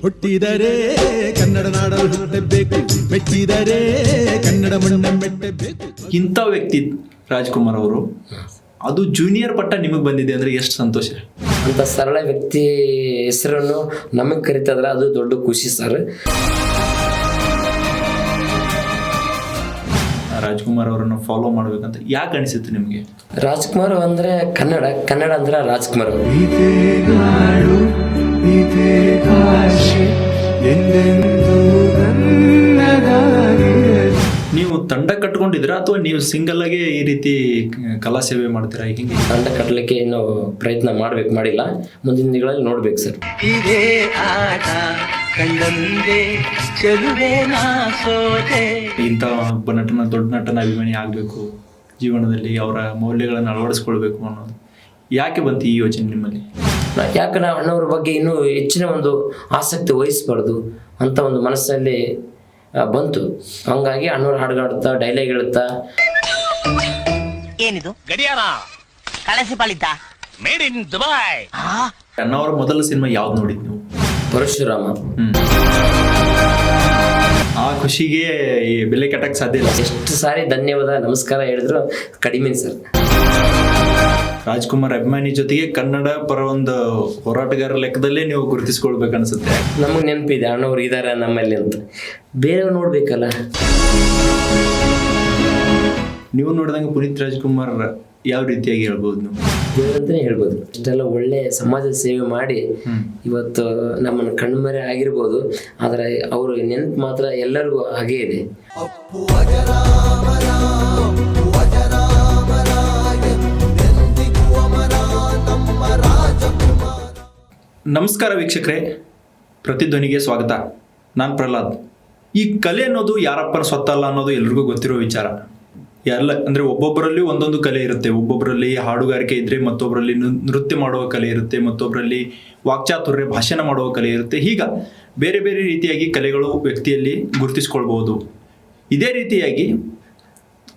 ಹುಟ್ಟಿದರೆ ಕನ್ನಡ ನಾಡಲು ಹುಟ್ಟಬೇಕು, ಮೆಚ್ಚಿದರೆ ಕನ್ನಡ ಮಣ್ಣ ಮೆಟ್ಟಬೇಕು. ಇಂಥ ವ್ಯಕ್ತಿ ರಾಜ್ಕುಮಾರ್ ಅವರು, ಅದು ಜೂನಿಯರ್ ಪಟ್ಟ ನಿಮಗೆ ಬಂದಿದೆ ಅಂದರೆ ಎಷ್ಟು ಸಂತೋಷ. ಅಂತ ಸರಳ ವ್ಯಕ್ತಿ ಹೆಸರನ್ನು ನಮಗೆ ಕರಿತಾದ್ರೆ ಅದು ದೊಡ್ಡ ಖುಷಿ ಸರ್. ರಾಜ್ಕುಮಾರ್ ಅವರನ್ನು ಫಾಲೋ ಮಾಡ್ಬೇಕಂತ ಯಾಕೆ ಅನಿಸುತ್ತೆ ನಿಮಗೆ? ರಾಜ್ಕುಮಾರ್ ಅಂದ್ರೆ ಕನ್ನಡ, ಕನ್ನಡ ಅಂದ್ರೆ ರಾಜ್ಕುಮಾರ್ ಅವರು. ನೀವು ತಂಡ ಕಟ್ಕೊಂಡಿದ್ದೀರಾ ಅಥವಾ ನೀವು ಸಿಂಗಲ್ ಆಗಿ ಈ ರೀತಿ ಕಲಾ ಸೇವೆ ಮಾಡ್ತೀರಾ? ಹಿಂಗೆ ತಂಡ ಕಟ್ಟಲಿಕ್ಕೆ ಇನ್ನೂ ಪ್ರಯತ್ನ ಮಾಡಿಲ್ಲ, ಮುಂದಿನ ದಿನಗಳಲ್ಲಿ ನೋಡ್ಬೇಕು ಸರ್. ಇದೇ ಆಟ ಕಂಡಂದೆ ಚೆಲುವೆ ನಾ ಸೋತೆ. ಇಂಥ ಒಬ್ಬ ನಟನ, ದೊಡ್ಡ ನಟನ ಅಭಿಮಾನಿ ಆಗಬೇಕು, ಜೀವನದಲ್ಲಿ ಅವರ ಮೌಲ್ಯಗಳನ್ನು ಅಳವಡಿಸ್ಕೊಳ್ಬೇಕು ಅನ್ನೋದು ಯಾಕೆ ಬಂತು ಈ ಯೋಚನೆ ನಿಮ್ಮಲ್ಲಿ? ಯಾಕೆ ನಾವು ಅಣ್ಣವ್ರ ಬಗ್ಗೆ ಇನ್ನೂ ಹೆಚ್ಚಿನ ಒಂದು ಆಸಕ್ತಿ ವಹಿಸಬಾರ್ದು ಅಂತ ಒಂದು ಮನಸ್ಸಲ್ಲಿ ಬಂತು. ಹಂಗಾಗಿ ಅಣ್ಣವ್ರ ಹಾಡುಗಾಡ್ತಾ, ಡೈಲಾಗ್ ಹೇಳ್ತಾ. ಏನಿದು ಗಡಿಯಾರ ಕಳಸಿ ಪಾಲಿದ್ದ ಮೇಡ್ ಇನ್ ದುಬೈ. ಅಣ್ಣವರ ಮೊದಲ ಸಿನಿಮಾ ಯಾವ್ದು ನೋಡಿದ್ ನೀವು? ಪರಶುರಾಮ. ಆ ಖುಷಿಗೆ ಬೆಲೆ ಕಟ್ಟಕ್ಕೆ ಸಾಧ್ಯ ಇಲ್ಲ. ಎಷ್ಟು ಸಾರಿ ಧನ್ಯವಾದ ನಮಸ್ಕಾರ ಹೇಳಿದ್ರು ಕಡಿಮೆ ಸರ್. ರಾಜ್ಕುಮಾರ್ ಅಭಿಮಾನಿ ಜೊತೆಗೆ ಕನ್ನಡ ಪರ ಒಂದು ಹೋರಾಟಗಾರ ಲೆಕ್ಕದಲ್ಲೇ ನೀವು ಗುರುತಿಸ್ಕೊಳ್ಬೇಕು ಅನ್ಸುತ್ತೆ. ನಮಗೆ ನೆನಪಿದೆ ಅಣ್ಣವ್ರು ಇದಾರ ನಮ್ಮಲ್ಲಿ ಅಂತ. ಬೇರೆಯವ್ರು ನೋಡ್ಬೇಕಲ್ಲ. ನೀವು ನೋಡಿದಂಗೆ ಪುನೀತ್ ರಾಜ್ಕುಮಾರ್ ಯಾವ ರೀತಿಯಾಗಿ ಹೇಳ್ಬೋದು ನೀವು? ದೇವರಂತಾನೆ ಹೇಳ್ಬೋದು. ಇಷ್ಟೆಲ್ಲ ಒಳ್ಳೆ ಸಮಾಜ ಸೇವೆ ಮಾಡಿ ಇವತ್ತು ನಮ್ಮನ್ನು ಕಣ್ಮರೆ ಆಗಿರ್ಬೋದು, ಆದರೆ ಅವರು ನೆನಪು ಮಾತ್ರ ಎಲ್ಲರಿಗೂ ಹಾಗೇ ಇದೆ. ನಮಸ್ಕಾರ ವೀಕ್ಷಕರೇ, ಪ್ರತಿಧ್ವನಿಗೆ ಸ್ವಾಗತ. ನಾನು ಪ್ರಹ್ಲಾದ್. ಈ ಕಲೆ ಅನ್ನೋದು ಯಾರಪ್ಪನ ಸ್ವತ್ತಲ್ಲ ಅನ್ನೋದು ಎಲ್ರಿಗೂ ಗೊತ್ತಿರೋ ವಿಚಾರ. ಎಲ್ಲ ಅಂದರೆ ಒಬ್ಬೊಬ್ಬರಲ್ಲಿ ಒಂದೊಂದು ಕಲೆ ಇರುತ್ತೆ. ಒಬ್ಬೊಬ್ಬರಲ್ಲಿ ಹಾಡುಗಾರಿಕೆ ಇದ್ದರೆ, ಮತ್ತೊಬ್ಬರಲ್ಲಿ ನೃತ್ಯ ಮಾಡುವ ಕಲೆ ಇರುತ್ತೆ, ಮತ್ತೊಬ್ಬರಲ್ಲಿ ವಾಕ್ಚಾತುರ್ಯ, ಭಾಷಣ ಮಾಡುವ ಕಲೆ ಇರುತ್ತೆ. ಹೀಗ ಬೇರೆ ಬೇರೆ ರೀತಿಯಾಗಿ ಕಲೆಗಳು ವ್ಯಕ್ತಿಯಲ್ಲಿ ಗುರುತಿಸ್ಕೊಳ್ಬೋದು. ಇದೇ ರೀತಿಯಾಗಿ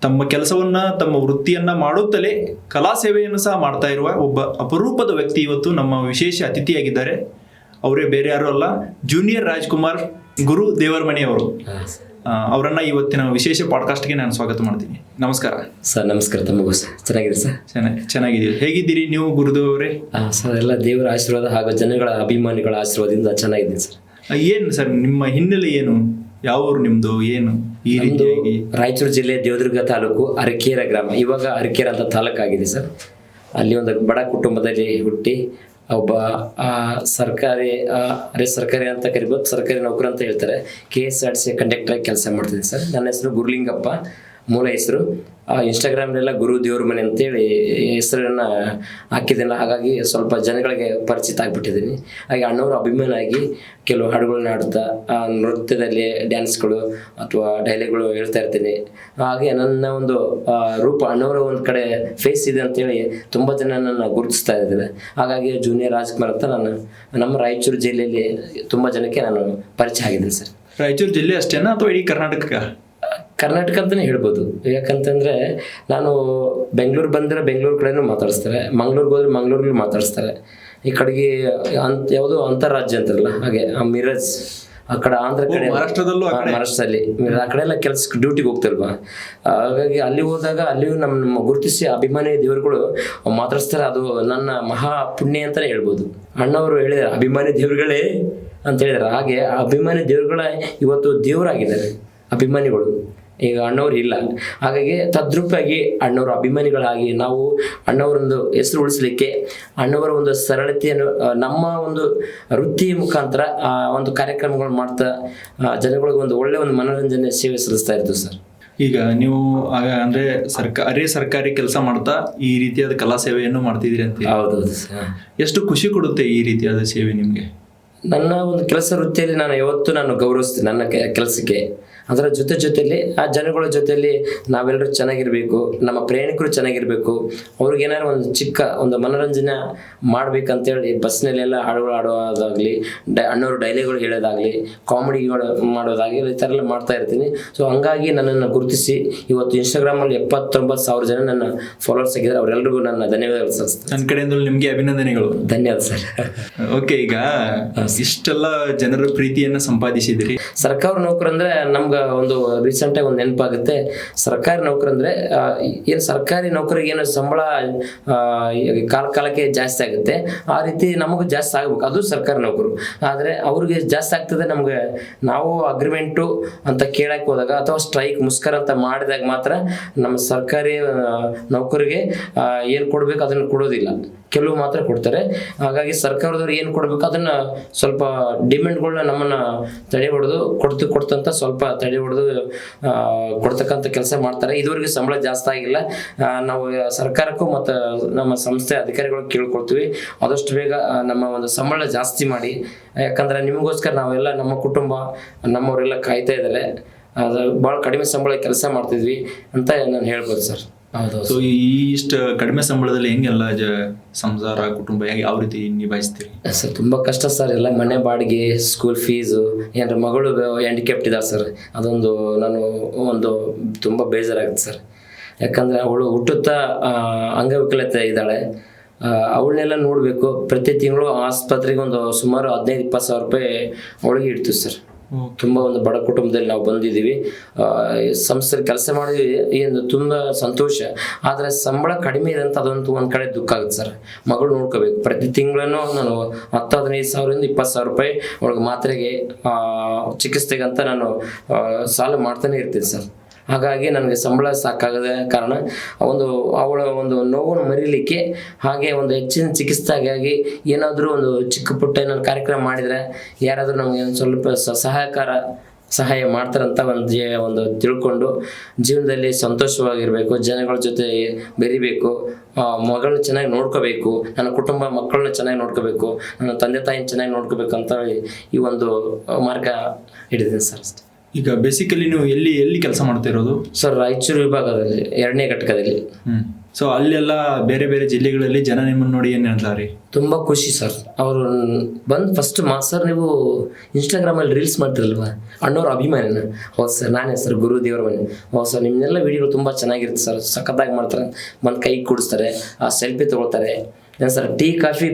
ತಮ್ಮ ಕೆಲಸವನ್ನು, ತಮ್ಮ ವೃತ್ತಿಯನ್ನು ಮಾಡುತ್ತಲೇ ಕಲಾ ಸೇವೆಯನ್ನು ಸಹ ಮಾಡ್ತಾ ಇರುವ ಒಬ್ಬ ಅಪರೂಪದ ವ್ಯಕ್ತಿ ಇವತ್ತು ನಮ್ಮ ವಿಶೇಷ ಅತಿಥಿಯಾಗಿದ್ದಾರೆ. ಅವರೇ ಬೇರೆ ಯಾರು ಅಲ್ಲ, ಜೂನಿಯರ್ ರಾಜ್ಕುಮಾರ್ ಗುರು ದೇವರಮನಿ ಅವರು. ಅವರನ್ನು ಇವತ್ತಿನ ವಿಶೇಷ ಪಾಡ್ಕಾಸ್ಟ್ಗೆ ನಾನು ಸ್ವಾಗತ ಮಾಡ್ತೀನಿ. ನಮಸ್ಕಾರ ಸರ್. ನಮಸ್ಕಾರ. ತಮಗೂ ಸರ್. ಚೆನ್ನಾಗಿದೆ ಸರ್. ಚೆನ್ನಾಗಿದ್ದೀವಿ. ಹೇಗಿದ್ದೀರಿ ನೀವು ಗುರುದೇವರೇ? ಸರ್, ಎಲ್ಲ ದೇವರ ಆಶೀರ್ವಾದ ಹಾಗೂ ಜನಗಳ ಅಭಿಮಾನಿಗಳ ಆಶೀರ್ವಾದದಿಂದ ಚೆನ್ನಾಗಿದ್ದೀನಿ ಸರ್. ಏನು ಸರ್ ನಿಮ್ಮ ಹಿನ್ನೆಲೆ ಏನು? ಯಾವ ಊರು ನಿಮ್ಮದು? ಏನು ಈ ರೀತಿಯಾಗಿ? ರಾಯಚೂರು ಜಿಲ್ಲೆ ದೇವದುರ್ಗ ತಾಲೂಕು ಅರಕೇರ ಗ್ರಾಮ. ಇವಾಗ ಅರಕೇರ ಅಂತ ತಾಲೂಕಾಗಿದೆ ಸರ್. ಅಲ್ಲಿ ಒಂದು ಬಡ ಕುಟುಂಬದಲ್ಲಿ ಹುಟ್ಟಿ ಒಬ್ಬ ಸರ್ಕಾರಿ ಅಂತ ಕರಿಬೋದು, ಸರ್ಕಾರಿ ನೌಕರ ಅಂತ ಹೇಳ್ತಾರೆ. KSRTC ಕಂಡಕ್ಟರ್ ಆಗಿ ಕೆಲಸ ಮಾಡ್ತಿದ್ದೀನಿ ಸರ್. ನನ್ನ ಹೆಸರು ಗುರುಲಿಂಗಪ್ಪ, ಮೂಲ ಹೆಸರು. ಇನ್ಸ್ಟಾಗ್ರಾಮ್ನೆಲ್ಲ ಗುರು ದೇವ್ರ ಮನೆ ಅಂತೇಳಿ ಹೆಸರನ್ನು ಹಾಕಿದ್ದೇನೆ. ಹಾಗಾಗಿ ಸ್ವಲ್ಪ ಜನಗಳಿಗೆ ಪರಿಚಿತ ಆಗಿಬಿಟ್ಟಿದ್ದೀನಿ. ಹಾಗೆ ಅಣ್ಣವರು ಅಭಿಮಾನ ಆಗಿ ಕೆಲವು ಹಾಡುಗಳನ್ನ ಹಾಡುತ್ತಾ, ನೃತ್ಯದಲ್ಲಿ ಡ್ಯಾನ್ಸ್ಗಳು ಅಥವಾ ಡೈಲಾಗ್ಗಳು ಹೇಳ್ತಾ ಇರ್ತೀನಿ. ಹಾಗೆ ನನ್ನ ಒಂದು ರೂಪ, ಅಣ್ಣವರ ಒಂದು ಕಡೆ ಫೇಸ್ ಇದೆ ಅಂತೇಳಿ ತುಂಬ ಜನ ನನ್ನ ಗುರುತಿಸ್ತಾ ಇದ್ದಾರೆ. ಹಾಗಾಗಿ ಜೂನಿಯರ್ ರಾಜ್ಕುಮಾರ್ ಅಂತ ನಾನು ನಮ್ಮ ರಾಯಚೂರು ಜಿಲ್ಲೆಯಲ್ಲಿ ತುಂಬ ಜನಕ್ಕೆ ನಾನು ಪರಿಚಯ ಆಗಿದ್ದೀನಿ ಸರ್. ರಾಯಚೂರು ಜಿಲ್ಲೆ ಅಷ್ಟೇನಾ ಅಥವಾ ಇಡೀ ಕರ್ನಾಟಕ ಅಂತಲೇ ಹೇಳ್ಬೋದು. ಯಾಕಂತಂದರೆ ನಾನು ಬೆಂಗಳೂರು ಬಂದರೆ ಬೆಂಗಳೂರು ಕಡೆನೂ ಮಾತಾಡಿಸ್ತಾರೆ, ಮಂಗ್ಳೂರಿಗೆ ಹೋದರೆ ಮಂಗ್ಳೂರಲ್ಲಿ ಮಾತಾಡಿಸ್ತಾರೆ. ಈ ಕಡೆಗೆ ಯಾವುದೋ ಅಂತಾರಾಜ್ಯ ಅಂತಾರಲ್ಲ, ಹಾಗೆ ಮಿರಜ್ ಆ ಕಡೆ ಆಂಧ್ರ ಕಡೆ, ಮಹಾರಾಷ್ಟ್ರದಲ್ಲಿ ಆ ಕಡೆ ಎಲ್ಲ ಕೆಲಸಕ್ಕೆ ಡ್ಯೂಟಿಗೆ ಹೋಗ್ತಿಲ್ವಾ. ಹಾಗಾಗಿ ಅಲ್ಲಿ ಹೋದಾಗ ಅಲ್ಲಿಯೂ ನಮ್ಮ ಗುರುತಿಸಿ ಅಭಿಮಾನಿ ದೇವರುಗಳು ಮಾತಾಡಿಸ್ತಾರೆ. ಅದು ನನ್ನ ಮಹಾ ಪುಣ್ಯ ಅಂತಲೇ ಹೇಳ್ಬೋದು. ಅಣ್ಣವರು ಹೇಳಿದ್ದಾರೆ ಅಭಿಮಾನಿ ದೇವರುಗಳೇ ಅಂತ ಹೇಳಿದ್ದಾರೆ. ಹಾಗೆ ಅಭಿಮಾನಿ ದೇವರುಗಳ ಇವತ್ತು ದೇವರಾಗಿದ್ದಾರೆ ಅಭಿಮಾನಿಗಳು. ಈಗ ಅಣ್ಣವ್ರು ಇಲ್ಲ, ಹಾಗಾಗಿ ತದ್ರೂಪಾಗಿ ಅಣ್ಣವರ ಅಭಿಮಾನಿಗಳಾಗಿ ನಾವು ಅಣ್ಣವರೊಂದು ಹೆಸರು ಉಳಿಸ್ಲಿಕ್ಕೆ, ಅಣ್ಣವರ ಒಂದು ಸರಳತೆಯನ್ನು ನಮ್ಮ ಒಂದು ವೃತ್ತಿ ಮುಖಾಂತರ ಒಂದು ಕಾರ್ಯಕ್ರಮಗಳು ಮಾಡ್ತಾ ಜನಗಳಿಗೆ ಒಂದು ಒಳ್ಳೆ ಒಂದು ಮನೋರಂಜನೆ ಸೇವೆ ಸಲ್ಲಿಸ್ತಾ ಇರ್ತೀವಿ ಸರ್. ಈಗ ನೀವು ಅಂದ್ರೆ ಸರ್ಕಾರಿ ಕೆಲಸ ಮಾಡ್ತಾ ಈ ರೀತಿಯಾದ ಕಲಾ ಸೇವೆಯನ್ನು ಮಾಡ್ತಿದ್ದೀರಿ ಅಂತ? ಹೌದೌದು ಸರ್. ಎಷ್ಟು ಖುಷಿ ಕೊಡುತ್ತೆ ಈ ರೀತಿಯಾದ ಸೇವೆ ನಿಮಗೆ? ನನ್ನ ಒಂದು ಕೆಲಸ ವೃತ್ತಿಯಲ್ಲಿ ನಾನು ಗೌರವಿಸ್ತೀನಿ ನನ್ನ ಕೆಲಸಕ್ಕೆ. ಅದರ ಜೊತೆಯಲ್ಲಿ ಆ ಜನಗಳ ಜೊತೆಯಲ್ಲಿ ನಾವೆಲ್ಲರೂ ಚೆನ್ನಾಗಿರಬೇಕು, ನಮ್ಮ ಪ್ರಯಾಣಿಕರು ಚೆನ್ನಾಗಿರಬೇಕು, ಅವ್ರಿಗೇನಾದ್ರು ಒಂದು ಚಿಕ್ಕ ಒಂದು ಮನೋರಂಜನೆ ಮಾಡ್ಬೇಕಂತೇಳಿ ಬಸ್ನಲ್ಲೆಲ್ಲ ಹಾಡುಗಳು ಆಡೋದಾಗಲಿ, ಅಣ್ಣವರು ಡೈಲಾಗ್ಗಳು ಹೇಳೋದಾಗಲಿ, ಕಾಮಿಡಿಗಳು ಮಾಡೋದಾಗಲಿ, ಈ ಥರ ಎಲ್ಲ ಮಾಡ್ತಾ ಇರ್ತೀನಿ. ಸೊ ಹಂಗಾಗಿ ನನ್ನನ್ನು ಗುರುತಿಸಿ ಇವತ್ತು ಇನ್ಸ್ಟಾಗ್ರಾಮಲ್ಲಿ 79,000 ಜನ ನನ್ನ ಫಾಲೋವರ್ಸ್ ಆಗಿದ್ದಾರೆ. ಅವರೆಲ್ಲರಿಗೂ ನನ್ನ ಧನ್ಯವಾದಗಳು ಸಲ್ಲಿಸ್ತೀನಿ. ನನ್ನ ಕಡೆಯಿಂದ ನಿಮಗೆ ಅಭಿನಂದನೆಗಳು. ಧನ್ಯವಾದ ಸರ್. ಓಕೆ, ಈಗ ಇಷ್ಟೆಲ್ಲ ಜನರ ಪ್ರೀತಿಯನ್ನ ಸಂಪಾದಿಸಿದ್ರಿ. ಸರ್ಕಾರಿ ನೌಕರಂದ್ರೆ ನಮ್ಗೆ ಒಂದು ರೀಸೆಂಟಾಗಿ ಒಂದು ನೆನಪಾಗುತ್ತೆ. ಸರ್ಕಾರಿ ನೌಕರಂದ್ರೆ ಏನು ಸರ್ಕಾರಿ ನೌಕರಿಗೆ ಏನು ಸಂಬಳ ಕಾಲಕ್ಕೆ ಜಾಸ್ತಿ ಆಗುತ್ತೆ, ಆ ರೀತಿ ನಮಗೂ ಜಾಸ್ತಿ ಆಗ್ಬೇಕು, ಅದು ಸರ್ಕಾರಿ ನೌಕರು. ಆದರೆ ಅವ್ರಿಗೆ ಜಾಸ್ತಿ ಆಗ್ತದೆ, ನಮ್ಗೆ ನಾವು ಅಗ್ರಿಮೆಂಟು ಅಂತ ಕೇಳಕ್ಕೆ ಹೋದಾಗ ಅಥವಾ ಸ್ಟ್ರೈಕ್ ಮುಸ್ಕರ ಅಂತ ಮಾಡಿದಾಗ ಮಾತ್ರ ನಮ್ಮ ಸರ್ಕಾರಿ ನೌಕರಿಗೆ ಏನು ಕೊಡ್ಬೇಕು ಅದನ್ನು ಕೊಡೋದಿಲ್ಲ, ಕೆಲವು ಮಾತ್ರ ಕೊಡ್ತಾರೆ. ಹಾಗಾಗಿ ಸರ್ಕಾರದವ್ರು ಏನು ಕೊಡ್ಬೇಕು ಅದನ್ನ ಸ್ವಲ್ಪ ಡಿಮ್ಯಾಂಡ್ಗಳನ್ನ ನಮ್ಮನ್ನ ತಡೆ ಹೊಡೆದು ಕೊಡ್ತಂತ ಸ್ವಲ್ಪ ತಡೆ ಹೊಡೆದು ಕೊಡ್ತಕ್ಕಂಥ ಕೆಲಸ ಮಾಡ್ತಾರೆ. ಇದುವರೆಗೆ ಸಂಬಳ ಜಾಸ್ತಿ ಆಗಿಲ್ಲ. ನಾವು ಸರ್ಕಾರಕ್ಕೂ ಮತ್ತು ನಮ್ಮ ಸಂಸ್ಥೆ ಅಧಿಕಾರಿಗಳು ಕೇಳ್ಕೊಳ್ತೀವಿ, ಆದಷ್ಟು ಬೇಗ ನಮ್ಮ ಒಂದು ಸಂಬಳ ಜಾಸ್ತಿ ಮಾಡಿ. ಯಾಕಂದ್ರೆ ನಿಮಗೋಸ್ಕರ ನಾವೆಲ್ಲ ನಮ್ಮ ಕುಟುಂಬ ನಮ್ಮವರೆಲ್ಲ ಕಾಯ್ತಾ ಇದ್ದಾರೆ. ಅದು ಭಾಳ ಕಡಿಮೆ ಸಂಬಳ ಕೆಲಸ ಮಾಡ್ತಿದ್ವಿ ಅಂತ ನಾನು ಹೇಳ್ಬೋದು ಸರ್. ಹೌದು. ಸೊ ಇಷ್ಟು ಕಡಿಮೆ ಸಂಬಳದಲ್ಲಿ ಹೆಂಗೆಲ್ಲ ಸಂಸಾರ ಕುಟುಂಬ ಯಾವ ರೀತಿ ನಿಭಾಯಿಸ್ತೀರಿ ಸರ್? ತುಂಬ ಕಷ್ಟ ಸರ್. ಎಲ್ಲ ಮನೆ ಬಾಡಿಗೆ, ಸ್ಕೂಲ್ ಫೀಸು, ಏನಾರ ಮಗಳು ಹ್ಯಾಂಡಿಕ್ಯಾಪ್ಟ್ ಇದ್ದಾಳೆ ಸರ್, ಅದೊಂದು ಒಂದು ತುಂಬ ಬೇಜಾರಾಗುತ್ತೆ ಸರ್. ಯಾಕಂದರೆ ಅವಳು ಹುಟ್ಟುತ್ತಾ ಅಂಗವಿಕಲತೆ ಇದ್ದಾಳೆ. ಅವಳನ್ನೆಲ್ಲ ನೋಡಬೇಕು. ಪ್ರತಿ ತಿಂಗಳು ಆಸ್ಪತ್ರೆಗೆ ಒಂದು ಸುಮಾರು 15-20 ಸಾವಿರ ರೂಪಾಯಿ ಅವಳಿಗೆ ಇಡ್ತೀವಿ ಸರ್. ತುಂಬ ಒಂದು ಬಡ ಕುಟುಂಬದಲ್ಲಿ ನಾವು ಬಂದಿದ್ದೀವಿ. ಸಂಸ್ಥೆಯಲ್ಲಿ ಕೆಲಸ ಮಾಡಿದ್ವಿ, ಏನು ತುಂಬ ಸಂತೋಷ. ಆದರೆ ಸಂಬಳ ಕಡಿಮೆ ಇದೆ ಅಂತ ಅದಂತೂ ಒಂದು ಕಡೆ ದುಃಖ ಆಗುತ್ತೆ ಸರ್. ಮಗಳು ನೋಡ್ಕೋಬೇಕು. ಪ್ರತಿ ತಿಂಗಳನ್ನು ನಾನು 10-15 ಸಾವಿರದಿಂದ 20 ಸಾವಿರ ರೂಪಾಯಿ ಅವಳಿಗೆ ಮಾತ್ರೆಗೆ ಚಿಕಿತ್ಸೆಗೆ ಅಂತ ನಾನು ಸಾಲ ಮಾಡ್ತಾನೆ ಇರ್ತೀನಿ ಸರ್. ಹಾಗಾಗಿ ನನಗೆ ಸಂಬಳ ಸಾಕಾಗದ ಕಾರಣ ಅವಳ ಒಂದು ನೋವನ್ನು ಮರೀಲಿಕ್ಕೆ, ಹಾಗೆ ಒಂದು ಹೆಚ್ಚಿನ ಚಿಕಿತ್ಸೆಗಾಗಿ ಏನಾದರೂ ಒಂದು ಚಿಕ್ಕ ಪುಟ್ಟ ಏನಾದ್ರು ಕಾರ್ಯಕ್ರಮ ಮಾಡಿದರೆ ಯಾರಾದರೂ ನಮಗೆ ಒಂದು ಸ್ವಲ್ಪ ಸಹಾಯ ಮಾಡ್ತಾರಂತ ಒಂದು ತಿಳ್ಕೊಂಡು ಜೀವನದಲ್ಲಿ ಸಂತೋಷವಾಗಿರಬೇಕು, ಜನಗಳ ಜೊತೆ ಬೆರಿಬೇಕು, ಮಗಳನ್ನ ಚೆನ್ನಾಗಿ ನೋಡ್ಕೋಬೇಕು, ನನ್ನ ಕುಟುಂಬ ಮಕ್ಕಳನ್ನ ಚೆನ್ನಾಗಿ ನೋಡ್ಕೋಬೇಕು, ನನ್ನ ತಂದೆ ತಾಯಿನ ಚೆನ್ನಾಗಿ ನೋಡ್ಕೋಬೇಕು ಅಂತ ಈ ಒಂದು ಮಾರ್ಗ ಹಿಡಿದೀನಿ ಸರ್. ಅಷ್ಟೇ. ಈಗ ಬೇಸಿಕಲಿ ನೀವು ಎಲ್ಲಿ ಕೆಲಸ ಮಾಡ್ತಾ ಇರೋದು ಸರ್? ರಾಯಚೂರು ವಿಭಾಗದಲ್ಲಿ 2ನೇ ಘಟಕದಲ್ಲಿ. ಸೊ ಅಲ್ಲೆಲ್ಲ ಬೇರೆ ಬೇರೆ ಜಿಲ್ಲೆಗಳಲ್ಲಿ ಜನ ನಿಮ್ಮನ್ನು ನೋಡಿ ಏನು ಹೇಳ್ತಾರೆ? ತುಂಬ ಖುಷಿ ಸರ್. ಅವರು ಬಂದು ಫಸ್ಟ್ ಸರ್ ನೀವು ಇನ್ಸ್ಟಾಗ್ರಾಮಲ್ಲಿ ರೀಲ್ಸ್ ಮಾಡ್ತಿರಲ್ವ, ಅಣ್ಣವ್ರ ಅಭಿಮಾನಿನ? ಹೌದು ಸರ್, ನಾನೇ ಸರ್, ಗುರು ದೇವರ ಮನೆ. ಹೌದು ಸರ್, ನಿಮ್ಮನ್ನೆಲ್ಲ ವೀಡಿಯೋಗಳು ತುಂಬ ಚೆನ್ನಾಗಿರುತ್ತೆ ಸರ್, ಸಖತ್ತಾಗಿ ಮಾಡ್ತಾರೆ. ಬಂದು ಕೈ ಕುಡಿಸ್ತಾರೆ, ಆ ಸೆಲ್ಫಿ ತೊಗೊಳ್ತಾರೆ. ಏನು ಸರ್, ಟೀ ಕಾಫಿ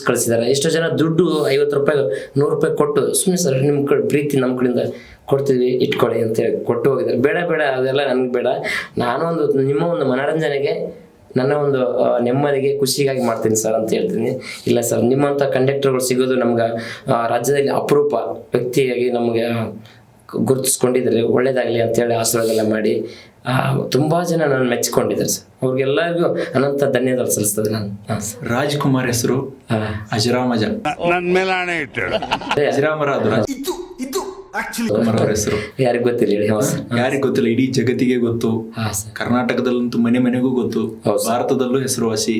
ಕಳಿಸಿದ್ದಾರೆ. ಎಷ್ಟೋ ಜನ ದುಡ್ಡು 50 ರೂಪಾಯಿ 100 ರೂಪಾಯಿ ಕೊಟ್ಟು ಸುಮ್ಮನೆ ಸರ್ ನಿಮ್ಮ ಪ್ರೀತಿ ನಮ್ಮ ಕಡೆಯಿಂದ ಕೊಡ್ತೀವಿ ಇಟ್ಕೊಳ್ಳಿ ಅಂತೇಳಿ ಕೊಟ್ಟು ಹೋಗಿದ್ದಾರೆ. ಬೇಡ ಅದೆಲ್ಲ ನನಗೆ ಬೇಡ. ನಾನು ನಿಮ್ಮ ಒಂದು ಮನೋರಂಜನೆಗೆ, ನನ್ನ ಒಂದು ನೆಮ್ಮದಿಗೆ, ಖುಷಿಗಾಗಿ ಮಾಡ್ತೀನಿ ಸರ್ ಅಂತ ಹೇಳ್ತೀನಿ. ಇಲ್ಲ ಸರ್, ನಿಮ್ಮಂಥ ಕಂಡಕ್ಟರ್ಗಳು ಸಿಗೋದು ನಮ್ಗೆ ರಾಜ್ಯದಲ್ಲಿ ಅಪರೂಪ ವ್ಯಕ್ತಿಯಾಗಿ ನಮಗೆ ಗುರುತಿಸ್ಕೊಂಡಿದ್ದಾರೆ. ಒಳ್ಳೇದಾಗಲಿ ಅಂತೇಳಿ ಆಶೀರ್ವಾದ ಮಾಡಿ ತುಂಬ ಜನ ನಾನು ಮೆಚ್ಚಿಕೊಂಡಿದ್ದಾರೆ ಸರ್. ಅವ್ರಿಗೆಲ್ಲರಿಗೂ ಅನಂತ ಧನ್ಯವಾದ ಸಲ್ಲಿಸ್ತದೆ ನಾನು. ರಾಜ್ಕುಮಾರ್ ಹೆಸರು ಅಜರಾಮಜ, ನನ್ನ ಮೇಲೆ ಆಣೆ ಇಟ್ಟು ಅಜರಾಮರ ಅದು ಕುಮಾರ್ ಅವ್ರ ಹೆಸರು ಯಾರಿಗೆ ಗೊತ್ತಿಲ್ಲ ಹೇಳಿ? ಯಾರಿಗೆ ಗೊತ್ತಿಲ್ಲ, ಇಡೀ ಜಗತ್ತಿಗೆ ಗೊತ್ತು. ಕರ್ನಾಟಕದಲ್ಲಂತೂ ಮನೆಗೂ ಗೊತ್ತು, ಭಾರತದಲ್ಲೂ ಹೆಸರುವಾಸಿ.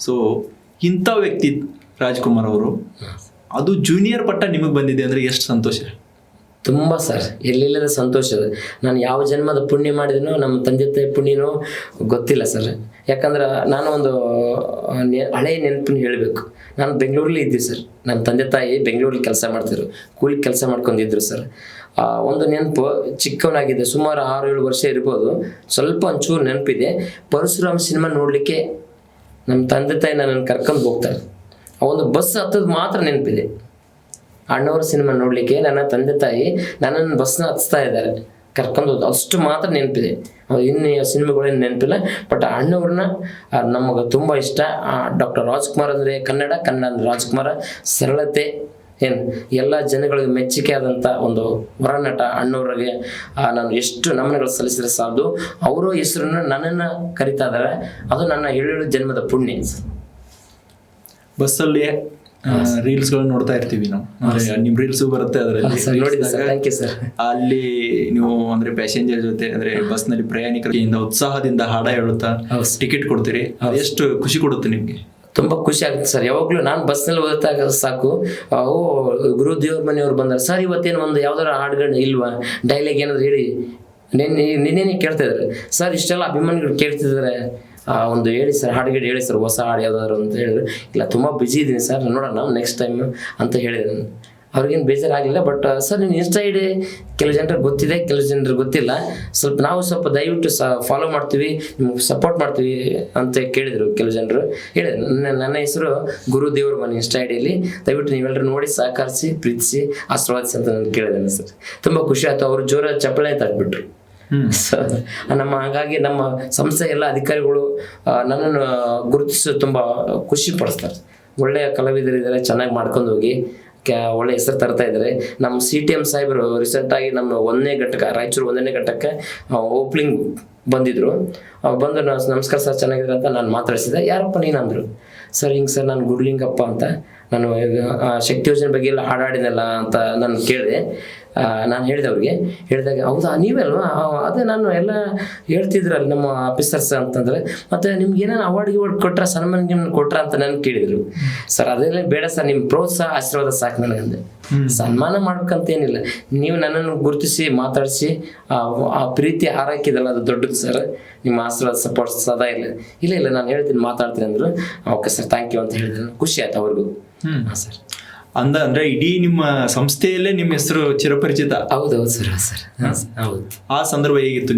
ಸೊ ಇಂಥ ವ್ಯಕ್ತಿ ರಾಜ್ಕುಮಾರ್ ಅವರು, ಅದು ಜೂನಿಯರ್ ಪಟ್ಟ ನಿಮಗೆ ಬಂದಿದೆ ಅಂದ್ರೆ ಎಷ್ಟು ಸಂತೋಷ? ತುಂಬ ಸರ್, ಎಲ್ಲಿಲ್ಲದ ಸಂತೋಷ. ನಾನು ಯಾವ ಜನ್ಮದ ಪುಣ್ಯ ಮಾಡಿದನೋ, ನಮ್ಮ ತಂದೆ ತಾಯಿ ಪುಣ್ಯನೋ ಗೊತ್ತಿಲ್ಲ ಸರ್. ಯಾಕಂದ್ರೆ ನಾನು ಒಂದು ಹಳೆಯ ನೆನಪನ್ನು ಹೇಳಬೇಕು. ನಾನು ಬೆಂಗಳೂರಲ್ಲಿ ಇದ್ದೆ ಸರ್. ನಮ್ಮ ತಂದೆ ತಾಯಿ ಬೆಂಗಳೂರಲ್ಲಿ ಕೆಲಸ ಮಾಡ್ತಿದ್ರು, ಕೂಲಿ ಕೆಲಸ ಮಾಡ್ಕೊಂಡಿದ್ರು ಸರ್. ಒಂದು ನೆನಪು, ಚಿಕ್ಕವನಾಗಿದ್ದೆ, ಸುಮಾರು 6-7 ವರ್ಷ ಇರ್ಬೋದು, ಸ್ವಲ್ಪ ಒಂಚೂರು ನೆನಪಿದೆ. ಪರಶುರಾಮ್ ಸಿನಿಮಾ ನೋಡಲಿಕ್ಕೆ ನಮ್ಮ ತಂದೆ ತಾಯಿ ನನ್ನನ್ನು ಕರ್ಕೊಂಡು ಹೋಗ್ತಾರೆ. ಆ ಒಂದು ಬಸ್ ಹತ್ತೋದು ಮಾತ್ರ ನೆನಪಿದೆ. ಅಣ್ಣವ್ರ ಸಿನಿಮಾ ನೋಡಲಿಕ್ಕೆ ನನ್ನ ತಂದೆ ತಾಯಿ ನನ್ನನ್ನು ಬಸ್ನ ಹತ್ತಿಸ್ತಾ ಇದ್ದಾರೆ, ಕರ್ಕೊಂಡು ಹೋದು, ಅಷ್ಟು ಮಾತ್ರ ನೆನಪಿದೆ. ಇನ್ನು ಸಿನಿಮಾಗಳೇನು ನೆನಪಿಲ್ಲ. ಬಟ್ ಅಣ್ಣವ್ರನ್ನ ನಮಗೆ ತುಂಬ ಇಷ್ಟ. ಡಾಕ್ಟರ್ ರಾಜ್ಕುಮಾರ್ ಅಂದರೆ ಕನ್ನಡ ಅಂದರೆ ರಾಜ್ಕುಮಾರ. ಸರಳತೆ ಎಲ್ಲ ಜನಗಳಿಗೆ ಮೆಚ್ಚುಗೆ ಆದಂಥ ಒಂದು ಹೊರನಟ ಅಣ್ಣವ್ರಿಗೆ ನಾನು ಎಷ್ಟು ನಮನಗಳು ಸಲ್ಲಿಸಿದ್ರೆ ಸಾಲದು. ಅವರ ಹೆಸರನ್ನು ನನ್ನನ್ನು ಕರಿತಾ ಇದ್ದಾರೆ, ಅದು ನನ್ನ 7 ಜನ್ಮದ ಪುಣ್ಯ. ಬಸ್ಸಲ್ಲಿ ರೀಲ್ಸ್ ಗಳನ್ನ ನೋಡ್ತಾ ಇರ್ತೀವಿ ನಾವು, ನಿಮ್ ರೀಲ್ಸ್ ಬರುತ್ತೆ ಅದರಲ್ಲಿ. ಅಲ್ಲಿ ನೀವು ಅಂದ್ರೆ ಪ್ಯಾಸೆಂಜರ್ ಜೊತೆ ಅಂದ್ರೆ ಬಸ್ ನಲ್ಲಿ ಪ್ರಯಾಣಿಕರಿಂದ ಉತ್ಸಾಹದಿಂದ ಹಾಡ ಹೇಳುತ್ತಾ ಟಿಕೆಟ್ ಕೊಡ್ತೀರಿ, ಎಷ್ಟು ಖುಷಿ ಕೊಡುತ್ತೆ ನಿಮ್ಗೆ? ತುಂಬ ಖುಷಿ ಆಗುತ್ತೆ ಸರ್. ಯಾವಾಗಲೂ ನಾನು ಬಸ್ನಲ್ಲಿ ಓದುತ್ತಾಗ ಸಾಕು, ಗುರು ದೇವ್ರ ಮನೆಯವ್ರು ಬಂದಾರೆ ಸರ್, ಇವತ್ತೇನು ಒಂದು ಯಾವ್ದಾರು ಹಾಡುಗಳನ್ನ ಇಲ್ವಾ, ಡೈಲಾಗ್ ಏನಾದ್ರು ಹೇಳಿ. ನಿನ್ನೆ ಕೇಳ್ತಾ ಇದ್ದಾರೆ ಸರ್, ಇಷ್ಟೆಲ್ಲ ಅಭಿಮಾನಿಗಳು ಕೇಳ್ತಿದ್ದಾರೆ, ಒಂದು ಹೇಳಿ ಸರ್, ಹಾಡುಗಳು ಹೇಳಿ ಸರ್, ಹೊಸ ಹಾಡು ಯಾವ್ದಾದ್ರು ಅಂತ ಹೇಳಿದ್ರು. ಇಲ್ಲ ತುಂಬ ಬ್ಯುಸಿ ಇದ್ದೀನಿ ಸರ್, ನೋಡೋಣ ನೆಕ್ಸ್ಟ್ ಟೈಮ್ ಅಂತ ಹೇಳಿದೆ. ಅವ್ರಿಗೇನು ಬೇಜಾರಾಗಲಿಲ್ಲ. ಬಟ್ ಸರ್ ನಿಮ್ಮ ಇನ್ಸ್ಟಾ ಐ ಡಿ ಕೆಲವು ಜನರಿಗೆ ಗೊತ್ತಿದೆ, ಕೆಲವು ಜನರಿಗೆ ಗೊತ್ತಿಲ್ಲ, ಸ್ವಲ್ಪ ದಯವಿಟ್ಟು ಫಾಲೋ ಮಾಡ್ತೀವಿ, ನಿಮ್ಗೆ ಸಪೋರ್ಟ್ ಮಾಡ್ತೀವಿ ಅಂತ ಕೇಳಿದರು ಕೆಲವು ಜನರು. ಹೇಳಿದ್ರು ನನ್ನ ಹೆಸರು ಗುರು ದೇವ್ರ ಮನೆ ಇನ್ಸ್ಟಾ ಐ ಡಿಯಲ್ಲಿ, ದಯವಿಟ್ಟು ನೀವೆಲ್ಲರೂ ನೋಡಿ ಸಹಕರಿಸಿ ಪ್ರೀತಿಸಿ ಆಶೀರ್ವಾದಿಸಿ ಅಂತ ನಾನು ಕೇಳಿದ್ದೇನೆ ಸರ್. ತುಂಬ ಖುಷಿ ಆಯಿತು. ಅವರು ಜೋರ ಚಪ್ಪಳೆ ತಟ್ಬಿಟ್ರು. ಹಾಗಾಗಿ ನಮ್ಮ ಸಂಸ್ಥೆ ಎಲ್ಲ ಅಧಿಕಾರಿಗಳು ನನ್ನನ್ನು ಗುರುತಿಸಿ ತುಂಬ ಖುಷಿ ಪಡಿಸ್ತಾರೆ. ಒಳ್ಳೆಯ ಕಲಾವಿದರಿದ್ದಾರೆ, ಚೆನ್ನಾಗಿ ಮಾಡ್ಕೊಂಡು ಹೋಗಿ ಒಳ್ಳೆ ಹೆಸರು ತರ್ತಾ ಇದ್ದಾರೆ. ನಮ್ಮ CTM ಸಾಹೇಬರು ರೀಸೆಂಟಾಗಿ ನಮ್ಮ 1ನೇ ಘಟಕ ರಾಯಚೂರು 1ನೇ ಘಟಕಕ್ಕೆ ಓಪನಿಂಗ್ ಬಂದಿದ್ರು. ಬಂದು ನಮಸ್ಕಾರ ಸರ್ ಚೆನ್ನಾಗಿದ್ರೆ ಅಂತ ನಾನು ಮಾತಾಡಿಸಿದೆ. ಯಾರಪ್ಪ ನೀನು ಅಂದರು. ಸರ್ ಹಿಂಗೆ ಸರ್ ನಾನು ಗುಡ್ಲಿಂಗಪ್ಪ ಅಂತ, ನಾನು ಶಕ್ತಿ ಯೋಜನೆ ಬಗ್ಗೆ ಎಲ್ಲ ಹಾಡಾಡಿನಲ್ಲ ಅಂತ ನಾನು ಕೇಳಿದೆ. ನಾನು ಹೇಳಿದೆ ಅವ್ರಿಗೆ. ಹೇಳಿದಾಗ ಹೌದಾ ನೀವಲ್ವಾ, ಅದೇ ನಾನು ಎಲ್ಲ ಹೇಳ್ತಿದ್ರಲ್ಲ ನಮ್ಮ ಆಫೀಸರ್ಸ್ ಅಂತಂದರೆ, ಮತ್ತು ನಿಮ್ಗೆ ಏನೇನು ಅವಾರ್ಡ್ ಕೊಟ್ರ ಸನ್ಮಾನ ನಿಮ್ಗೆ ಕೊಟ್ರ ಅಂತ ನನಗೆ ಕೇಳಿದರು. ಸರ್ ಅದೆಲ್ಲ ಬೇಡ ಸರ್, ನಿಮ್ಮ ಪ್ರೋತ್ಸಾಹ ಆಶೀರ್ವಾದ ಸಾಕು ನನಗಂದೆ. ಸನ್ಮಾನ ಮಾಡ್ಬೇಕಂತ ಏನಿಲ್ಲ, ನೀವು ನನ್ನನ್ನು ಗುರುತಿಸಿ ಮಾತಾಡಿಸಿ ಆ ಪ್ರೀತಿ ಹಾರೈಕಿದಲ್ಲ ಅದು ದೊಡ್ಡದು ಸರ್. ನಿಮ್ಮ ಆಶೀರ್ವಾದ ಸಪೋರ್ಟ್ ಸದಾ ಇಲ್ಲ ನಾನು ಹೇಳ್ತೀನಿ ಮಾತಾಡ್ತೀನಿ ಅಂದರು. ಓಕೆ ಸರ್ ಥ್ಯಾಂಕ್ ಯು ಅಂತ ಹೇಳಿದ್ರು. ಖುಷಿ ಆಯ್ತು ಅವ್ರಿಗೂ. ಹಾಂ ಸರ್. ಅಂದ್ರೆ ಇಡೀ ನಿಮ್ಮ ಸಂಸ್ಥೆಯಲ್ಲೇ ನಿಮ್ಮ ಹೆಸರು ಚಿರಪರಿಚಿತ. ಹೌದೌದು ಸರ್. ಹೌದು. ಆ ಸಂದರ್ಭ ಹೇಗಿತ್ತು?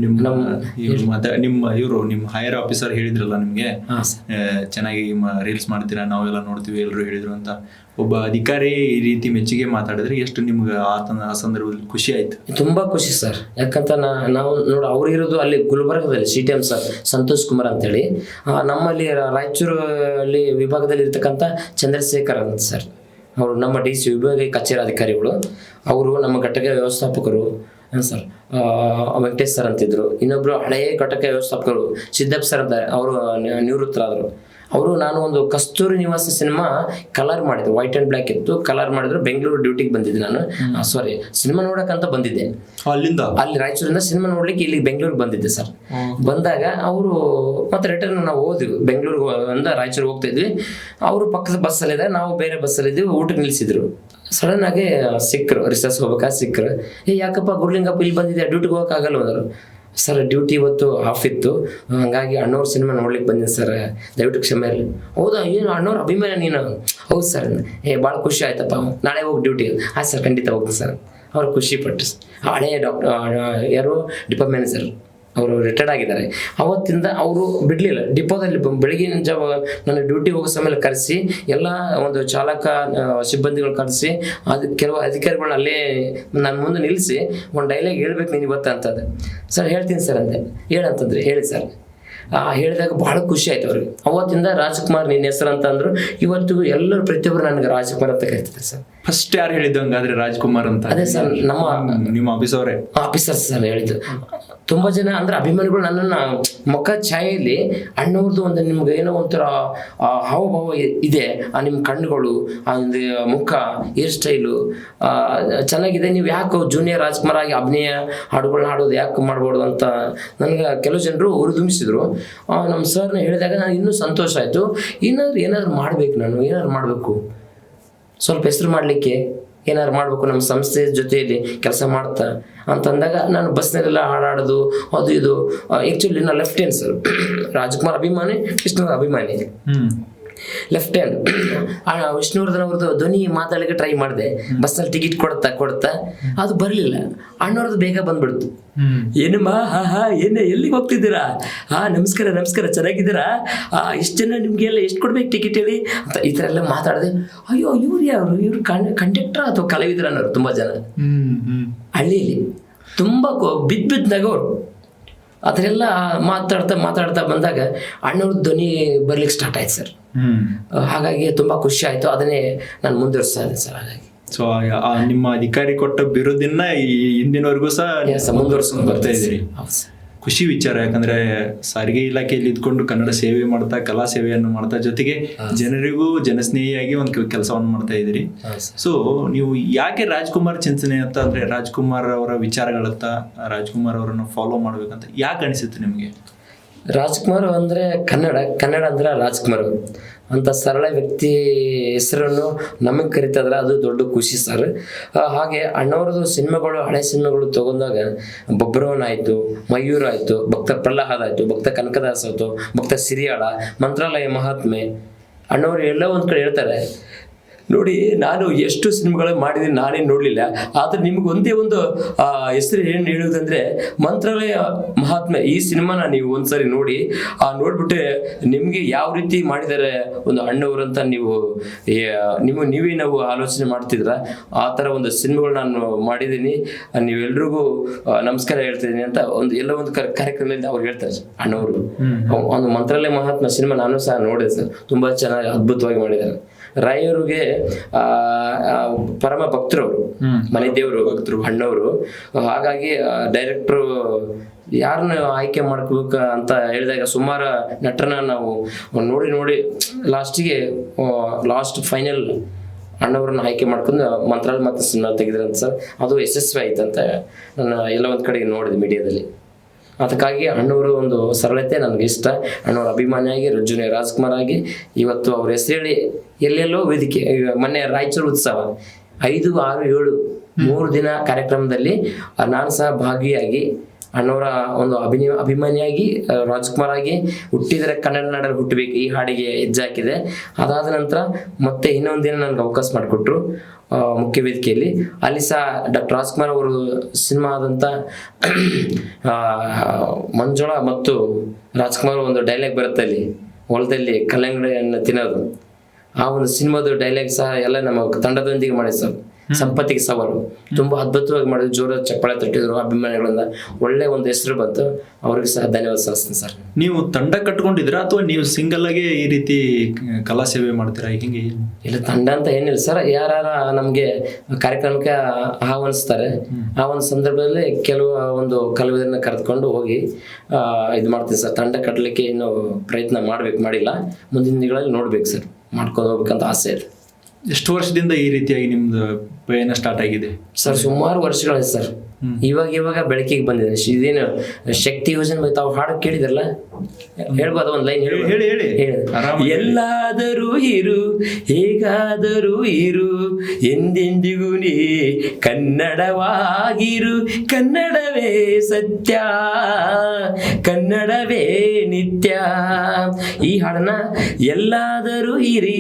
ನಿಮ್ಮ ಹೈಯರ್ ಆಫೀಸರ್ ಹೇಳಿದ್ರಲ್ಲ ನಿಮ್ಗೆ ಚೆನ್ನಾಗಿ ರೀಲ್ಸ್ ಮಾಡ್ತೀರಾ, ನಾವೆಲ್ಲ ನೋಡ್ತೀವಿ ಎಲ್ಲರೂ ಹೇಳಿದ್ರು ಅಂತ. ಒಬ್ಬ ಅಧಿಕಾರಿ ಈ ರೀತಿ ಮೆಚ್ಚುಗೆ ಮಾತಾಡಿದ್ರೆ ಎಷ್ಟು ನಿಮ್ಗೆ ಆ ಸಂದರ್ಭದಲ್ಲಿ ಖುಷಿ ಆಯ್ತು? ತುಂಬಾ ಖುಷಿ ಸರ್. ಯಾಕಂತ ನಾವು ನೋಡಿ ಅವ್ರು ಇರೋದು ಅಲ್ಲಿ ಗುಲ್ಬರ್ಗದಲ್ಲಿ CTM ಸರ್ ಸಂತೋಷ್ ಕುಮಾರ್ ಅಂತೇಳಿ, ನಮ್ಮಲ್ಲಿ ರಾಯಚೂರಲ್ಲಿ ವಿಭಾಗದಲ್ಲಿ ಇರ್ತಕ್ಕಂಥ ಚಂದ್ರಶೇಖರ್ ಅಂತ ಸರ್, ಅವರು ನಮ್ಮ DC ವಿಭಾಗ ಕಚೇರಿ ಅಧಿಕಾರಿಗಳು. ಅವರು ನಮ್ಮ ಘಟಕ ವ್ಯವಸ್ಥಾಪಕರು ಸರ್ ವೆಂಕಟೇಶ್ ಸರ್ ಅಂತಿದ್ರು. ಇನ್ನೊಬ್ರು ಹಳೆಯ ಘಟಕ ವ್ಯವಸ್ಥಾಪಕರು ಸಿದ್ದಪ್ಪ ಸರ್ ಅಂತ, ಅವರು ನಿವೃತ್ತರಾದರು. ಅವರು ನಾನು ಒಂದು ಕಸ್ತೂರಿ ನಿವಾಸ ಸಿನಿಮಾ ಕಲರ್ ಮಾಡಿದ್ರು, ವೈಟ್ ಆ್ಯಂಡ್ ಬ್ಲ್ಯಾಕ್ ಇತ್ತು, ಕಲರ್ ಮಾಡಿದ್ರು. ಬೆಂಗಳೂರು ಡ್ಯೂಟಿಗೆ ಬಂದಿದ್ದೆ ನಾನು, ಸಾರಿ ಸಿನಿಮಾ ನೋಡೋಕ್ಕಂತ ಬಂದಿದ್ದೆ. ಅಲ್ಲಿ ರಾಯಚೂರಿಂದ ಸಿನಿಮಾ ನೋಡ್ಲಿಕ್ಕೆ ಇಲ್ಲಿ ಬೆಂಗಳೂರಿಗೆ ಬಂದಿದ್ದೆ ಸರ್. ಬಂದಾಗ ಅವರು ಮತ್ತೆ ರಿಟರ್ನ್ ನಾವು ಹೋದ್ವಿ ಬೆಂಗಳೂರಿಗೆ ರಾಯಚೂರಿಗೆ ಹೋಗ್ತಾ ಇದ್ವಿ. ಅವರು ಪಕ್ಕದ ಬಸ್ಸಲ್ಲಿದೆ, ನಾವು ಬೇರೆ ಬಸ್ಸಲ್ಲಿದ್ವಿ. ಊಟಕ್ಕೆ ನಿಲ್ಲಿಸಿದ್ರು. ಸಡನ್ ಆಗಿ ಸಿಕ್ಕರು, ರಿಸರ್ಚ್ ಹೋಗ್ಬೇಕಾ ಸಿಕ್ಕರು. ಯಾಕಪ್ಪ ಗುರ್ಲಿಂಗಪ್ಪ ಇಲ್ಲಿ ಬಂದಿದ್ದೆ, ಡ್ಯೂಟಿಗೆ ಹೋಗೋಕ್ಕಾಗಲ್ಲ ಅಂದರು. ಸರ್ ಡ್ಯೂಟಿ ಇವತ್ತು ಆಫ್ ಇತ್ತು, ಹಾಗಾಗಿ ಅಣ್ಣವ್ರ ಸಿನಿಮಾ ನೋಡ್ಲಿಕ್ಕೆ ಬಂದಿದ್ದೆ ಸರ್, ದಯವಿಟ್ಟು ಕ್ಷಮೆ ಇರಲಿ. ಹೌದಾ ಏನು ಅಣ್ಣವ್ರ ಅಭಿಮಾನ ನೀನು? ಹೌದು ಸರ್. ಭಾಳ ಖುಷಿ ಆಯ್ತಪ್ಪ, ನಾಳೆ ಹೋಗಿ ಡ್ಯೂಟಿಗೆ. ಆಯ್ತು ಸರ್ ಖಂಡಿತ ಹೋಗ್ತೀನಿ ಸರ್. ಅವ್ರು ಖುಷಿ ಪಟ್ಟು. ಹಳೆಯ ಯಾರು ಡಿಪೋ ಮ್ಯಾನೇಜರ್ ಅವರು ರಿಟೈರ್ಡ್ ಆಗಿದ್ದಾರೆ. ಅವತ್ತಿಂದ ಅವರು ಬಿಡಲಿಲ್ಲ. ಡಿಪೋದಲ್ಲಿ ಬೆಳಗಿನ ಜಾವ ನನ್ನ ಡ್ಯೂಟಿ ಹೋಗೋ ಸಮಯ ಕರೆಸಿ ಎಲ್ಲ ಒಂದು ಚಾಲಕ ಸಿಬ್ಬಂದಿಗಳು ಕರೆಸಿ ಕೆಲವು ಅಧಿಕಾರಿಗಳನ್ನ ಅಲ್ಲೇ ನನ್ನ ಮುಂದೆ ನಿಲ್ಲಿಸಿ ಒಂದು ಡೈಲಾಗ್ ಹೇಳ್ಬೇಕು ನೀನು ಇವತ್ತು ಅಂತಂದೆ. ಸರ್ ಹೇಳ್ತೀನಿ ಸರ್ ಅಂದೆ. ಹೇಳಂತಂದ್ರೆ ಹೇಳಿ ಸರ್. ಹೇಳಿದಾಗ ಭಾಳ ಖುಷಿ ಆಯ್ತು ಅವ್ರಿಗೆ. ಅವತ್ತಿಂದ ರಾಜ್ಕುಮಾರ್ ನಿನ್ನ ಹೆಸರು ಅಂತ ಅಂದರು. ಇವತ್ತಿಗೂ ಎಲ್ಲರೂ ಪ್ರತಿಯೊಬ್ಬರು ನನಗೆ ರಾಜ್ಕುಮಾರ್ ಅಂತ ಕರಿತಾರೆ ಸರ್. ಫಸ್ಟ್ ಯಾರು ಹೇಳಿದ್ದು ಹಂಗಾದ್ರೆ ರಾಜ್ಕುಮಾರ್ ಅಂತ? ಅದೇ ಸರ್ ನಿಮ್ಮ ಆಫೀಸರ್ಸ್ ಸರ್ ಹೇಳಿದ್ದು. ತುಂಬ ಜನ ಅಂದ್ರೆ ಅಭಿಮಾನಿಗಳು ನನ್ನನ್ನು ಮುಖ ಛಾಯೆಯಲ್ಲಿ ಅಣ್ಣವ್ರದ್ದು ಒಂದು ನಿಮ್ಗೆ ಏನೋ ಒಂಥರ ಹಾವಭಾವ ಇದೆ, ನಿಮ್ಮ ಕಣ್ಣುಗಳು, ಒಂದು ಮುಖ, ಹೇರ್ ಸ್ಟೈಲು ಚೆನ್ನಾಗಿದೆ, ನೀವು ಯಾಕೆ ಜೂನಿಯರ್ ರಾಜ್ಕುಮಾರ್ ಆಗಿ ಅಭಿನಯ ಹಾಡುಗಳನ್ನ ಹಾಡೋದು ಯಾಕೆ ಮಾಡ್ಬೋದು ಅಂತ ನನಗೆ ಕೆಲವು ಜನರು ಹುರಿದುಂಬಿಸಿದ್ರು. ನಮ್ಮ ಸರ್ನ ಹೇಳಿದಾಗ ನಾನು ಇನ್ನೂ ಸಂತೋಷ ಆಯಿತು. ಏನಾದರೂ ಮಾಡಬೇಕು, ನಾನು ಏನಾದ್ರು ಮಾಡಬೇಕು, ಸ್ವಲ್ಪ ಹೆಸರು ಮಾಡಲಿಕ್ಕೆ ಏನಾದ್ರು ಮಾಡಬೇಕು ನಮ್ಮ ಸಂಸ್ಥೆ ಜೊತೆಯಲ್ಲಿ ಕೆಲಸ ಮಾಡ್ತಾ ಅಂತಂದಾಗ ನಾನು ಬಸ್ನಲ್ಲೆಲ್ಲ ಹಾಡಾಡೋದು ಅದು ಇದು. ಆ್ಯಕ್ಚುಲಿ ನಾನು ಲೆಫ್ಟ್ ಹ್ಯಾಂಡ್ ಸರ್, ರಾಜ್ಕುಮಾರ್ ಅಭಿಮಾನಿ, ವಿಷ್ಣುವರ್ಧನ್ ಅಭಿಮಾನಿ. ಲೆಫ್ಟ್ ಹ್ಯಾಂಡ್ ವಿಷ್ಣುವರ್ಧನ್ ಅವ್ರದ್ದು ಧ್ವನಿ ಮಾತಾಡಲಿಕ್ಕೆ ಟ್ರೈ ಮಾಡಿದೆ. ಬಸ್ನಲ್ಲಿ ಟಿಕೆಟ್ ಕೊಡ್ತಾ ಅದು ಬರಲಿಲ್ಲ. ಅಣ್ಣವ್ರದ್ದು ಬೇಗ ಬಂದ್ಬಿಡ್ತು. ಏನಮ್ಮ ಎಲ್ಲಿಗೆ ಹೋಗ್ತಿದ್ದೀರಾ? ನಮಸ್ಕಾರ ಚೆನ್ನಾಗಿದ್ದೀರಾ? ಇಷ್ಟು ಜನ ನಿಮಗೆಲ್ಲ ಎಷ್ಟು ಕೊಡ್ಬೇಕು ಟಿಕೆಟ್ ಹೇಳಿ ಅಂತ ಈ ಥರ ಎಲ್ಲ ಮಾತಾಡಿದೆ. ಅಯ್ಯೋ ಇವ್ರು ಕಂಡಕ್ಟರ್ ಅಥವಾ ಕಲಾವಿದರು ಅನ್ನೋರು ತುಂಬ ಜನ ಹಳ್ಳಿಯಲ್ಲಿ ತುಂಬ ಬಿದ್ದಾಗವ್ರು. ಅದರೆಲ್ಲ ಮಾತಾಡ್ತಾ ಬಂದಾಗ ಅಣ್ಣವ್ರದ್ದು ಧ್ವನಿ ಬರ್ಲಿಕ್ಕೆ ಸ್ಟಾರ್ಟ್ ಆಯ್ತು ಸರ್. ಹಾಗಾಗಿ ತುಂಬ ಖುಷಿ ಆಯಿತು. ಅದನ್ನೇ ನಾನು ಮುಂದುವರಿಸ್ತಾ ಇದ್ದೀನಿ ಸರ್. ಹಾಗಾಗಿ ಸೊ ನಿಮ್ಮ ಅಧಿಕಾರಿ ಕೊಟ್ಟ ಬಿರುದನ್ನ ಇಂದಿನವರೆಗೂ ಸಹ ಮುಂದುವರಿಸ್ಕೊಂಡು ಬರ್ತಾ ಇದ್ದೀರಿ. ಖುಷಿ ವಿಚಾರ. ಯಾಕಂದ್ರೆ ಸಾರಿಗೆ ಇಲಾಖೆಯಲ್ಲಿ ಇದ್ಕೊಂಡು ಕನ್ನಡ ಸೇವೆ ಮಾಡ್ತಾ, ಕಲಾ ಸೇವೆಯನ್ನು ಮಾಡ್ತಾ, ಜೊತೆಗೆ ಜನರಿಗೂ ಜನಸ್ನೇಹಿಯಾಗಿ ಒಂದು ಕೆಲಸವನ್ನು ಮಾಡ್ತಾ ಇದ್ದೀರಿ. ಸೊ ನೀವು ಯಾಕೆ ರಾಜ್ಕುಮಾರ್ ಚಿಂತನೆ ಅಂತ ಅಂದ್ರೆ ರಾಜ್ಕುಮಾರ್ ಅವರ ವಿಚಾರಗಳತ್ತ, ರಾಜ್ಕುಮಾರ್ ಅವರನ್ನು ಫಾಲೋ ಮಾಡ್ಬೇಕಂತ ಯಾಕೆ ಅನಿಸುತ್ತೆ ನಿಮಗೆ? ರಾಜ್ಕುಮಾರ್ ಅಂದರೆ ಕನ್ನಡ ಅಂದ್ರೆ ರಾಜ್ಕುಮಾರ್ ಅಂತ ಸರಳ ವ್ಯಕ್ತಿ ಹೆಸರನ್ನು ನಮಗೆ ಕರಿತಾದ್ರೆ ಅದು ದೊಡ್ಡ ಖುಷಿ ಸರ್. ಹಾಗೆ ಅಣ್ಣವ್ರದ್ದು ಸಿನಿಮಾಗಳು, ಹಳೆ ಸಿನಿಮಾಗಳು ತಗೊಂಡಾಗ ಬೊಬ್ಬರವನ್ ಆಯಿತು, ಮಯೂರ್ ಆಯಿತು, ಭಕ್ತ ಪ್ರಹ್ಲಾದ್ ಆಯಿತು, ಭಕ್ತ ಕನಕದಾಸ್ ಆಯಿತು, ಭಕ್ತ ಸಿರಿಯಾಳ, ಮಂತ್ರಾಲಯ ಮಹಾತ್ಮೆ, ಅಣ್ಣವ್ರು ಎಲ್ಲ ಒಂದು ಕಡೆ ಹೇಳ್ತಾರೆ ನೋಡಿ ನಾನು ಎಷ್ಟು ಸಿನಿಮಾಗಳು ಮಾಡಿದ್ದೀನಿ ನಾನೇ ನೋಡಲಿಲ್ಲ. ಆದರೆ ನಿಮ್ಗೆ ಒಂದೇ ಒಂದು ಹೆಸರು ಏನು ಹೇಳುವುದಂದ್ರೆ ಮಂತ್ರಾಲಯ ಮಹಾತ್ಮೆ. ಈ ಸಿನಿಮಾನ ನೀವು ಒಂದ್ಸರಿ ನೋಡಿ, ನೋಡ್ಬಿಟ್ರೆ ನಿಮಗೆ ಯಾವ ರೀತಿ ಮಾಡಿದ್ದಾರೆ ಒಂದು ಅಣ್ಣವರಂತ ನೀವೇ ನಾವು ಆಲೋಚನೆ ಮಾಡ್ತಿದ್ರ. ಆ ಥರ ಒಂದು ಸಿನಿಮಾಗಳು ನಾನು ಮಾಡಿದ್ದೀನಿ. ನೀವೆಲ್ರಿಗೂ ನಮಸ್ಕಾರ ಹೇಳ್ತಿದ್ದೀನಿ ಅಂತ ಎಲ್ಲ ಒಂದು ಕಾರ್ಯಕ್ರಮದಲ್ಲಿ ಅವ್ರು ಹೇಳ್ತಾರೆ ಅಣ್ಣವರು. ಒಂದು ಮಂತ್ರಾಲಯ ಮಹಾತ್ಮ ಸಿನಿಮಾ ನಾನು ಸಹ ನೋಡಿದೆ ಸರ್, ತುಂಬಾ ಚೆನ್ನಾಗಿ ಅದ್ಭುತವಾಗಿ ಮಾಡಿದ್ದಾರೆ. ರಾಯ್ ಅವ್ರಿಗೆ ಪರಮ ಭಕ್ತರವರು, ಮನೆ ದೇವರು ಭಕ್ತರು ಅಣ್ಣವರು. ಹಾಗಾಗಿ ಡೈರೆಕ್ಟ್ರು ಯಾರನ್ನ ಆಯ್ಕೆ ಮಾಡ್ಕೋಬೇಕ ಅಂತ ಹೇಳಿದಾಗ ಸುಮಾರು ನಟರನ್ನ ನಾವು ನೋಡಿ ಲಾಸ್ಟಿಗೆ ಫೈನಲ್ ಅಣ್ಣವ್ರನ್ನ ಆಯ್ಕೆ ಮಾಡ್ಕೊಂಡು ಮಂತ್ರಾಲಯ ಮತ್ತು ಸಿನಿಮಾ ತೆಗೆದ್ರಂತ ಸರ್. ಅದು ಯಶಸ್ವಿ ಆಯ್ತು ಅಂತ ನಾನು ಎಲ್ಲ ಒಂದು ಕಡೆಗೆ ನೋಡಿದೆ ಮೀಡಿಯಾದಲ್ಲಿ. ಅದಕ್ಕಾಗಿ ಅಣ್ಣವರು ಒಂದು ಸರಳತೆ ನನಗೆ ಇಷ್ಟ. ಅಣ್ಣವ್ರ ಅಭಿಮಾನಿಯಾಗಿ ಜೂನಿಯರ್ ರಾಜ್ಕುಮಾರ್ ಆಗಿ ಇವತ್ತು ಅವ್ರ ಹೆಸರು ಹೇಳಿ ಎಲ್ಲೆಲ್ಲೋ ವೇದಿಕೆ, ಮೊನ್ನೆ ರಾಯಚೂರು ಉತ್ಸವ 5, 6, 7 3 ದಿನ ಕಾರ್ಯಕ್ರಮದಲ್ಲಿ ನಾನು ಸಹ ಭಾಗಿಯಾಗಿ ಅಣ್ಣವರ ಒಂದು ಅಭಿಮಾನಿಯಾಗಿ ರಾಜ್ಕುಮಾರ್ ಆಗಿ ಹುಟ್ಟಿದರೆ ಕನ್ನಡ ನಾಡಲ್ಲಿ ಹುಟ್ಟಬೇಕು ಈ ಹಾಡಿಗೆ ಹೆಜ್ಜೆ ಹಾಕಿದೆ. ಅದಾದ ನಂತರ ಮತ್ತೆ ಇನ್ನೊಂದು ದಿನ ನನಗೆ ಅವಕಾಶ ಮಾಡಿಕೊಟ್ರು ಮುಖ್ಯ ವೇದಿಕೆಯಲ್ಲಿ. ಅಲ್ಲಿ ಸಹ ಡಾಕ್ಟರ್ ರಾಜ್ಕುಮಾರ್ ಅವರು ಸಿನಿಮಾ ಆದಂಥ ಮಂಜುಳಾ ಮತ್ತು ರಾಜ್ಕುಮಾರ್ ಒಂದು ಡೈಲಾಗ್ ಬರುತ್ತೆ ಅಲ್ಲಿ, ಹೊಲದಲ್ಲಿ ಕಲ್ಲಂಗಡಿಯನ್ನು ತಿನ್ನೋದು. ಆ ಒಂದು ಸಿನಿಮಾದ ಡೈಲಾಗ್ ಸಹ ಎಲ್ಲ ನಮ್ಮ ತಂಡದೊಂದಿಗೆ ಮಾಡಿ ಸರ್. ಸಂಪತ್ತಿಗೆ ಸವಾಲು ತುಂಬಾ ಅದ್ಭುತವಾಗಿ ಮಾಡಿದ್ರು, ಜೋರಾದ ಚಪ್ಪಾಳೆ ತಟ್ಟಿದ್ರು ಅಭಿಮಾನಿಗಳಿಂದ. ಒಳ್ಳೆ ಒಂದು ಹೆಸರು ಬಂತು, ಅವ್ರಿಗೆ ಸಹ ಧನ್ಯವಾದ ಸಲ್ಲಿಸ್ತೀನಿ ಸರ್. ನೀವು ತಂಡ ಕಟ್ಕೊಂಡಿದ್ದೀರಾ ಅಥವಾ ನೀವು ಸಿಂಗಲ್ ಆಗಿ ಈ ರೀತಿ ಕಲಾ ಸೇವೆ ಮಾಡ್ತೀರಾ? ಹಿಂಗೆ ಇಲ್ಲ, ತಂಡ ಅಂತ ಏನಿಲ್ಲ ಸರ್. ಯಾರ ನಮ್ಗೆ ಕಾರ್ಯಕ್ರಮಕ್ಕೆ ಆಹ್ವಾನಿಸ್ತಾರೆ, ಆ ಒಂದು ಸಂದರ್ಭದಲ್ಲಿ ಕೆಲವು ಒಂದು ಕಲಾವಿದರನ್ನ ಕರೆದುಕೊಂಡು ಹೋಗಿ ಇದು ಮಾಡ್ತೀನಿ ಸರ್. ತಂಡ ಕಟ್ಟಲಿಕ್ಕೆ ಇನ್ನು ಪ್ರಯತ್ನ ಮಾಡಿಲ್ಲ, ಮುಂದಿನ ದಿನಗಳಲ್ಲಿ ನೋಡ್ಬೇಕು ಸರ್, ಮಾಡ್ಕೊಂಡು ಹೋಗ್ಬೇಕಂತ ಆಸೆ ಇದೆ. ಎಷ್ಟು ವರ್ಷದಿಂದ ಈ ರೀತಿಯಾಗಿ ನಿಮ್ದು ಪಯಣ ಸ್ಟಾರ್ಟ್ ಆಗಿದೆ ಸರ್? ಸುಮಾರು ವರ್ಷಗಳಾಯ್ತು ಸರ್. ಇವಾಗ ಬೆಳಕಿಗೆ ಬಂದಿದೆ. ಇದೇನು ಶಕ್ತಿ ಯೋಜನೆ ತಾವು ಹಾಡು ಕೇಳಿದ್ರಲ್ಲ, ಹೇಳ್ಬೋದು ಒಂದು ಲೈನ್ ಹೇಳಿ. ಎಲ್ಲಾದರೂ ಇರು ಹೇಗಾದರೂ ಇರು ಎಂದೆಂದಿಗೂ ನೀ ಕನ್ನಡವಾಗಿರು, ಕನ್ನಡವೇ ಸತ್ಯ ಕನ್ನಡವೇ ನಿತ್ಯ. ಈ ಹಾಡನ್ನ ಎಲ್ಲಾದರೂ ಇರಿ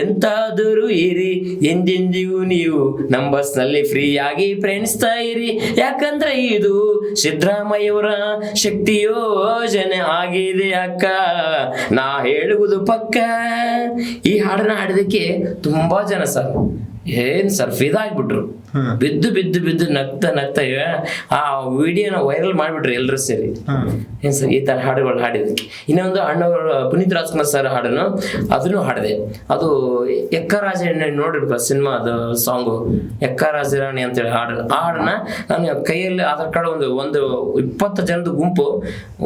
ಎಂತಾದರೂ ಇರಿ ಎಂದೆಂದಿಗೂ ನೀವು ನಮ್ಮ ಬಸ್ನಲ್ಲಿ ಫ್ರೀ ಆಗಿ ಫ್ರೆಂಡ್ಸ್ತಾ ಇರಿ. ಯಾಕಂದ್ರೆ ಇದು ಸಿದ್ದರಾಮಯ್ಯವರ ಶಕ್ತಿ ಯೋಜನೆ ಆಗಿದೆ ಅಕ್ಕ, ನಾ ಹೇಳುವುದು ಪಕ್ಕ. ಈ ಹಾಡನ್ನ ಹಾಡಿದಕ್ಕೆ ತುಂಬಾ ಜನ ಸರ್ ಏನ್ ಸರ್ ಫಿದಾಗ್ಬಿಟ್ರು, ಬಿದ್ದು ನಗ್ತಾ ಆ ವಿಡಿಯೋನ ವೈರಲ್ ಮಾಡ್ಬಿಟ್ರು ಎಲ್ಲರೂ ಸೇರಿ. ಏನ್ ಸರ್ ಈ ತರ ಹಾಡುಗಳು ಹಾಡಿದಕ್ಕೆ. ಇನ್ನೊಂದು ಅಣ್ಣವರು ಪುನೀತ್ ರಾಜ್ಕುಮಾರ್ ಸರ್ ಹಾಡನ್ನು ಅದನ್ನು ಹಾಡಿದೆ. ಅದು ಎಕ್ಕ ರಾಜರಾಣಿ ನೋಡಿರ್ಬೇಕು ಸಿನಿಮಾ, ಅದು ಸಾಂಗು ಎಕ್ಕ ರಾಜರಾಣಿ ಅಂತೇಳಿ ಹಾಡನ್ನ ನಾನು ಕೈಯಲ್ಲಿ ಆಧಾರ್ ಕಾರ್ಡ್ ಒಂದು 20 ಜನದ ಗುಂಪು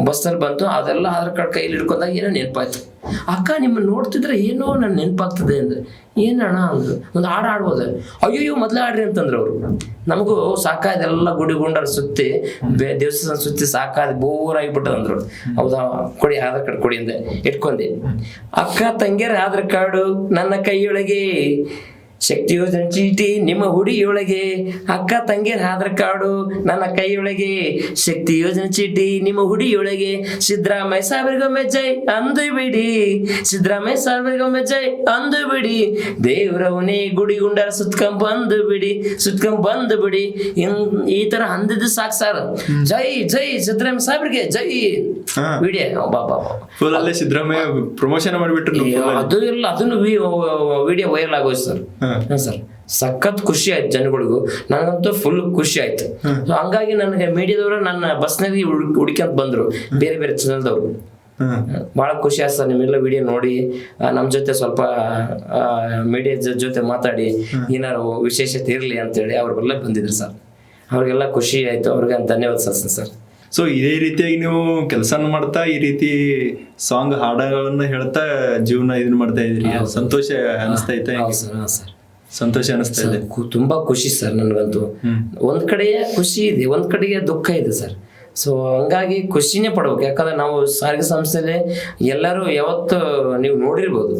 ಬಸ್ಸಲ್ಲಿ ಬಂತು. ಅದೆಲ್ಲ ಆಧಾರ್ ಕಾರ್ಡ್ ಕೈಯಲ್ಲಿ ಹಿಡ್ಕೊಂಡಾಗ ಏನೋ ನೆನಪಾಯ್ತು. ಅಕ್ಕ ನಿಮ್ಮನ್ನು ನೋಡ್ತಿದ್ರೆ ಏನೋ ನನ್ ನೆನಪಾಗ್ತದೆ ಅಂದ್ರೆ, ಏನಣ್ಣ ಅಂದ್ರು. ಒಂದು ಹಾಡು ಹಾಡ್ಬೋದು. ಅಯ್ಯೋ ಮೊದ್ಲೇ ಹಾಡ್ರಿ ಅಂತಂದ್ರು ಅವರು. ನಮಗೂ ಸಾಕಾಯ್ದೆಲ್ಲ ಗುಡಿ ಗುಂಡರ್ ಸುತ್ತಿ ದೇವಸ್ಥಾನ ಸುತ್ತಿ ಸಾಕಾದ ಬೋರ್ ಆಗಿಬಿಟ್ಟದ ಅಂದ್ರು. ಹೌದಾ, ಕೊಡಿ ಆಧಾರ್ ಕಾರ್ಡ್ ಕೊಡಿ ಅಂದೆ, ಇಟ್ಕೊಂಡೆ. ಅಕ್ಕ ತಂಗಿಯರ ಆಧಾರ್ ಕಾರ್ಡು ನನ್ನ ಕೈಯೊಳಗೆ, ಶಕ್ತಿ ಯೋಜನೆ ಚೀಟಿ ನಿಮ್ಮ ಹುಡಿಯೊಳಗೆ. ಅಕ್ಕ ತಂಗಿಯರ ಆಧಾರ್ ಕಾರ್ಡು ನನ್ನ ಕೈಯೊಳಗೆ, ಶಕ್ತಿ ಯೋಜನೆ ಚೀಟಿ ನಿಮ್ಮ ಹುಡಿಯೊಳಗೆ. ಸಿದ್ದರಾಮಯ್ಯ ಸಾಹೇಬರಿಗೊಮ್ಮೆ ಜೈ ಅಂದು ಬಿಡಿ, ಸಿದ್ದರಾಮಯ್ಯ ಸಾಹೇಬರಿಗೊಮ್ಮೆ ಜೈ ಅಂದು ಬಿಡಿ. ದೇವ್ರವನೇ ಗುಡಿ ಗುಂಡಾರ ಸುತ್ಕೊಂಡ್ ಬಂದು ಬಿಡಿ. ಈ ತರ ಅಂದಿದ್ದು ಸಾಕು ಸರ್. ಜೈ ಜೈ ಸಿದ್ದರಾಮಯ್ಯ ಸಾಹೇಬ್ರಿಗೆ ಜೈ. ವಿಡಿಯೋ ಬಾಬಾ ಸಿದ್ದರಾಮಯ್ಯ ಪ್ರಮೋಷನ್ ಮಾಡಿಬಿಟ್ರು. ಅದು ಇಲ್ಲ, ಅದನ್ನು ವಿಡಿಯೋ ವೈರಲ್ ಆಗೋಯ್ತು ಸರ್. ಸರ್ ಸಖತ್ ಖುಷಿ ಆಯ್ತು ಜನಗಳಿಗೂ, ನನಗಂತೂ ಫುಲ್ ಖುಷಿ ಆಯ್ತು. ಹಂಗಾಗಿ ನನಗೆ ಮೀಡಿಯಾದವರು ನನ್ನ ಬಸ್ನಲ್ಲಿ ಹುಡುಕ್ಯಂತ ಬಂದ್ರು, ಬೇರೆ ಚಾನಲ್ದವ್ರು. ಬಹಳ ಖುಷಿ ಆಯ್ತು ಸರ್. ನಿಮ್ಮೆಲ್ಲ ವಿಡಿಯೋ ನೋಡಿ ನಮ್ಮ ಜೊತೆ ಸ್ವಲ್ಪ ಮೀಡಿಯಾ ಜೊತೆ ಮಾತಾಡಿ ಏನಾರು ವಿಶೇಷತೆ ಇರಲಿ ಅಂತೇಳಿ ಅವ್ರಿಗೆಲ್ಲ ಬಂದಿದ್ರು ಸರ್. ಅವ್ರಿಗೆಲ್ಲ ಖುಷಿ ಆಯ್ತು, ಅವ್ರಿಗೆ ಧನ್ಯವಾದ ಸಲ್ಲಿಸ್ತೀನಿ ಸರ್. ಸೊ ಇದೇ ರೀತಿಯಾಗಿ ನೀವು ಕೆಲಸನ ಮಾಡ್ತಾ ಈ ರೀತಿ ಸಾಂಗ್ ಹಾಡಗಳನ್ನ ಹೇಳ್ತಾ ಜೀವನ ಇದನ್ನ ಮಾಡ್ತಾ ಇದ್ರಿ. ಸಂತೋಷ ಅನಿಸ್ತಾ ಐತೆ? ಸಂತೋಷ ಅನಿಸ್ತಾ ಇದೆ, ತುಂಬಾ ಖುಷಿ ಸರ್. ನನಗಂತೂ ಒಂದ್ ಕಡೆ ಖುಷಿ ಇದೆ, ಒಂದ್ ಕಡೆಗೆ ದುಃಖ ಇದೆ ಸರ್. ಸೊ ಹಂಗಾಗಿ ಖುಷಿನೇ ಪಡ್ಬೇಕು. ಯಾಕಂದ್ರೆ ನಾವು ಸಾರಿಗೆ ಸಂಸ್ಥೆಯಲ್ಲಿ ಎಲ್ಲರೂ ಯಾವತ್ತು ನೀವು ನೋಡಿರ್ಬೋದು,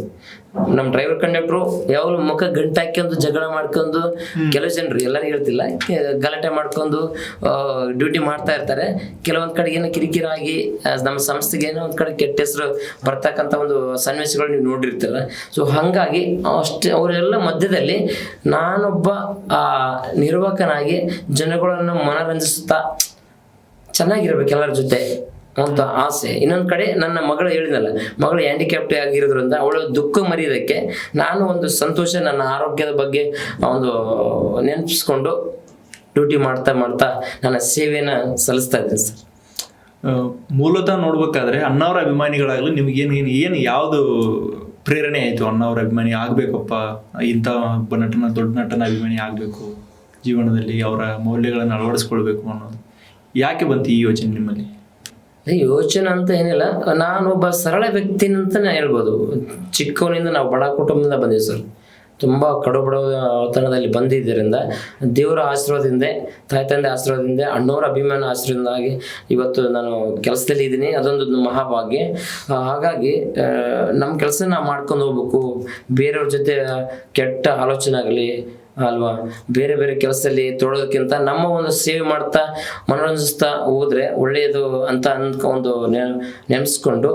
ನಮ್ಮ ಡ್ರೈವರ್ ಕಂಡಕ್ಟ್ರು ಯಾವಾಗಲೂ ಮುಖ ಗಂಟು ಹಾಕ್ಕೊಂಡು ಜಗಳ ಮಾಡ್ಕೊಂಡು, ಕೆಲವು ಜನರು ಎಲ್ಲರಿಗೂ ಹೇಳ್ತಿಲ್ಲ, ಗಲಾಟೆ ಮಾಡ್ಕೊಂಡು ಡ್ಯೂಟಿ ಮಾಡ್ತಾ ಇರ್ತಾರೆ. ಕೆಲವೊಂದು ಕಡೆ ಏನೋ ಕಿರಿಕಿರಾಗಿ ನಮ್ಮ ಸಂಸ್ಥೆಗೆ ಏನೋ ಒಂದು ಕಡೆ ಕೆಟ್ಟ ಹೆಸರು ಬರ್ತಕ್ಕಂಥ ಒಂದು ಸನ್ನಿವೇಶಗಳು ನೀವು ನೋಡಿರ್ತೀರ. ಸೊ ಹಾಗಾಗಿ ಅಷ್ಟೇ ಅವರೆಲ್ಲ ಮಧ್ಯದಲ್ಲಿ ನಾನೊಬ್ಬ ನಿರ್ವಾಹಕನಾಗಿ ಜನಗಳನ್ನು ಮನರಂಜಿಸುತ್ತಾ ಚೆನ್ನಾಗಿರ್ಬೇಕು ಎಲ್ಲರ ಜೊತೆ ಅಂತ ಆಸೆ. ಇನ್ನೊಂದು ಕಡೆ ನನ್ನ ಮಗಳು ಹೇಳಿದ್ನಲ್ಲ, ಮಗಳು ಹ್ಯಾಂಡಿಕ್ಯಾಪ್ಟ್ ಆಗಿರೋದ್ರಿಂದ ಅವಳು ದುಃಖ ಮರೆಯೋದಕ್ಕೆ ನಾನು ಒಂದು ಸಂತೋಷ, ನನ್ನ ಆರೋಗ್ಯದ ಬಗ್ಗೆ ಒಂದು ನೆನಪಿಸ್ಕೊಂಡು ಡ್ಯೂಟಿ ಮಾಡ್ತಾ ಮಾಡ್ತಾ ನನ್ನ ಸೇವೆನ ಸಲ್ಲಿಸ್ತಾ ಇದ್ದೀನಿ ಸರ್. ಮೂಲತಃ ನೋಡ್ಬೇಕಾದ್ರೆ ಅಣ್ಣಾವ್ರ ಅಭಿಮಾನಿಗಳಾಗಲಿ ನಿಮ್ಗೇನು ಯಾವುದು ಪ್ರೇರಣೆ ಆಯಿತು? ಅಣ್ಣಾವ್ರ ಅಭಿಮಾನಿ ಆಗಬೇಕಪ್ಪ, ಇಂಥ ಒಬ್ಬ ನಟನ, ದೊಡ್ಡ ನಟನ ಅಭಿಮಾನಿ ಆಗಬೇಕು, ಜೀವನದಲ್ಲಿ ಅವರ ಮೌಲ್ಯಗಳನ್ನು ಅಳವಡಿಸ್ಕೊಳ್ಬೇಕು ಅನ್ನೋದು ಯಾಕೆ ಬಂತು ಈ ಯೋಚನೆ ನಿಮ್ಮಲ್ಲಿ? ಯೋಚನೆ ಅಂತ ಏನಿಲ್ಲ, ನಾನೊಬ್ಬ ಸರಳ ವ್ಯಕ್ತಿ ಅಂತಲೇ ಹೇಳ್ಬೋದು. ಚಿಕ್ಕವನಿಂದ ನಾವು ಬಡ ಕುಟುಂಬದಿಂದ ಬಂದೀವಿ ಸರ್. ತುಂಬ ಕಡುಬಡತನದಲ್ಲಿ ಬಂದಿದ್ದರಿಂದ ದೇವರ ಆಶೀರ್ವಾದದಿಂದ, ತಾಯಿ ತಂದೆ ಆಶೀರ್ವಾದದಿಂದ, ಅಣ್ಣವರ ಅಭಿಮಾನ ಆಶೀರ್ವಾದವಾಗಿ ಇವತ್ತು ನಾನು ಕೆಲಸದಲ್ಲಿ ಇದ್ದೀನಿ. ಅದೊಂದು ಮಹಾಭಾಗ್ಯ. ಹಾಗಾಗಿ ನಮ್ಮ ಕೆಲಸ ನಾವು ಮಾಡ್ಕೊಂಡು ಹೋಗ್ಬೇಕು. ಬೇರೆಯವ್ರ ಜೊತೆ ಕೆಟ್ಟ ಆಲೋಚನೆ ಆಗಲಿ ಅಲ್ವಾ, ಬೇರೆ ಬೇರೆ ಕೆಲಸದಲ್ಲಿ ತೊಡೋದಕ್ಕಿಂತ ನಮ್ಮ ಒಂದು ಸೇವೆ ಮಾಡ್ತಾ ಮನೋರಂಜಿಸ್ತಾ ಹೋದ್ರೆ ಒಳ್ಳೆಯದು ಅಂತ ಒಂದು ನೆನೆಸ್ಕೊಂಡು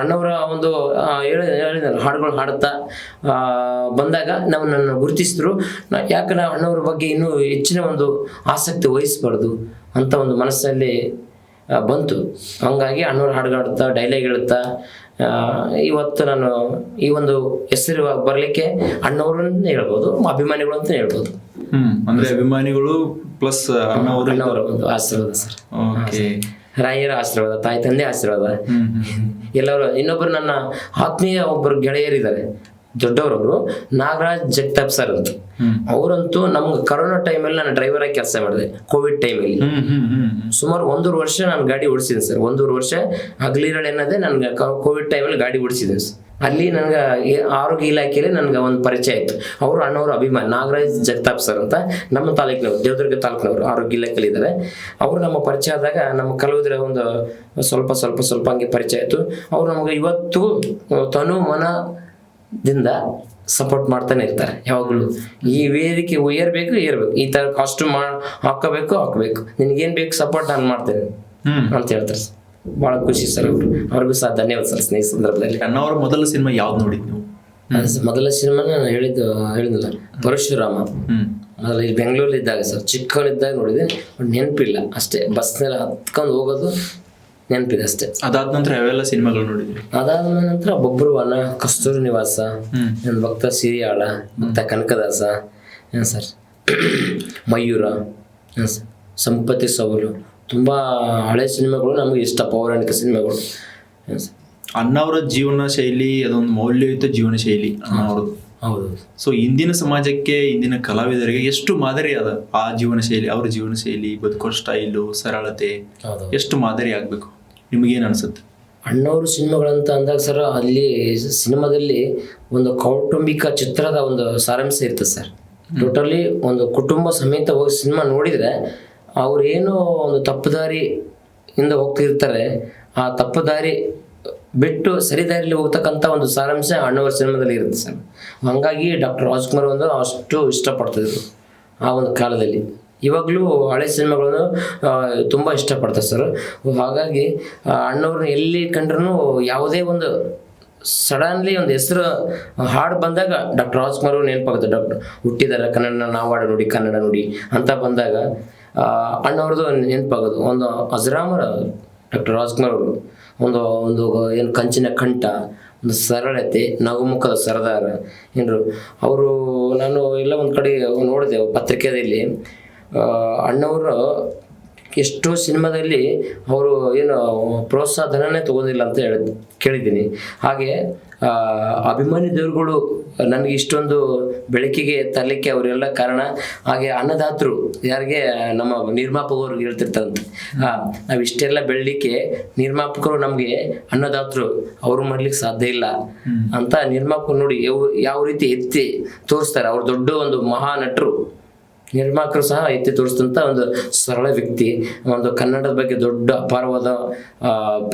ಅಣ್ಣವರ ಒಂದು ಹೇಳಿದ ಹಾಡುಗಳು ಹಾಡುತ್ತಾ ಬಂದಾಗ ನನ್ನನ್ನು ಗುರುತಿಸಿದ್ರು. ಯಾಕೆ ನಾವು ಅಣ್ಣವ್ರ ಬಗ್ಗೆ ಇನ್ನೂ ಹೆಚ್ಚಿನ ಒಂದು ಆಸಕ್ತಿ ವಹಿಸಬಾರ್ದು ಅಂತ ಒಂದು ಮನಸ್ಸಲ್ಲಿ ಬಂತು. ಹಂಗಾಗಿ ಅಣ್ಣವ್ರ ಹಾಡುಗಾಡುತ್ತಾ ಡೈಲಾಗ್ ಹೇಳುತ್ತಾ ಇವತ್ತು ನಾನು ಈ ಒಂದು ಹೆಸರು ಬರಲಿಕ್ಕೆ ಅಣ್ಣವರು ಅಂತ ಹೇಳ್ಬೋದು, ಅಭಿಮಾನಿಗಳು ಅಂತ ಹೇಳ್ಬೋದು. ಅಂದ್ರೆ ಅಭಿಮಾನಿಗಳು ಪ್ಲಸ್ ಅಣ್ಣವರ ಒಂದು ಆಶೀರ್ವಾದ ಸರ್. ರಾಯರ ಆಶೀರ್ವಾದ, ತಾಯಿ ತಂದೆ ಆಶೀರ್ವಾದ, ಎಲ್ಲರೂ. ಇನ್ನೊಬ್ಬರು ನನ್ನ ಆತ್ಮೀಯ ಒಬ್ಬರು ಗೆಳೆಯರಿದ್ದಾರೆ, ದೊಡ್ಡವರವರು, ನಾಗರಾಜ್ ಜಗತಾಪ್ ಸರ್ ಅಂತ. ಅವರಂತೂ ನಮ್ಗೆ ಕರೋನಾ ಟೈಮಲ್ಲಿ ನಾನು ಡ್ರೈವರ್ ಆಗಿ ಕೆಲಸ ಮಾಡಿದೆ. ಕೋವಿಡ್ ಟೈಮಲ್ಲಿ ಸುಮಾರು 1.5 ವರ್ಷ ನಾನು ಗಾಡಿ ಓಡಿಸಿದ್ದೀನಿ ಸರ್. 1.5 ವರ್ಷ ಹಗಲಿರಳು ಎನ್ನದೇ ನನ್ಗೆ ಕೋವಿಡ್ ಟೈಮಲ್ಲಿ ಗಾಡಿ ಓಡಿಸಿದ್ದೀನಿ ಸರ್. ಅಲ್ಲಿ ನನಗೆ ಆರೋಗ್ಯ ಇಲಾಖೆಯಲ್ಲಿ ನನಗೆ ಒಂದು ಪರಿಚಯ ಆಯಿತು. ಅವರು ಅಣ್ಣವ್ರ ಅಭಿಮಾನಿ ನಾಗರಾಜ್ ಜಗತಾಪ್ ಸರ್ ಅಂತ, ನಮ್ಮ ತಾಲೂಕಿನವರು, ದೇವದುರ್ಗ ತಾಲೂಕಿನವರು, ಆರೋಗ್ಯ ಇಲಾಖೆಯಲ್ಲಿ ಇದ್ದಾರೆ. ಅವರು ನಮ್ಮ ಪರಿಚಯ ಆದಾಗ ನಮ್ಮ ಕಲಾವಿದರ ಒಂದು ಸ್ವಲ್ಪ ಹಂಗೆ ಪರಿಚಯ ಆಯಿತು. ಅವರು ನಮಗೆ ಇವತ್ತು ತನು ಮನದಿಂದ ಸಪೋರ್ಟ್ ಮಾಡ್ತಾನೆ ಇರ್ತಾರೆ ಯಾವಾಗಲೂ. ಈ ವೇದಿಕೆ ಏರ್ಬೇಕು, ಈ ಥರ ಕಾಸ್ಟ್ಯೂಮ್ ಹಾಕೋಬೇಕು, ನಿನಗೇನು ಬೇಕು ಸಪೋರ್ಟ್ ನಾನು ಮಾಡ್ತೇನೆ ಅಂತ ಹೇಳ್ತಾರೆ ಸರ್. ಭಾಳ ಖುಷಿ ಸರ್. ಅವ್ರಿಗೂ ಸಹ ಧನ್ಯವಾದ ಸರ್. ಸ್ನೇಹಿತ ಸಂದರ್ಭದಲ್ಲಿ ಅಣ್ಣವರ ಮೊದಲ ಸಿನಿಮಾ ಯಾವ್ದು ನೋಡಿದ್ದು ನೀವು? ಮೊದಲ ಸಿನಿಮಾ ನಾನು ಹೇಳಿದ್ನಲ್ಲ, ಪರಶುರಾಮ. ಮೊದಲ ಇಲ್ಲಿ ಬೆಂಗಳೂರಲ್ಲಿ ಇದ್ದಾಗ ಸರ್, ಚಿಕ್ಕವನಿದ್ದಾಗ ನೋಡಿದೆ, ಬಟ್ ನೆನಪಿಲ್ಲ ಅಷ್ಟೇ. ಬಸ್ನಲ್ಲಿ ಹತ್ಕೊಂಡು ಹೋಗೋದು ನೆನಪಿದೆ ಅಷ್ಟೇ. ಅದಾದ ನಂತರ ಯಾವೆಲ್ಲ ಸಿನಿಮಾಗಳು ನೋಡಿದ್ವಿ? ಅದಾದ ನಂತರ ಬೊಬ್ರುವಾನ, ಕಸ್ತೂರಿ ನಿವಾಸ, ನನ್ನ ಭಕ್ತ ಸಿರಿಯಾಳ, ಭಕ್ತ ಕನಕದಾಸ, ಏನು ಸರ್, ಮಯೂರ, ಏನು ಸರ್, ಸಂಪತ್ತಿ ಸವಾಲು, ತುಂಬ ಹಳೆ ಸಿನಿಮಾಗಳು ನಮಗೆ ಇಷ್ಟ, ಪೌರಾಣಿಕ ಸಿನಿಮಾಗಳು. ಏನು ಸರ್, ಅಣ್ಣವರ ಜೀವನ ಶೈಲಿ ಅದೊಂದು ಮೌಲ್ಯಯುತ ಜೀವನ ಶೈಲಿ ಅಣ್ಣವ್ರದ್ದು. ಹೌದು. ಸೊ ಇಂದಿನ ಸಮಾಜಕ್ಕೆ, ಇಂದಿನ ಕಲಾವಿದರಿಗೆ ಎಷ್ಟು ಮಾದರಿ ಅದ ಆ ಜೀವನ ಶೈಲಿ, ಅವ್ರ ಜೀವನ ಶೈಲಿ, ಬದುಕೋ ಸ್ಟೈಲು, ಸರಳತೆ ಎಷ್ಟು ಮಾದರಿ ಆಗ್ಬೇಕು? ನಿಮಗೇನು ಅನ್ಸುತ್ತೆ? ಅಣ್ಣವ್ರ ಸಿನಿಮಾಗಳಂತ ಅಂದಾಗ ಸರ್, ಅಲ್ಲಿ ಸಿನಿಮಾದಲ್ಲಿ ಒಂದು ಕೌಟುಂಬಿಕ ಚಿತ್ರದ ಒಂದು ಸಾರಾಂಶ ಇರ್ತದೆ ಸರ್. ಟೋಟಲಿ ಒಂದು ಕುಟುಂಬ ಸಮೇತ ಹೋಗಿ ಸಿನಿಮಾ ನೋಡಿದರೆ ಅವ್ರೇನೋ ಒಂದು ತಪ್ಪುದಾರಿಯಿಂದ ಹೋಗ್ತಿರ್ತಾರೆ, ಆ ತಪ್ಪುದಾರಿ ಬಿಟ್ಟು ಸರಿದಾರಿಯಲ್ಲಿ ಹೋಗ್ತಕ್ಕಂಥ ಒಂದು ಸಾರಾಂಶ ಅಣ್ಣವ್ರ ಸಿನಿಮಾದಲ್ಲಿ ಇರುತ್ತೆ ಸರ್. ಹಾಗಾಗಿ ಡಾಕ್ಟರ್ ರಾಜ್ಕುಮಾರ್ ಒಂದು ಅಷ್ಟು ಇಷ್ಟಪಡ್ತಿದ್ರು ಆ ಒಂದು ಕಾಲದಲ್ಲಿ. ಇವಾಗಲೂ ಹಳೆ ಸಿನಿಮಾಗಳನ್ನು ತುಂಬ ಇಷ್ಟಪಡ್ತಾರೆ ಸರ್. ಹಾಗಾಗಿ ಅಣ್ಣವ್ರನ್ನ ಎಲ್ಲಿ ಕಂಡ್ರೂ ಯಾವುದೇ ಒಂದು ಸಡನ್ಲಿ ಒಂದು ಹೆಸರು ಹಾಡು ಬಂದಾಗ ಡಾಕ್ಟರ್ ರಾಜ್ಕುಮಾರ್ ಅವರು ನೆನಪಾಗುತ್ತೆ. ಡಾಕ್ಟರ್ ಹುಟ್ಟಿದ್ದಾರೆ, ಕನ್ನಡ ನಾವು ಹಾಡು ನೋಡಿ, ಕನ್ನಡ ನೋಡಿ ಅಂತ ಬಂದಾಗ ಅಣ್ಣವ್ರದ್ದು ನೆನಪಾಗೋದು. ಒಂದು ಅಜರಾಮರ ಡಾಕ್ಟರ್ ರಾಜ್ಕುಮಾರ್ ಅವರು, ಒಂದು ಏನು ಕಂಚಿನ ಕಂಠ, ಒಂದು ಸರಳತೆ, ನಗುಮುಖದ ಸರದಾರ ಏನ್ರು ಅವರು. ನಾನು ಎಲ್ಲ ಒಂದು ಕಡೆ ನೋಡಿದೆ ಪತ್ರಿಕೆಯಲ್ಲಿ, ಅಣ್ಣವರು ಎಷ್ಟೋ ಸಿನಿಮಾದಲ್ಲಿ ಅವರು ಏನು ಪ್ರೋತ್ಸಾಹ ಧನನೇ ತೊಗೋದಿಲ್ಲ ಅಂತ ಕೇಳಿದ್ದೀನಿ. ಹಾಗೆ ಅಭಿಮಾನಿ ದೇವರುಗಳು ನನಗೆ ಇಷ್ಟೊಂದು ಬೆಳಕಿಗೆ ತರಲಿಕ್ಕೆ ಅವರೆಲ್ಲ ಕಾರಣ. ಹಾಗೆ ಅನ್ನದಾತರು, ಯಾರಿಗೆ ನಮ್ಮ ನಿರ್ಮಾಪಕರು ಹೇಳ್ತಿರ್ತಾರಂತೆ, ನಾವು ಇಷ್ಟೆಲ್ಲ ಬೆಳಲಿಕ್ಕೆ ನಿರ್ಮಾಪಕರು ನಮಗೆ ಅನ್ನದಾತರು, ಅವರು ಮಾಡ್ಲಿಕ್ಕೆ ಸಾಧ್ಯ ಇಲ್ಲ ಅಂತ ನಿರ್ಮಾಪಕರು ನೋಡಿ ಯಾವ ರೀತಿ ಎತ್ತಿ ತೋರಿಸ್ತಾರೆ. ಅವ್ರು ದೊಡ್ಡ ಒಂದು ಮಹಾ ನಟರು, ನಿರ್ಮಾಪಕರು ಸಹ ಎತ್ತಿ ತೋರಿಸಿದಂಥ ಒಂದು ಸರಳ ವ್ಯಕ್ತಿ, ಒಂದು ಕನ್ನಡದ ಬಗ್ಗೆ ದೊಡ್ಡ ಅಪಾರವಾದ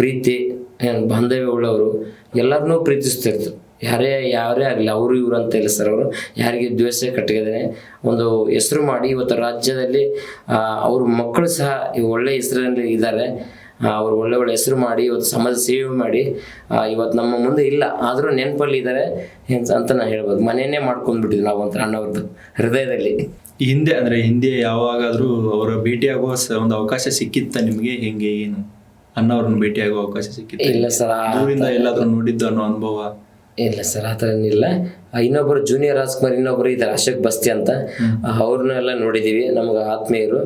ಪ್ರೀತಿ, ಬಾಂಧವ್ಯ ಉಳ್ಳವರು, ಎಲ್ಲರನ್ನೂ ಪ್ರೀತಿಸ್ತಿರ್ತಾರೆ. ಯಾರೇ ಆಗಲಿ ಅವರು ಇವರು ಅಂತ ಇಲ್ಲ ಸರ್. ಅವರು ಯಾರಿಗೆ ದ್ವೇಷ ಕಟ್ಟಿದ್ದಾರೆ ಒಂದು ಹೆಸರು ಮಾಡಿ ಇವತ್ತು ರಾಜ್ಯದಲ್ಲಿ ಅವ್ರ ಮಕ್ಕಳು ಸಹ ಒಳ್ಳೆ ಹೆಸರಲ್ಲಿ ಇದ್ದಾರೆ. ಅವರು ಒಳ್ಳೆ ಹೆಸರು ಮಾಡಿ ಇವತ್ತು ಸಮಾಜ ಸೇವೆ ಮಾಡಿ ಇವತ್ತು ನಮ್ಮ ಮುಂದೆ ಇಲ್ಲ ಆದರೂ ನೆನಪಲ್ಲಿ ಇದ್ದಾರೆ ಅಂತ ನಾನು ಹೇಳ್ಬೋದು. ಮನೆಯೇ ಮಾಡ್ಕೊಂಡ್ಬಿಟ್ಟಿದ್ವಿ ನಾವು ಅಂತ ಅಣ್ಣವ್ರದ್ದು ಹೃದಯದಲ್ಲಿ. ಹಿಂದೆ ಯಾವಾಗಾದ್ರೂ ಅವರ ಭೇಟಿಯಾಗುವ ಒಂದು ಅವಕಾಶ ಸಿಕ್ಕಿತ್ತ ನಿಮಗೆ? ಹೆಂಗೆ ಏನು ಅಣ್ಣವ್ರನ್ನ ಭೇಟಿಯಾಗುವ ಅವಕಾಶ ಸಿಕ್ಕಿತ್ತ? ಇಲ್ಲ ಸರ್, ದೂರಿಂದ ಎಲ್ಲಾದ್ರೂ ನೋಡಿದ್ದು ಅನ್ನೋ ಅನುಭವ? ಇಲ್ಲ ಸರ್, ಆ ಥರ ಏನಿಲ್ಲ. ಇನ್ನೊಬ್ಬರು ಜೂನಿಯರ್ ರಾಜ್ಕುಮಾರ್ ಇನ್ನೊಬ್ಬರು ಇದ್ದಾರೆ ಅಶೋಕ್ ಬಸ್ತಿ ಅಂತ, ಅವ್ರನ್ನೆಲ್ಲ ನೋಡಿದ್ದೀವಿ, ನಮ್ಗೆ ಆತ್ಮೀಯರು.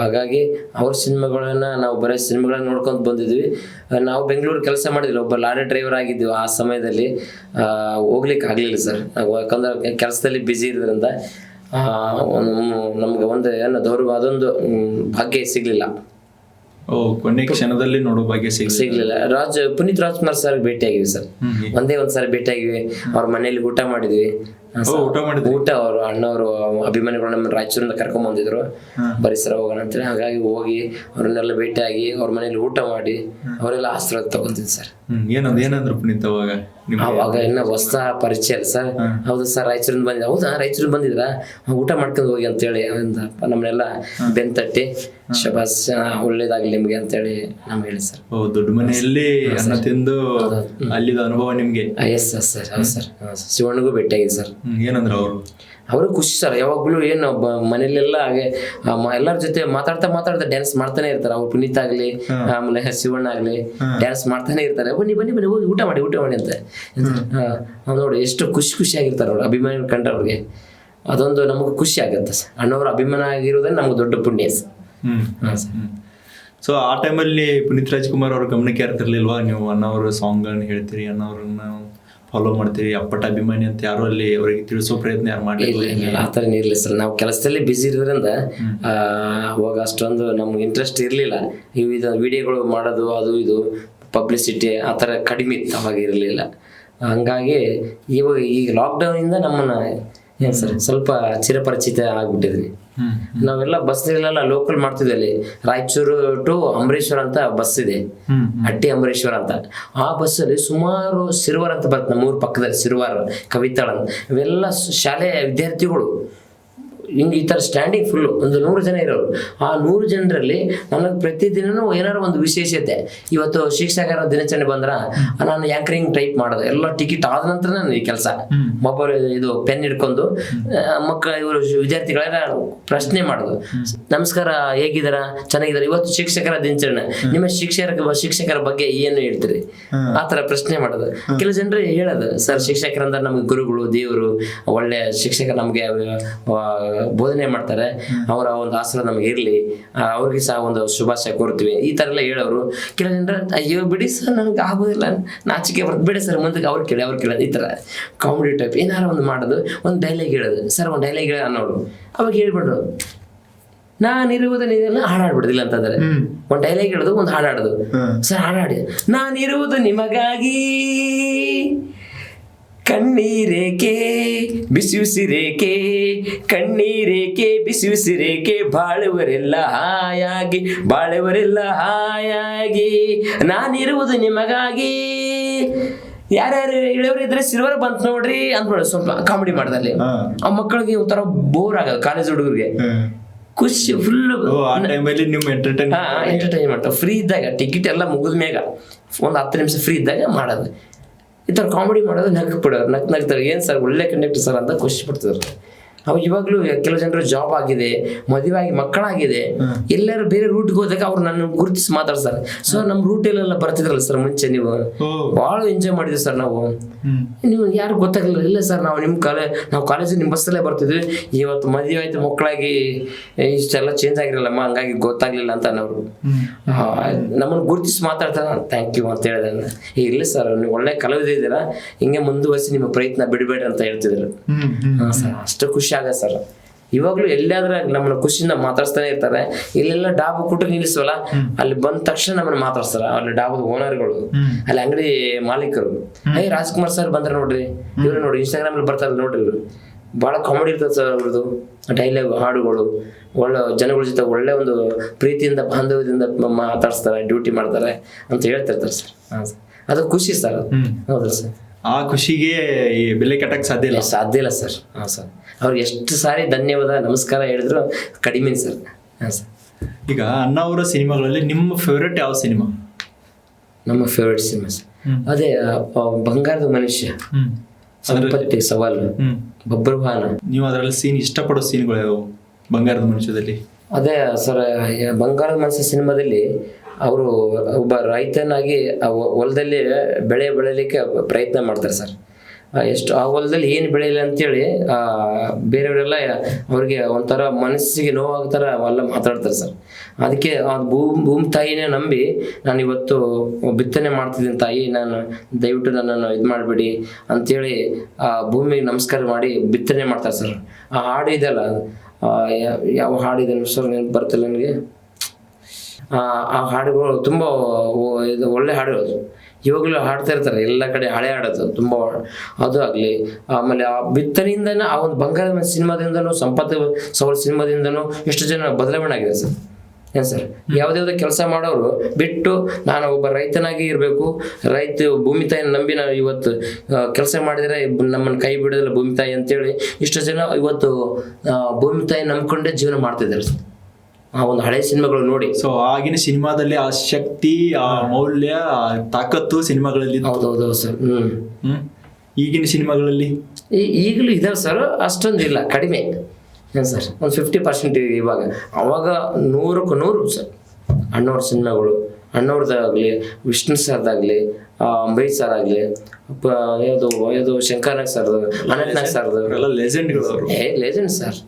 ಹಾಗಾಗಿ ಅವ್ರ ಸಿನಿಮಾಗಳನ್ನ ನಾವು ಬರೀ ಸಿನಿಮಾಗಳನ್ನ ನೋಡ್ಕೊಂಡು ಬಂದಿದ್ವಿ. ನಾವು ಬೆಂಗಳೂರು ಕೆಲಸ ಮಾಡಿದ್ವಿ, ಒಬ್ಬ ಲಾರಿ ಡ್ರೈವರ್ ಆಗಿದ್ದೀವಿ. ಆ ಸಮಯದಲ್ಲಿ ಹೋಗ್ಲಿಕ್ಕೆ ಆಗಲಿಲ್ಲ ಸರ್, ಯಾಕಂದ್ರೆ ಕೆಲಸದಲ್ಲಿ ಬ್ಯುಸಿ ಇರೋದ್ರಿಂದ ನಮ್ಗೆ ಒಂದು ಅದೊಂದು ಭಾಗ್ಯ ಸಿಗಲಿಲ್ಲ. ಕೊನೆ ಕ್ಷಣದಲ್ಲಿ ನೋಡೋ ಭಾಗ್ಯ ಸಿಗ್ಲಿಲ್ಲ. ಪುನೀತ್ ರಾಜ್ಕುಮಾರ್ ಸರ್ ಭೇಟಿಯಾಗಿವಿ ಸರ್, ಒಂದೇ ಒಂದ್ಸರಿ ಭೇಟಿಯಾಗಿವಿ. ಅವ್ರ ಮನೇಲಿ ಊಟ ಮಾಡಿದ್ವಿ. ಊಟ ಅವರು ಅಣ್ಣವರು ಅಭಿಮಾನಿಗಳು ನಮ್ಮ ರಾಯಚೂರಿಂದ ಕರ್ಕೊಂಡ್ ಬಂದಿದ್ರು, ಪರಿಸರ ಹೋಗೋಣ ಅಂತೇಳಿ. ಹಾಗಾಗಿ ಹೋಗಿ ಅವ್ರನ್ನೆಲ್ಲ ಭೇಟಿಯಾಗಿ ಅವ್ರ ಮನೇಲಿ ಊಟ ಮಾಡಿ ಅವರೆಲ್ಲ ಆಶೀರ್ವಾದ ತಗೊಂತಿದ್ವಿ ಸರ್. ಏನಂದ್ರು ಪುನೀತ್ ಅವಾಗ ಇನ್ನ ಹೊಸ ಪರಿಚಯ ಅಲ್ಲ ಸರ್. ಹೌದು ಸರ್, ರಾಯಚೂರಿಂದ ಬಂದಿದ್ದ. ಹೌದಾ, ರಾಯಚೂರಿಂದ ಬಂದಿದ್ರ, ಊಟ ಮಾಡ್ಕೊಂಡು ಹೋಗಿ ಅಂತೇಳಿ ನಮ್ಮನ್ನೆಲ್ಲ ಬೆಂತಟ್ಟಿ ಶಬಾಸ್ ಒಳ್ಳೇದಾಗ್ಲಿ ನಿಮ್ಗೆ ಅಂತೇಳಿ ನಮ್ಗೆ ಹೇಳಿ ಸರ್. ದೊಡ್ಡ ಮನೆಯಲ್ಲಿ ಅನ್ನ ತಿಂದು ಅಲ್ಲಿದ ಅನುಭವ ನಿಮ್ಗೆ? ಎಸ್ ಸರ್, ಹೌದು ಸರ್. ಶಿವಣ್ಣಗೂ ಭೇಟಿಯಾಗಿದೆ ಸರ್. ಏನಂದ್ರ ಅವರು ಖುಷಿ ಸರ್. ಯಾವಾಗ್ಲೂ ಏನು ಮನೇಲೆಲ್ಲ ಹಾಗೆ ಎಲ್ಲರ ಜೊತೆ ಮಾತಾಡ್ತಾ ಡ್ಯಾನ್ಸ್ ಮಾಡ್ತಾನೆ ಇರ್ತಾರೆ. ಅವ್ರು ಪುನೀತ್ ಆಗ್ಲಿ ಆಮೇಲೆ ಶಿವಣ್ಣ ಆಗ್ಲಿ ಡ್ಯಾನ್ಸ್ ಮಾಡ್ತಾನೆ ಇರ್ತಾರೆ. ಬನ್ನಿ ಹೋಗಿ ಊಟ ಮಾಡಿ ಅಂತ ನೋಡಿ ಎಷ್ಟು ಖುಷಿಯಾಗಿರ್ತಾರೆ ಅವ್ರು. ಅಭಿಮಾನಿಗಳು ಕಂಡ್ರೆ ಅವ್ರಿಗೆ ಅದೊಂದು ನಮಗೆ ಖುಷಿ ಆಗುತ್ತೆ ಸರ್. ಅಣ್ಣವ್ರ ಅಭಿಮಾನ ಆಗಿರೋದೇ ನಮ್ಗೆ ದೊಡ್ಡ ಪುಣ್ಯ ಸರ್. ಸೊ ಆ ಟೈಮಲ್ಲಿ ಪುನೀತ್ ರಾಜ್ಕುಮಾರ್ ಅವ್ರ ಗಮನಕ್ಕೆ ಇರ್ತಿರ್ಲಿಲ್ವಾ? ನೀವು ಅಣ್ಣವ್ರ ಸಾಂಗ್ಗಳನ್ನ ಹೇಳ್ತೀರಿ, ಅಣ್ಣವ್ರನ್ನ ಫಾಲೋ ಮಾಡ್ತೀರಿ, ಅಪ್ಪಟ ಅಭಿಮಾನಿ ಅಂತ ಯಾರು ಅಲ್ಲಿ ಅವರಿಗೆ ತಿಳಿಸೋ ಪ್ರಯತ್ನ ಯಾರು ಮಾಡಲಿಲ್ಲ? ಆ ಥರ ಇರಲಿಲ್ಲ ಸರ್. ನಾವು ಕೆಲಸದಲ್ಲಿ ಬ್ಯುಸಿ ಇರೋದ್ರಿಂದ ಅವಾಗ ಅಷ್ಟೊಂದು ನಮ್ಗೆ ಇಂಟ್ರೆಸ್ಟ್ ಇರಲಿಲ್ಲ. ಇದು ವಿಡಿಯೋಗಳು ಮಾಡೋದು ಅದು ಇದು ಪಬ್ಲಿಸಿಟಿ ಆ ಥರ ಕಡಿಮೆ ಇತ್ತು, ಅವಾಗ ಇರಲಿಲ್ಲ. ಹಂಗಾಗಿ ಈಗ ಲಾಕ್ಡೌನಿಂದ ನಮ್ಮನ್ನ ಏನು ಸರ್ ಸ್ವಲ್ಪ ಚಿರಪರಿಚಿತ ಆಗ್ಬಿಟ್ಟಿದ್ವಿ. ನಾವೆಲ್ಲ ಬಸ್ನೆಲ್ಲ ಲೋಕಲ್ ಮಾಡ್ತಿದ್ವಿ. ಅಲ್ಲಿ ರಾಯಚೂರು ಟು ಅಂಬರೀಶ್ವರ ಅಂತ ಬಸ್ ಇದೆ, ಹಟ್ಟಿ ಅಂಬರೀಶ್ವರ ಅಂತ. ಆ ಬಸ್ಸಲ್ಲಿ ಸುಮಾರು ಸಿರುವಾರ್ ಅಂತ ಬರ್ತದೆ, ನಮ್ಮೂರ ಪಕ್ಕದಲ್ಲಿ ಸಿರುವಾರ್, ಕವಿತಾಳ ಇವೆಲ್ಲ ಶಾಲೆಯ ವಿದ್ಯಾರ್ಥಿಗಳು ಹಿಂಗೆ ಈ ಥರ ಸ್ಟ್ಯಾಂಡಿಂಗ್ ಫುಲ್ಲು ಒಂದು 100 ಜನ ಇರೋರು. ಆ 100 ಜನರಲ್ಲಿ ನನಗೆ ಪ್ರತಿದಿನವೂ ಏನಾರು ಒಂದು ವಿಶೇಷತೆ. ಇವತ್ತು ಶಿಕ್ಷಕರ ದಿನಾಚರಣೆ ಬಂದ್ರೆ ನಾನು ಆ್ಯಂಕರಿಂಗ್ ಟೈಪ್ ಮಾಡೋದು, ಎಲ್ಲ ಟಿಕೆಟ್ ಆದ ನಂತರ ನಾನು ಈ ಕೆಲಸ. ಒಬ್ಬರು ಇದು ಪೆನ್ ಹಿಡ್ಕೊಂಡು ಇವರು ವಿದ್ಯಾರ್ಥಿಗಳೆಲ್ಲ ಪ್ರಶ್ನೆ ಮಾಡೋದು, ನಮಸ್ಕಾರ ಹೇಗಿದ್ದಾರ, ಚೆನ್ನಾಗಿದ್ದಾರೆ, ಇವತ್ತು ಶಿಕ್ಷಕರ ದಿನಾಚರಣೆ, ನಿಮ್ಮ ಶಿಕ್ಷಕರ ಬಗ್ಗೆ ಏನು ಹೇಳ್ತೀರಿ, ಆ ಥರ ಪ್ರಶ್ನೆ ಮಾಡೋದು. ಕೆಲವು ಜನರು ಹೇಳೋದು, ಸರ್ ಶಿಕ್ಷಕರಂದ್ರೆ ನಮಗೆ ಗುರುಗಳು, ದೇವರು, ಒಳ್ಳೆ ಶಿಕ್ಷಕರು ನಮಗೆ ಬೋಧನೆ ಮಾಡ್ತಾರೆ, ಅವರ ಒಂದು ಆಸರ ನಮಗೆ ಇರಲಿ, ಅವ್ರಿಗೆ ಸಹ ಒಂದು ಶುಭಾಶಯ ಕೋರ್ತೀವಿ, ಈ ಥರ ಎಲ್ಲ ಹೇಳೋರು. ಕೆಲವು ಜನರು ಅಯ್ಯೋ ಬಿಡಿ ಸರ್ ನನಗೆ ಆಗೋದಿಲ್ಲ, ನಾಚಿಕೆ ಬರ್ತದೆ, ಬಿಡಿ ಸರ್ ಮುಂದಕ್ಕೆ ಅವ್ರು ಕೇಳೋದು. ಈ ಥರ ಕಾಮಿಡಿ ಟೈಪ್ ಏನಾರು ಒಂದು ಮಾಡೋದು, ಒಂದು ಡೈಲಾಗ್ ಹೇಳೋದು, ಸರ್ ಒಂದು ಡೈಲಾಗ್ ಹೇಳ ಅನ್ನೋರು. ಅವಾಗ ಹೇಳ್ಬಿಡ್ರು, ನಾನಿರುವುದನ್ನೆಲ್ಲ ಹಾಡಾಡ್ಬಿಡುದಿಲ್ಲ ಅಂತಂದ್ರೆ ಒಂದು ಡೈಲಾಗ್ ಹೇಳೋದು, ಒಂದು ಹಾಡಾಡೋದು. ಸರ್ ಹಾಡಾಡಿ, ನಾನಿರುವುದು ನಿಮಗಾಗಿ, ಕಣ್ಣೀರೇಕೆ ಬಿಸಿಯುಸಿರೇಕೆ, ಕಣ್ಣೀರೇಕೆ ಬಿಸಿಯುಸಿರೇಕೆ, ಬಾಳುವರೆಲ್ಲ ಹಾಯಾಗಿ, ನಾನಿರುವುದು ನಿಮಗಾಗಿ. ಯಾರ್ಯಾರು ಹೇಳೋರು ಇದ್ರೆ ಸಿಲ್ವರ್ ಬಂತು ನೋಡ್ರಿ ಅಂದ್ಬಿಡೋದು, ಸ್ವಲ್ಪ ಕಾಮಿಡಿ ಮಾಡ್ದಲ್ಲಿ. ಆ ಮಕ್ಕಳಿಗೆ ಒಂಥರ ಬೋರ್ ಆಗೋದು, ಕಾಲೇಜ್ ಹುಡುಗರಿಗೆ ಖುಷಿ ಫುಲ್ ಎಂಟರ್ಟೈನ್ಮೆಂಟ್. ಫ್ರೀ ಇದ್ದಾಗ ಟಿಕೆಟ್ ಎಲ್ಲ ಮುಗಿದ ಮ್ಯಾಗ ಒಂದು 10 ನಿಮಿಷ ಫ್ರೀ ಇದ್ದಾಗ ಮಾಡೋದು, ಈ ಥರ ಕಾಮಿಡಿ ಮಾಡೋದು. ನಗ್ಬಿಡೋರು, ನಗ್ತಾರೆ, ಏನು ಸರ್ ಒಳ್ಳೆ ಕಂಡಕ್ಟರ್ ಸರ್ ಅಂತ ಖುಷಿ ಪಡ್ತಿದ್ರು. ಅವಾಗ ಇವಾಗಲೂ ಕೆಲವು ಜನರು ಜಾಬ್ ಆಗಿದೆ, ಮದುವೆ ಆಗಿ ಮಕ್ಕಳಾಗಿದೆ, ಎಲ್ಲರೂ ಬೇರೆ ರೂಟ್ಗೆ ಹೋದಾಗ ಅವ್ರು ನನ್ನ ಗುರುತಿಸಿ ಮಾತಾಡ್ತಾರೆ, ಸರ್ ನಮ್ಮ ರೂಟಲ್ಲೆಲ್ಲ ಬರ್ತಿದ್ರಲ್ಲ ಸರ್ ಮುಂಚೆ, ನೀವು ಭಾಳ ಎಂಜಾಯ್ ಮಾಡಿದ್ವಿ ಸರ್ ನಾವು, ನೀವು ಯಾರು ಗೊತ್ತಾಗಲಿಲ್ಲ. ಇಲ್ಲ ಸರ್ ನಾವು ಕಾಲೇಜಿಗೆ ನಿಮ್ಮ ಬಸ್ಸಲ್ಲೇ ಬರ್ತಿದ್ವಿ, ಇವತ್ತು ಮದುವೆ ಆಯ್ತು ಮಕ್ಕಳಾಗಿ ಇಷ್ಟೆಲ್ಲ ಚೇಂಜ್ ಆಗಿರಲ್ಲಮ್ಮ, ಹಂಗಾಗಿ ಗೊತ್ತಾಗ್ಲಿಲ್ಲ ಅಂತ ಅನ್ನೋರು. ನಮ್ಮನ್ನು ಗುರುತಿಸಿ ಮಾತಾಡ್ತಾರೆ, ಥ್ಯಾಂಕ್ ಯು ಅಂತ ಹೇಳಿದೆ. ಇಲ್ಲ ಸರ್ ನೀವು ಒಳ್ಳೆ ಕಲಾವಿದಿದ್ದೀರಾ, ಹಿಂಗೆ ಮುಂದುವರಿಸಿ ನಿಮ್ಮ ಪ್ರಯತ್ನ ಬಿಡಬೇಡ ಅಂತ ಹೇಳ್ತಿದ್ರು. ಹಾಂ ಸರ್, ಅಷ್ಟು ಖುಷಿ ಆಗ ಸರ್. ಇವಾಗ್ಲೂ ಎಲ್ಲಾದ್ರೆ ನಮ್ಮನ್ನ ಖುಷಿಯಿಂದ ಮಾತಾಡ್ಸ್ತಾನೆ ಇರ್ತಾರೆ. ಇಲ್ಲೆಲ್ಲ ಡಾಬಾ ಕೂಟ ನಿಲ್ಲಿಸೋಲ್ಲ, ಅಲ್ಲಿ ಬಂದ ತಕ್ಷಣ ನಮ್ಮನ್ನ ಮಾತಾಡ್ತಾರ. ಅಲ್ಲಿ ಡಾಬಾದ ಓನರ್ಗಳು, ಅಲ್ಲಿ ಅಂಗಡಿ ಮಾಲೀಕರು, ರಾಜ್ಕುಮಾರ್ ಸರ್ ಬಂದ್ರೆ ನೋಡ್ರಿ, ಇವ್ರು ನೋಡಿ ಇನ್ಸ್ಟಾಗ್ರಾಮ್ ಅಲ್ಲಿ ಬರ್ತಾರ ನೋಡ್ರಿ, ಇವ್ರು ಬಹಳ ಕಾಮಿಡಿ ಇರ್ತದೆ ಸರ್ ಅವ್ರದ್ದು ಡೈಲಾಗ್, ಹಾಡುಗಳು, ಒಳ್ಳೆ ಜನಗಳ ಜೊತೆ ಒಳ್ಳೆ ಒಂದು ಪ್ರೀತಿಯಿಂದ ಬಾಂಧವ್ಯದಿಂದ ಮಾತಾಡ್ಸ್ತಾರೆ, ಡ್ಯೂಟಿ ಮಾಡ್ತಾರೆ ಅಂತ ಹೇಳ್ತಿರ್ತಾರೆ ಸರ್. ಹಾಂ ಸರ್, ಅದು ಖುಷಿ ಸರ್. ಹೌದು ಸರ್. ಆ ಖುಷಿಗೆ ಈ ಬೆಲೆ ಕಟ್ಟಕ್ಕೆ ಸಾಧ್ಯ ಇಲ್ಲ. ಸಾಧ್ಯ ಇಲ್ಲ ಸರ್. ಹಾಂ ಸರ್, ಅವ್ರಿಗೆ ಎಷ್ಟು ಸಾರಿ ಧನ್ಯವಾದ ನಮಸ್ಕಾರ ಹೇಳಿದ್ರು ಕಡಿಮೆ ಸರ್. ಹಾಂ ಸರ್. ಈಗ ಅಣ್ಣ ಅವರ ಸಿನಿಮಾಗಳಲ್ಲಿ ನಿಮ್ಮ ಫೇವ್ರೆಟ್ ಯಾವ ಸಿನಿಮಾ? ನಮ್ಮ ಫೇವ್ರೆಟ್ ಸಿನಿಮಾ ಸರ್ ಅದೇ ಬಂಗಾರದ ಮನುಷ್ಯ, ಸಂಪತ್ತಿ ಸವಾಲು, ಬಬ್ರುವಾಹನ. ನೀವು ಅದರಲ್ಲಿ ಸೀನ್ ಇಷ್ಟಪಡೋ ಸೀನ್ಗಳು ಯಾವುವು ಬಂಗಾರದ ಮನುಷ್ಯದಲ್ಲಿ? ಅದೇ ಸರ್, ಬಂಗಾರದ ಮನುಷ್ಯ ಸಿನಿಮಾದಲ್ಲಿ ಅವರು ಒಬ್ಬ ರೈತನಾಗಿ ಹೊಲದಲ್ಲಿ ಬೆಳೆ ಬೆಳೀಲಿಕ್ಕೆ ಪ್ರಯತ್ನ ಮಾಡ್ತಾರೆ ಸರ್. ಎಷ್ಟು ಆ ಹೊಲದಲ್ಲಿ ಏನು ಬೆಳೆಯಲ್ಲ ಅಂತೇಳಿ ಬೇರೆಯವರೆಲ್ಲ ಅವ್ರಿಗೆ ಒಂಥರ ಮನಸ್ಸಿಗೆ ನೋವಾಗ್ತಾರ ಅವೆಲ್ಲ ಮಾತಾಡ್ತಾರೆ ಸರ್. ಅದಕ್ಕೆ ಆ ಭೂಮಿ ತಾಯಿನೇ ನಂಬಿ ನಾನು ಇವತ್ತು ಬಿತ್ತನೆ ಮಾಡ್ತಿದ್ದೀನಿ ತಾಯಿ, ನಾನು ದಯವಿಟ್ಟು ನನ್ನನ್ನು ಇದು ಮಾಡಿಬಿಡಿ ಅಂಥೇಳಿ ಆ ಭೂಮಿಗೆ ನಮಸ್ಕಾರ ಮಾಡಿ ಬಿತ್ತನೆ ಮಾಡ್ತಾರೆ ಸರ್. ಆ ಹಾಡು ಇದೆಯಲ್ಲ, ಯಾವ ಹಾಡಿದೆ ಸರ್ ನೆನಪು ಬರ್ತಿಲ್ಲ ನನಗೆ. ಆ ಹಾಡುಗಳು ತುಂಬ ಇದು ಒಳ್ಳೆ ಹಾಡುಗಳು, ಇವಾಗಲೂ ಹಾಡ್ತಾ ಇರ್ತಾರೆ ಎಲ್ಲ ಕಡೆ, ಹಳೆ ಹಾಡೋದು ತುಂಬ ಅದು ಆಗಲಿ. ಆಮೇಲೆ ಆ ಬಿತ್ತನೆಯಿಂದನೇ ಆ ಒಂದು ಬಂಗಾರದ ಸಿನಿಮಾದಿಂದನೂ, ಸಂಪತ್ತು ಸವಾಲು ಸಿನಿಮಾದಿಂದನೂ ಎಷ್ಟು ಜನ ಬದಲಾವಣೆ ಆಗಿದೆ ಸರ್. ಏನು ಸರ್, ಯಾವುದ್ಯಾವುದೋ ಕೆಲಸ ಮಾಡೋರು ಬಿಟ್ಟು ನಾನು ಒಬ್ಬ ರೈತನಾಗಿ ಇರಬೇಕು, ಭೂಮಿ ತಾಯಿನ ನಂಬಿ ನಾವು ಇವತ್ತು ಕೆಲಸ ಮಾಡಿದರೆ ನಮ್ಮನ್ನು ಕೈ ಬಿಡೋದಿಲ್ಲ ಭೂಮಿ ತಾಯಿ ಅಂತೇಳಿ ಇಷ್ಟು ಜನ ಇವತ್ತು ಭೂಮಿ ತಾಯಿ ನಂಬ್ಕೊಂಡೇ ಜೀವನ ಮಾಡ್ತಿದ್ದಾರೆ ಸರ್. ಆ ಒಂದು ಹಳೆ ಸಿನಿಮಾಗಳು ನೋಡಿ. ಸೊ ಆಗಿನ ಸಿನಿಮಾದಲ್ಲಿ ಆ ಶಕ್ತಿ, ಆ ಮೌಲ್ಯ, ಆ ತಾಕತ್ತು ಸಿನಿಮಾಗಳಲ್ಲಿ. ಹೌದೌದು ಸರ್. ಈಗಿನ ಸಿನಿಮಾಗಳಲ್ಲಿ ಈಗಲೂ ಇದಾವೆ ಸರ್, ಅಷ್ಟೊಂದು ಇಲ್ಲ, ಕಡಿಮೆ. ಏನು ಸರ್, ಒಂದು 50% ಇವಾಗ. ಅವಾಗ 100ಕ್ಕೆ 100 ಸರ್ ಅಣ್ಣವ್ರ ಸಿನಿಮಾಗಳು, ಅಣ್ಣವ್ರದ್ದಾಗಲಿ, ವಿಷ್ಣು ಸರ್ದಾಗಲಿ, ಅಂಬರೀಶ್ ಸರ್ ಆಗಲಿ, ಯಾವುದು ಶಂಕರ್ನಾಗ್ ಸರ್ದು, ಅನಂತ್ನಾಗ್ ಸರ್ದು, ಲೆಜೆಂಡ್ಗಳು. Legend sir.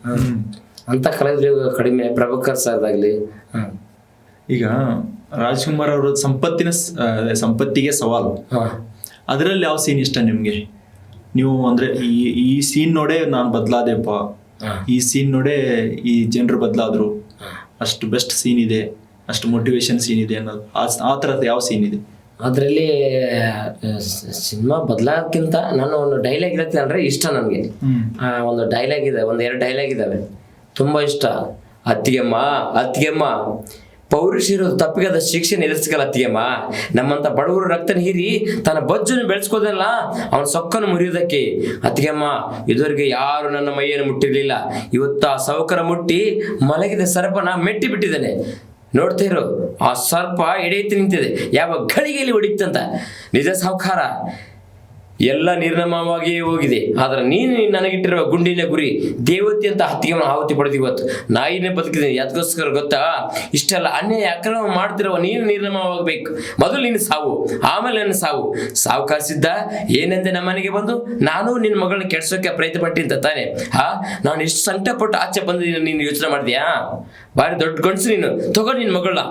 ಅಂತ ಕಲಾವಿದರು ಕಡಿಮೆ. ಪ್ರಭಾಕರ್ ಸರ್ದಾಗಲಿ. ಈಗ ರಾಜ್ಕುಮಾರ್ ಅವರು ಸಂಪತ್ತಿಗೆ ಸವಾಲು, ಅದರಲ್ಲಿ ಯಾವ ಸೀನ್ ಇಷ್ಟ ನಿಮ್ಗೆ? ನೀವು ಅಂದ್ರೆ ಈ ಸೀನ್ ನೋಡೇ ನಾನು ಬದಲಾದೆಪ್ಪ, ಈ ಸೀನ್ ನೋಡೇ ಈ ಜನರು ಬದಲಾದ್ರು, ಅಷ್ಟು ಬೆಸ್ಟ್ ಸೀನ್ ಇದೆ, ಅಷ್ಟು ಮೋಟಿವೇಶನ್ ಸೀನ್ ಇದೆ ಅನ್ನೋದು, ಆ ಥರದ್ದು ಯಾವ ಸೀನ್ ಇದೆ? ಅದರಲ್ಲಿ ಸಿನಿಮಾ ಬದಲಾಗೋಕ್ಕಿಂತ ನಾನು ಒಂದು ಡೈಲಾಗ್ ಇರುತ್ತೆ ಅಂದರೆ ಇಷ್ಟ ನನಗೆ. ಒಂದು ಡೈಲಾಗ್ ಇದೆ, 1-2 ಡೈಲಾಗ್ ಇದ್ದಾವೆ, ತುಂಬ ಇಷ್ಟ. ಅತ್ತಿಗೆಮ್ಮ ಅತ್ತಿಗೆಮ್ಮ, ಪೌರುಷಿರೋದು ತಪ್ಪಿಗದ ಶಿಕ್ಷೆ ಎದುರಿಸಗಲ್ಲ ಅತ್ತಿಗೆಮ್ಮ. ನಮ್ಮಂತ ಬಡವರು ರಕ್ತನ ಹೀರಿ ತನ್ನ ಬೊಜ್ಜನ್ನು ಬೆಳೆಸ್ಕೋದಲ್ಲ ಅವನ ಸೊಕ್ಕನ್ನು ಮುರಿಯೋದಕ್ಕೆ. ಅತ್ತಿಗೆಮ್ಮ, ಇದುವರೆಗೆ ಯಾರು ನನ್ನ ಮೈಯನ್ನು ಮುಟ್ಟಿರಲಿಲ್ಲ, ಇವತ್ತು ಆ ಸೌಕರ ಮುಟ್ಟಿ ಮಲಗಿದ ಸರ್ಪನ ಮೆಟ್ಟಿ ಬಿಟ್ಟಿದ್ದಾನೆ. ನೋಡ್ತಾ ಇರೋ, ಆ ಸರ್ಪ ಎಡೆಯುತ್ತಿ ನಿಂತಿದೆ, ಯಾವ ಗಳಿಗೆಯಲ್ಲಿ ಹೊಡಿತಂತ. ನಿಜ ಸಾಹುಕಾರ, ಎಲ್ಲ ನಿರ್ನಾಮವಾಗಿಯೇ ಹೋಗಿದೆ. ಆದ್ರೆ ನೀನು ನನಗಿಟ್ಟಿರುವ ಗುಂಡಿನ ಗುರಿ ದೇವತೆ ಅಂತ ಹತ್ತಿಗೆ ಆವತಿ ಪಡೆದು ಇವತ್ತು ನಾಯಿನೇ ಬದುಕಿದ್ದೀನಿ. ಅದಕ್ಕೋಸ್ಕರ ಗೊತ್ತಾ, ಇಷ್ಟೆಲ್ಲ ಅನ್ಯಾಯ ಅಕ್ರಮ ಮಾಡ್ತಿರುವ ನೀನು ನಿರ್ನಾಮವಾಗಬೇಕು. ಮೊದಲು ನೀನು ಸಾವು, ಆಮೇಲೆ ನನ್ನ ಸಾವು. ಸಾವು ಕಾಸಿದ್ದ ಏನೆಂದೆ ನಮ್ಮನೆಗೆ ಬಂದು ನಾನು ನಿನ್ನ ಮಗಳನ್ನ ಕೆಡ್ಸೋಕೆ ಪ್ರಯತ್ನ ಪಟ್ಟಿಂತ ತಾನೆ. ನಾನು ಇಷ್ಟು ಸಂಕಟಪಟ್ಟು ಆಚೆ ಬಂದು ನೀನು ಯೋಚನೆ ಮಾಡಿದ್ಯಾ? ಬಾರಿ ದೊಡ್ಡ ಗಂಡಸು ನೀನು. ತಗೋ ನಿನ್ನ ಮಗಳನ್ನ.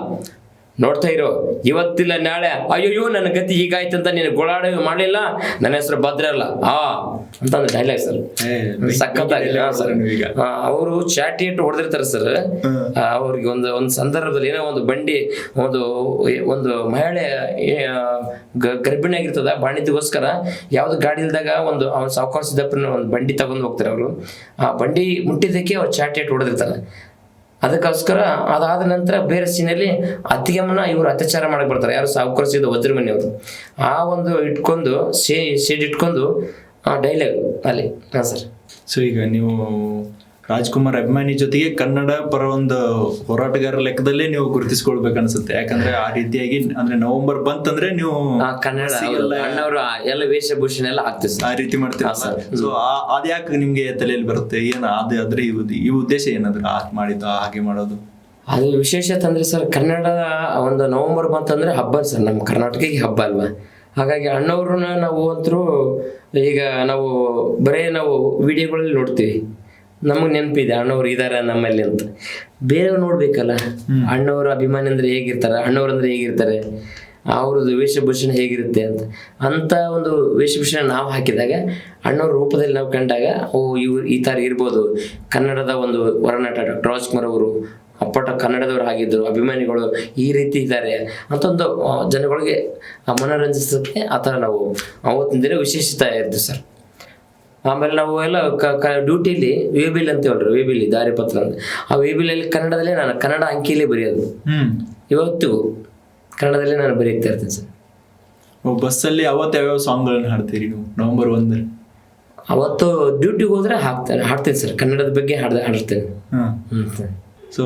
ನೋಡ್ತಾ ಇರೋ, ಇವತ್ತಿಲ್ಲ ನಾಳೆ ಅಯ್ಯೋ ನನ್ನ ಗತಿ ಹೀಗಾಯ್ತಂತ ನೀನು ಗೋಳಾಡ ಮಾಡಲಿಲ್ಲ, ನನ್ನ ಹೆಸರು ಭದ್ರ ಅಲ್ಲ ಅಂತ ಒಂದು ಡೈಲಾಗ್ ಸರ್. ಸಖತ್ತಾಗಿಲ್ಲ ಸರ್. ಅವರು ಚಾಟಿ ಇಟ್ಟು ಹೊಡೆದಿರ್ತಾರೆ ಸರ್. ಅವ್ರಿಗೆ ಒಂದು ಸಂದರ್ಭದಲ್ಲಿ ಏನೋ ಒಂದು ಬಂಡಿ, ಒಂದು ಮಹಿಳೆ ಗರ್ಭಿಣಿ ಆಗಿರ್ತದ, ಬಾಣಿದ್ಗೋಸ್ಕರ ಯಾವ್ದು ಗಾಡಿ ಇಲ್ದಾಗ ಒಂದು ಅವ್ನು ಸಾವುಕಾರ ಸಿದ್ದಪ್ಪನ ಒಂದು ಬಂಡಿ ತಗೊಂಡು ಹೋಗ್ತಾರೆ ಅವರು. ಆ ಬಂಡಿ ಮುಟ್ಟಿದ್ದಕ್ಕೆ ಅವ್ರು ಚಾಟಿ ಇಟ್ಟು ಹೊಡೆದಿರ್ತಾರೆ. ಅದಕ್ಕೋಸ್ಕರ ಅದಾದ ನಂತರ ಬೇರೆ ಸೀನಲ್ಲಿ ಅತ್ತಿಗೆಮ್ಮನ ಇವರು ಅತ್ಯಾಚಾರ ಮಾಡಕ್ಕೆ ಬರ್ತಾರೆ. ಯಾರು ಸಾವುಕಾರ ಸಿದ್ದ ವಜ್ರಮನಿ ಅವರು. ಆ ಒಂದು ಇಟ್ಕೊಂಡು ಶೇಡ್ ಇಟ್ಕೊಂಡು ಆ ಡೈಲಾಗ್ ಅಲ್ಲಿ. ಹಾಂ ಸರ್. ಸೊ ಈಗ ನೀವು ರಾಜ್ಕುಮಾರ್ ಅಭಿಮಾನಿ ಜೊತೆಗೆ ಕನ್ನಡ ಪರ ಒಂದು ಹೋರಾಟಗಾರ ಲೆಕ್ಕದಲ್ಲೇ ನೀವು ಗುರುತಿಸ್ಕೊಳ್ಬೇಕು ಅನ್ಸುತ್ತೆ. ಯಾಕಂದ್ರೆ ಆ ರೀತಿಯಾಗಿ ಅಂದ್ರೆ ನವೆಂಬರ್ ಬಂತಂದ್ರೆ ನೀವು ಕನ್ನಡ ಅಣ್ಣವರು ಎಲ್ಲ ವೇಷಭೂಷಣ ಎಲ್ಲ ಆಗ್ತದೆ ಆ ರೀತಿ ಮಾಡ್ತೀರಾ. ಸೊ ಅದ್ಯಾಕೆ ನಿಮ್ಗೆ ತಲೆಯಲ್ಲಿ ಬರುತ್ತೆ? ಏನು ಅದ್ರ ಈ ಉದ್ದೇಶ ಏನಾದ್ರು ಮಾಡಿದ್ದು ಹಾಗೆ ಮಾಡೋದು? ಅದು ವಿಶೇಷತೆ ಅಂದ್ರೆ ಸರ್, ಕನ್ನಡ ಒಂದು ನವೆಂಬರ್ ಬಂತಂದ್ರೆ ಹಬ್ಬ ಸರ್, ನಮ್ಮ ಕರ್ನಾಟಕಕ್ಕೆ ಹಬ್ಬ ಅಲ್ವಾ. ಹಾಗಾಗಿ ಅಣ್ಣವ್ರನ್ನ ನಾವು ಅಂತರೂ ಈಗ ನಾವು ಬರೇ ನಾವು ವಿಡಿಯೋಗಳಲ್ಲಿ ನೋಡ್ತೀವಿ, ನಮಗೆ ನೆನಪಿದೆ ಅಣ್ಣವ್ರು ಇದ್ದಾರೆ ನಮ್ಮಲ್ಲಿ ಅಂತ. ಬೇರೆಯವ್ರು ನೋಡ್ಬೇಕಲ್ಲ, ಅಣ್ಣವ್ರ ಅಭಿಮಾನಿ ಅಂದ್ರೆ ಹೇಗಿರ್ತಾರೆ, ಅಣ್ಣವ್ರಂದ್ರೆ ಹೇಗಿರ್ತಾರೆ, ಅವ್ರದ್ದು ವೇಷಭೂಷಣ ಹೇಗಿರುತ್ತೆ ಅಂತ ಒಂದು ವೇಷಭೂಷಣ ನಾವು ಹಾಕಿದಾಗ, ಅಣ್ಣವ್ರ ರೂಪದಲ್ಲಿ ನಾವು ಕಂಡಾಗ ಇವ್ರು ಈ ಥರ ಇರ್ಬೋದು. ಕನ್ನಡದ ಒಂದು ಹೊರನಾಟ ಡಾಕ್ಟರ್ ರಾಜ್ಕುಮಾರ್ ಅವರು ಅಪ್ಪಟ ಕನ್ನಡದವರು ಆಗಿದ್ದರು, ಅಭಿಮಾನಿಗಳು ಈ ರೀತಿ ಇದ್ದಾರೆ ಅಂತ ಒಂದು ಜನಗಳಿಗೆ ಮನೋರಂಜಿಸೋಕ್ಕೆ ಆ ಥರ ನಾವು ಅವತ್ತಿನ ದಿನ ವಿಶೇಷತೆ ಇರ್ತೀವಿ ಸರ್. ಆಮೇಲೆ ನಾವು ಎಲ್ಲ ಡ್ಯೂಟಿಲಿ ವೇಬಿಲ್ ಅಂತ ಹೇಳ್ರಿ, ವೇಬಿಲಿ ದಾರಿ ಪತ್ರ ಅಂತ. ಆ ವೇಬಿಲಲ್ಲಿ ಕನ್ನಡದಲ್ಲೇ ನಾನು ಕನ್ನಡ ಅಂಕಿಲೇ ಬರೆಯೋದು. ಇವತ್ತಿಗೂ ಕನ್ನಡದಲ್ಲೇ ನಾನು ಬರೀತಾ ಇರ್ತೀನಿ ಸರ್. ಬಸ್ಸಲ್ಲಿ ಅವತ್ತು ಯಾವ್ಯಾವ ಸಾಂಗ್ಗಳನ್ನ ಹಾಡ್ತೀರಿ ನೀವು ನವೆಂಬರ್ 1? ಅವತ್ತು ಡ್ಯೂಟಿಗೆ ಹೋದ್ರೆ ಹಾಡ್ತೇನೆ ಸರ್, ಕನ್ನಡದ ಬಗ್ಗೆ ಹಾಡ್ತೇನೆ. ಸೊ